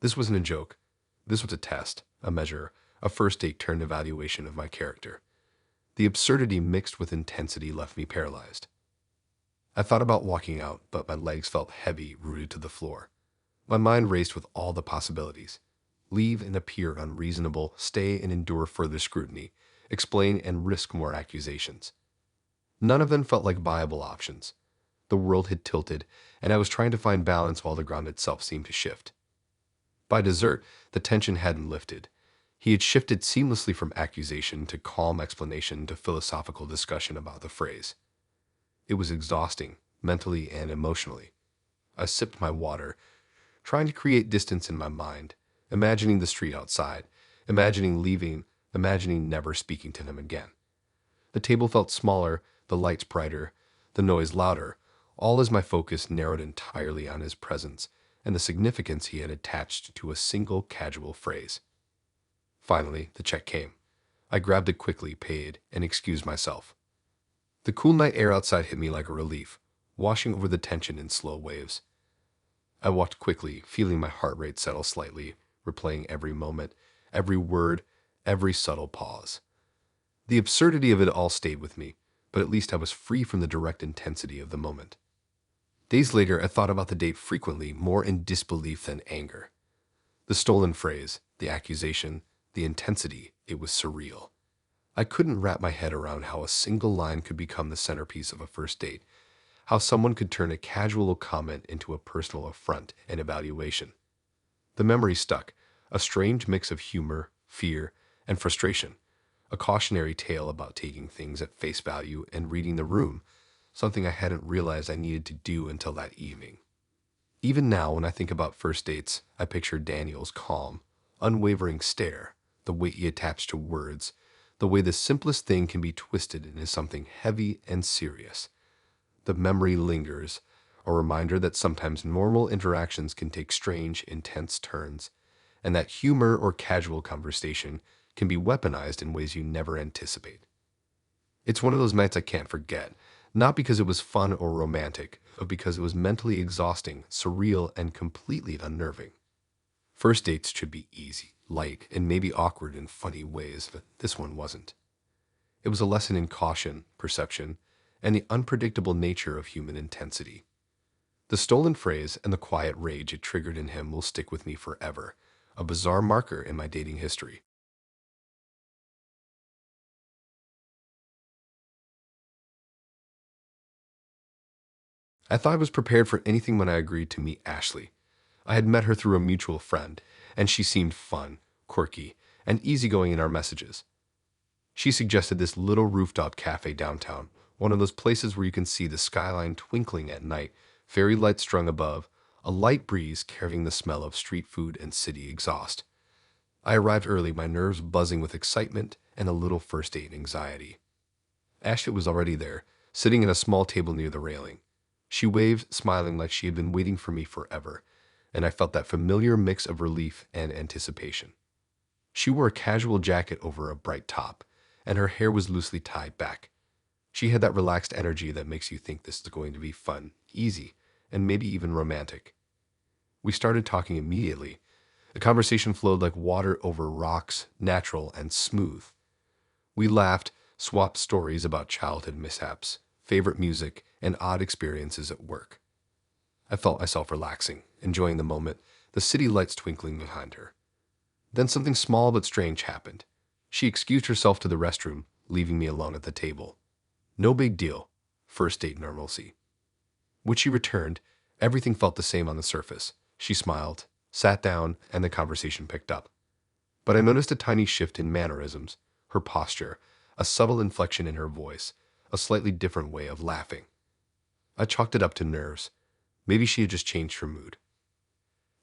This wasn't a joke. This was a test, a measure, a first date turned evaluation of my character. The absurdity mixed with intensity left me paralyzed. I thought about walking out, but my legs felt heavy, rooted to the floor. My mind raced with all the possibilities. Leave and appear unreasonable, stay and endure further scrutiny, explain and risk more accusations. None of them felt like viable options. The world had tilted, and I was trying to find balance while the ground itself seemed to shift. By dessert, the tension hadn't lifted. He had shifted seamlessly from accusation to calm explanation to philosophical discussion about the phrase. It was exhausting, mentally and emotionally. I sipped my water, trying to create distance in my mind, imagining the street outside, imagining leaving, imagining never speaking to him again. The table felt smaller, the lights brighter, the noise louder, all as my focus narrowed entirely on his presence and the significance he had attached to a single casual phrase. Finally, the check came. I grabbed it quickly, paid, and excused myself. The cool night air outside hit me like a relief, washing over the tension in slow waves. I walked quickly, feeling my heart rate settle slightly, replaying every moment, every word, every subtle pause. The absurdity of it all stayed with me, but at least I was free from the direct intensity of the moment. Days later, I thought about the date frequently, more in disbelief than anger. The stolen phrase, the accusation, the intensity, it was surreal. I couldn't wrap my head around how a single line could become the centerpiece of a first date, how someone could turn a casual comment into a personal affront and evaluation. The memory stuck, a strange mix of humor, fear, and frustration, a cautionary tale about taking things at face value and reading the room, something I hadn't realized I needed to do until that evening. Even now, when I think about first dates, I picture Daniel's calm, unwavering stare, the weight he attached to words, the way the simplest thing can be twisted into something heavy and serious. The memory lingers, a reminder that sometimes normal interactions can take strange, intense turns, and that humor or casual conversation can be weaponized in ways you never anticipate. It's one of those nights I can't forget, not because it was fun or romantic, but because it was mentally exhausting, surreal, and completely unnerving. First dates should be easy, light, and maybe awkward in funny ways, but this one wasn't. It was a lesson in caution, perception, and the unpredictable nature of human intensity. The stolen phrase and the quiet rage it triggered in him will stick with me forever, a bizarre marker in my dating history. I thought I was prepared for anything when I agreed to meet Ashley. I had met her through a mutual friend, and she seemed fun, quirky, and easygoing in our messages. She suggested this little rooftop cafe downtown, one of those places where you can see the skyline twinkling at night, fairy lights strung above, a light breeze carrying the smell of street food and city exhaust. I arrived early, my nerves buzzing with excitement and a little first date anxiety. Ashley was already there, sitting at a small table near the railing. She waved, smiling like she had been waiting for me forever, and I felt that familiar mix of relief and anticipation. She wore a casual jacket over a bright top, and her hair was loosely tied back. She had that relaxed energy that makes you think this is going to be fun, easy, and maybe even romantic. We started talking immediately. The conversation flowed like water over rocks, natural and smooth. We laughed, swapped stories about childhood mishaps, favorite music, and odd experiences at work. I felt myself relaxing, enjoying the moment, the city lights twinkling behind her. Then something small but strange happened. She excused herself to the restroom, leaving me alone at the table. No big deal. First date normalcy. When she returned, everything felt the same on the surface. She smiled, sat down, and the conversation picked up. But I noticed a tiny shift in mannerisms, her posture, a subtle inflection in her voice, a slightly different way of laughing. I chalked it up to nerves. Maybe she had just changed her mood.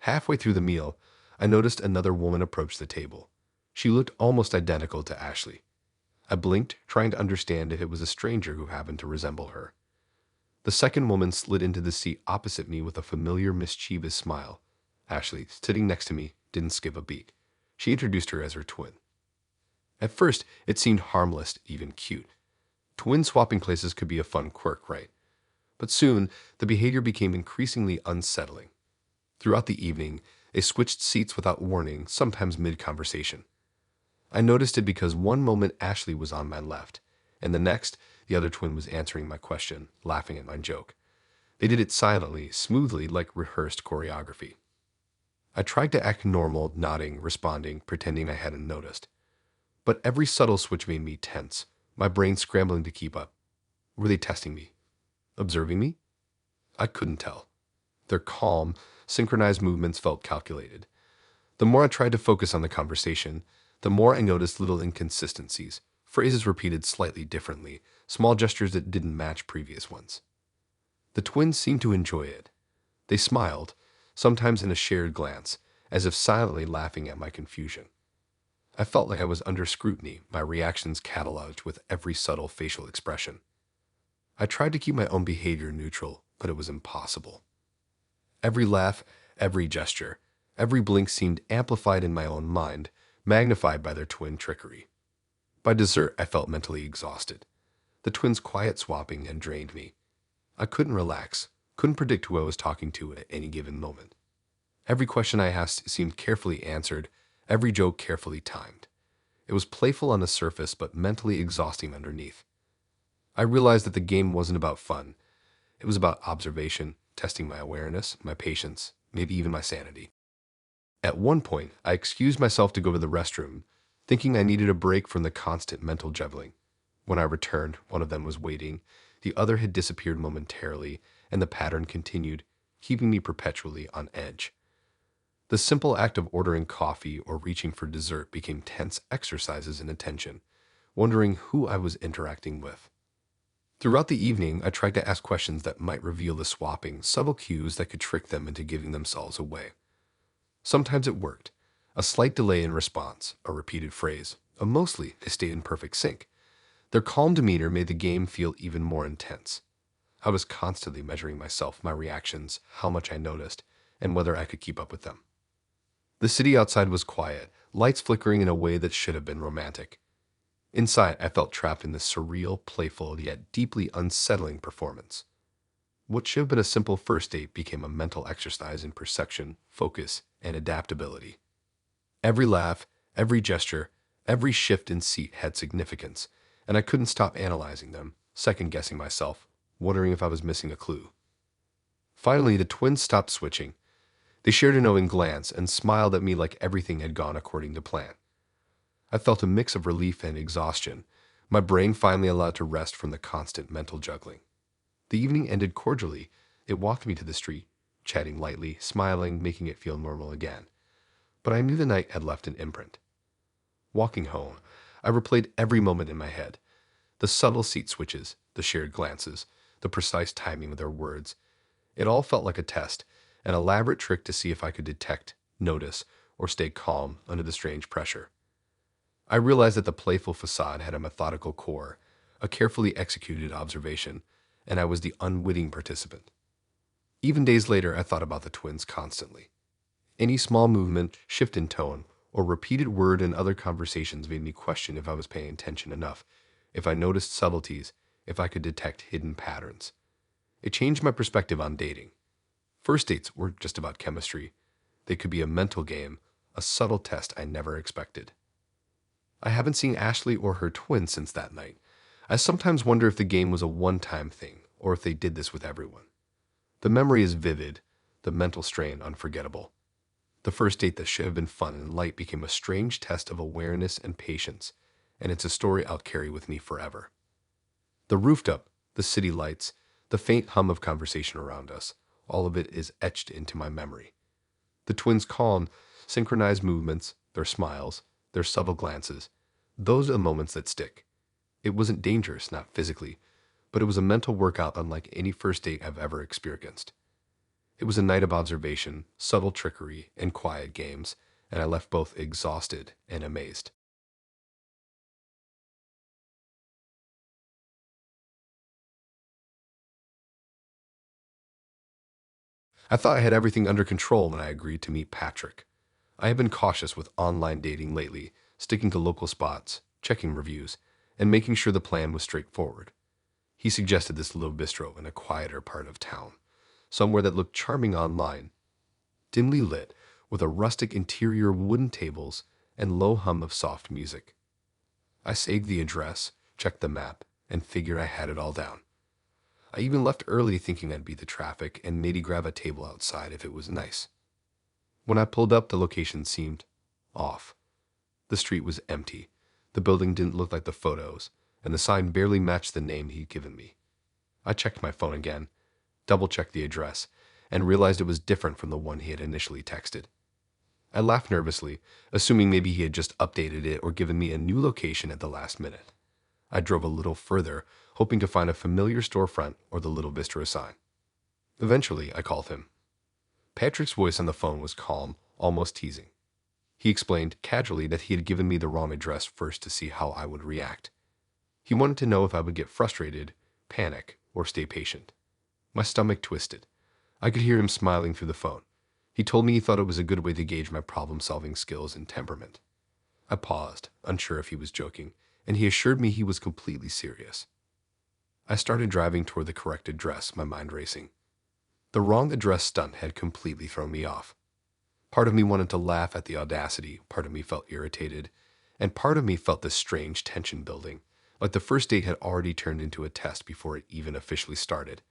Halfway through the meal, I noticed another woman approach the table. She looked almost identical to Ashley. I blinked, trying to understand if it was a stranger who happened to resemble her. The second woman slid into the seat opposite me with a familiar, mischievous smile. Ashley, sitting next to me, didn't skip a beat. She introduced her as her twin. At first, it seemed harmless, even cute. Twin swapping places could be a fun quirk, right? But soon, the behavior became increasingly unsettling. Throughout the evening, they switched seats without warning, sometimes mid-conversation. I noticed it because one moment Ashley was on my left, and the next, the other twin was answering my question, laughing at my joke. They did it silently, smoothly, like rehearsed choreography. I tried to act normal, nodding, responding, pretending I hadn't noticed. But every subtle switch made me tense, my brain scrambling to keep up. Were they testing me? Observing me? I couldn't tell. Their calm, synchronized movements felt calculated. The more I tried to focus on the conversation, the more I noticed little inconsistencies, phrases repeated slightly differently, small gestures that didn't match previous ones. The twins seemed to enjoy it. They smiled, sometimes in a shared glance, as if silently laughing at my confusion. I felt like I was under scrutiny, my reactions cataloged with every subtle facial expression. I tried to keep my own behavior neutral, but it was impossible. Every laugh, every gesture, every blink seemed amplified in my own mind, magnified by their twin trickery. By dessert, I felt mentally exhausted. The twins' quiet swapping had drained me. I couldn't relax, couldn't predict who I was talking to at any given moment. Every question I asked seemed carefully answered, every joke carefully timed. It was playful on the surface, but mentally exhausting underneath. I realized that the game wasn't about fun. It was about observation, testing my awareness, my patience, maybe even my sanity. At one point, I excused myself to go to the restroom, thinking I needed a break from the constant mental juggling. When I returned, one of them was waiting, the other had disappeared momentarily, and the pattern continued, keeping me perpetually on edge. The simple act of ordering coffee or reaching for dessert became tense exercises in attention, wondering who I was interacting with. Throughout the evening, I tried to ask questions that might reveal the swapping, subtle cues that could trick them into giving themselves away. Sometimes it worked. A slight delay in response, a repeated phrase, but mostly they stayed in perfect sync. Their calm demeanor made the game feel even more intense. I was constantly measuring myself, my reactions, how much I noticed, and whether I could keep up with them. The city outside was quiet, lights flickering in a way that should have been romantic. Inside, I felt trapped in this surreal, playful, yet deeply unsettling performance. What should have been a simple first date became a mental exercise in perception, focus, and adaptability. Every laugh, every gesture, every shift in seat had significance, and I couldn't stop analyzing them, second-guessing myself, wondering if I was missing a clue. Finally, the twins stopped switching. They shared a knowing glance and smiled at me like everything had gone according to plan. I felt a mix of relief and exhaustion, my brain finally allowed to rest from the constant mental juggling. The evening ended cordially. It walked me to the street, chatting lightly, smiling, making it feel normal again. But I knew the night had left an imprint. Walking home, I replayed every moment in my head. The subtle seat switches, the shared glances, the precise timing of their words. It all felt like a test, an elaborate trick to see if I could detect, notice, or stay calm under the strange pressure. I realized that the playful facade had a methodical core, a carefully executed observation, and I was the unwitting participant. Even days later, I thought about the twins constantly. Any small movement, shift in tone, or repeated word in other conversations made me question if I was paying attention enough, if I noticed subtleties, if I could detect hidden patterns. It changed my perspective on dating. First dates weren't just about chemistry. They could be a mental game, a subtle test I never expected. I haven't seen Ashley or her twin since that night. I sometimes wonder if the game was a one-time thing, or if they did this with everyone. The memory is vivid, the mental strain unforgettable. The first date that should have been fun and light became a strange test of awareness and patience, and it's a story I'll carry with me forever. The rooftop, the city lights, the faint hum of conversation around us, all of it is etched into my memory. The twins' calm, synchronized movements, their smiles, their subtle glances, those are the moments that stick. It wasn't dangerous, not physically, but it was a mental workout unlike any first date I've ever experienced. It was a night of observation, subtle trickery, and quiet games, and I left both exhausted and amazed. I thought I had everything under control when I agreed to meet Patrick. I have been cautious with online dating lately, sticking to local spots, checking reviews, and making sure the plan was straightforward. He suggested this little bistro in a quieter part of town, somewhere that looked charming online. dimly lit, with a rustic interior of wooden tables and low hum of soft music. I saved the address, checked the map, and figured I had it all down. I even left early thinking I'd beat the traffic and maybe grab a table outside if it was nice. When I pulled up, the location seemed off. The street was empty, the building didn't look like the photos, and the sign barely matched the name he'd given me. I checked my phone again, double-checked the address, and realized it was different from the one he had initially texted. I laughed nervously, assuming maybe he had just updated it or given me a new location at the last minute. I drove a little further, hoping to find a familiar storefront or the little bistro sign. Eventually, I called him. Patrick's voice on the phone was calm, almost teasing. He explained casually that he had given me the wrong address first to see how I would react. He wanted to know if I would get frustrated, panic, or stay patient. My stomach twisted. I could hear him smiling through the phone. He told me he thought it was a good way to gauge my problem-solving skills and temperament. I paused, unsure if he was joking, and he assured me he was completely serious. I started driving toward the correct address, my mind racing. The wrong address stunt had completely thrown me off. Part of me wanted to laugh at the audacity, part of me felt irritated, and part of me felt this strange tension building, like the first date had already turned into a test before it even officially started.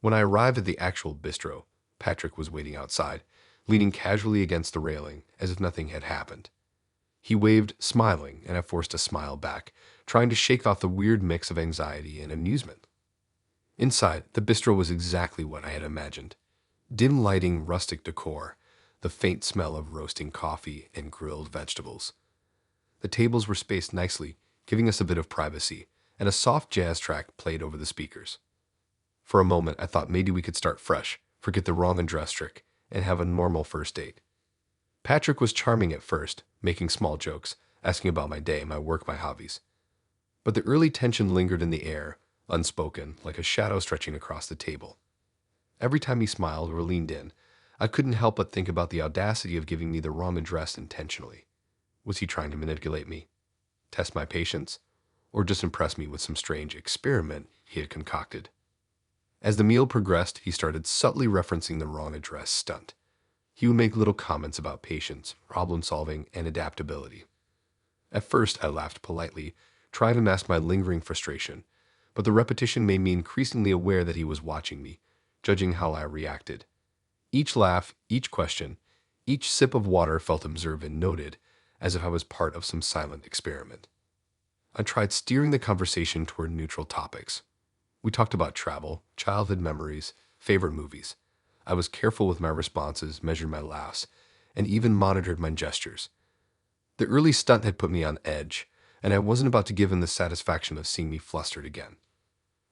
When I arrived at the actual bistro, Patrick was waiting outside, leaning casually against the railing, as if nothing had happened. He waved, smiling, and I forced a smile back, trying to shake off the weird mix of anxiety and amusement. Inside, the bistro was exactly what I had imagined. Dim lighting, rustic decor, the faint smell of roasting coffee and grilled vegetables. The tables were spaced nicely, giving us a bit of privacy, and a soft jazz track played over the speakers. For a moment, I thought maybe we could start fresh, forget the wrong address trick, and have a normal first date. Patrick was charming at first, making small jokes, asking about my day, my work, my hobbies. But the early tension lingered in the air, unspoken, like a shadow stretching across the table. Every time he smiled or leaned in, I couldn't help but think about the audacity of giving me the wrong address intentionally. Was he trying to manipulate me, test my patience, or just impress me with some strange experiment he had concocted? As the meal progressed, he started subtly referencing the wrong address stunt. He would make little comments about patience, problem-solving, and adaptability. At first, I laughed politely, trying to mask my lingering frustration, but the repetition made me increasingly aware that he was watching me, judging how I reacted. Each laugh, each question, each sip of water felt observed and noted, as if I was part of some silent experiment. I tried steering the conversation toward neutral topics. We talked about travel, childhood memories, favorite movies. I was careful with my responses, measured my laughs, and even monitored my gestures. The early stunt had put me on edge, and I wasn't about to give him the satisfaction of seeing me flustered again.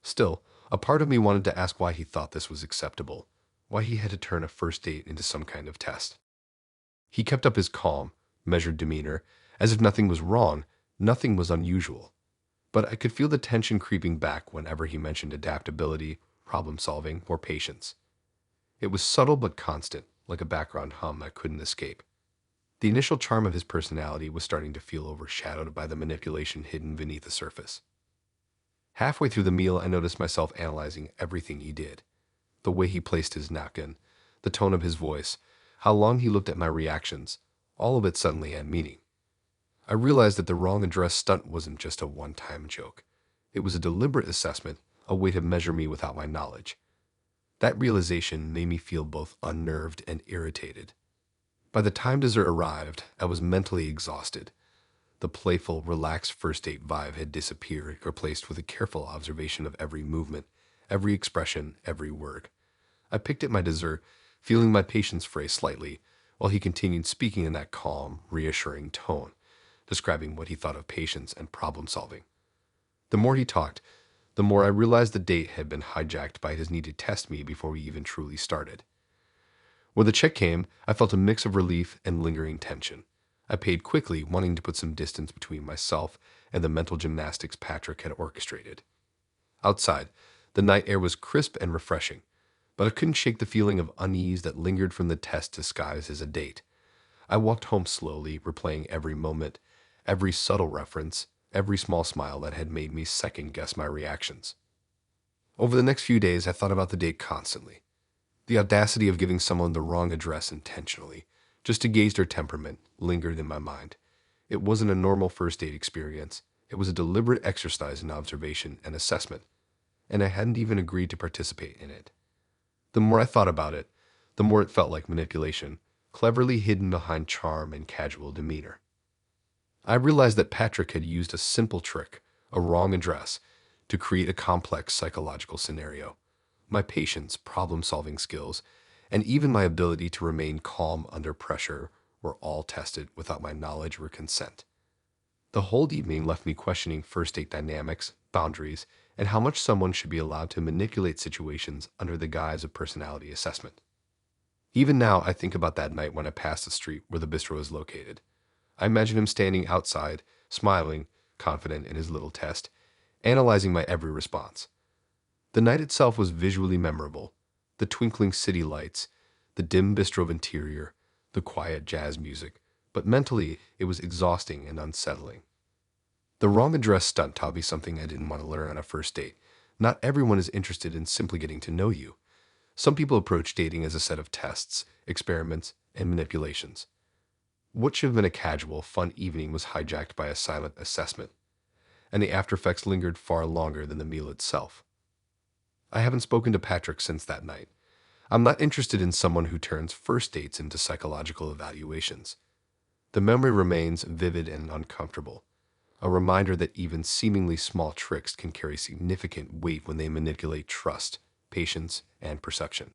Still, a part of me wanted to ask why he thought this was acceptable, why he had to turn a first date into some kind of test. He kept up his calm, measured demeanor, as if nothing was wrong, nothing was unusual. But I could feel the tension creeping back whenever he mentioned adaptability, problem-solving, or patience. It was subtle but constant, like a background hum I couldn't escape. The initial charm of his personality was starting to feel overshadowed by the manipulation hidden beneath the surface. Halfway through the meal, I noticed myself analyzing everything he did. The way he placed his napkin, the tone of his voice, how long he looked at my reactions, all of it suddenly had meaning. I realized that the wrong address stunt wasn't just a one-time joke. It was a deliberate assessment, a way to measure me without my knowledge. That realization made me feel both unnerved and irritated. By the time dessert arrived, I was mentally exhausted. The playful, relaxed first date vibe had disappeared, replaced with a careful observation of every movement, every expression, every word. I picked at my dessert, feeling my patience fray slightly, while he continued speaking in that calm, reassuring tone, describing what he thought of patience and problem-solving. The more he talked, the more I realized the date had been hijacked by his need to test me before we even truly started. When the check came, I felt a mix of relief and lingering tension. I paid quickly, wanting to put some distance between myself and the mental gymnastics Patrick had orchestrated. Outside, the night air was crisp and refreshing, but I couldn't shake the feeling of unease that lingered from the test disguised as a date. I walked home slowly, replaying every moment, every subtle reference, every small smile that had made me second-guess my reactions. Over the next few days, I thought about the date constantly. The audacity of giving someone the wrong address intentionally, just to gauge their temperament, lingered in my mind. It wasn't a normal first date experience. It was a deliberate exercise in observation and assessment, and I hadn't even agreed to participate in it. The more I thought about it, the more it felt like manipulation, cleverly hidden behind charm and casual demeanor. I realized that Patrick had used a simple trick, a wrong address, to create a complex psychological scenario. My patience, problem-solving skills, and even my ability to remain calm under pressure were all tested without my knowledge or consent. The whole evening left me questioning first date dynamics, boundaries, and how much someone should be allowed to manipulate situations under the guise of personality assessment. Even now, I think about that night when I passed the street where the bistro is located. I imagine him standing outside, smiling, confident in his little test, analyzing my every response. The night itself was visually memorable. The twinkling city lights, the dim bistro interior, the quiet jazz music, but mentally it was exhausting and unsettling. The wrong address stunt taught me something I didn't want to learn on a first date. Not everyone is interested in simply getting to know you. Some people approach dating as a set of tests, experiments, and manipulations. What should have been a casual, fun evening was hijacked by a silent assessment, and the aftereffects lingered far longer than the meal itself. I haven't spoken to Patrick since that night. I'm not interested in someone who turns first dates into psychological evaluations. The memory remains vivid and uncomfortable, a reminder that even seemingly small tricks can carry significant weight when they manipulate trust, patience, and perception.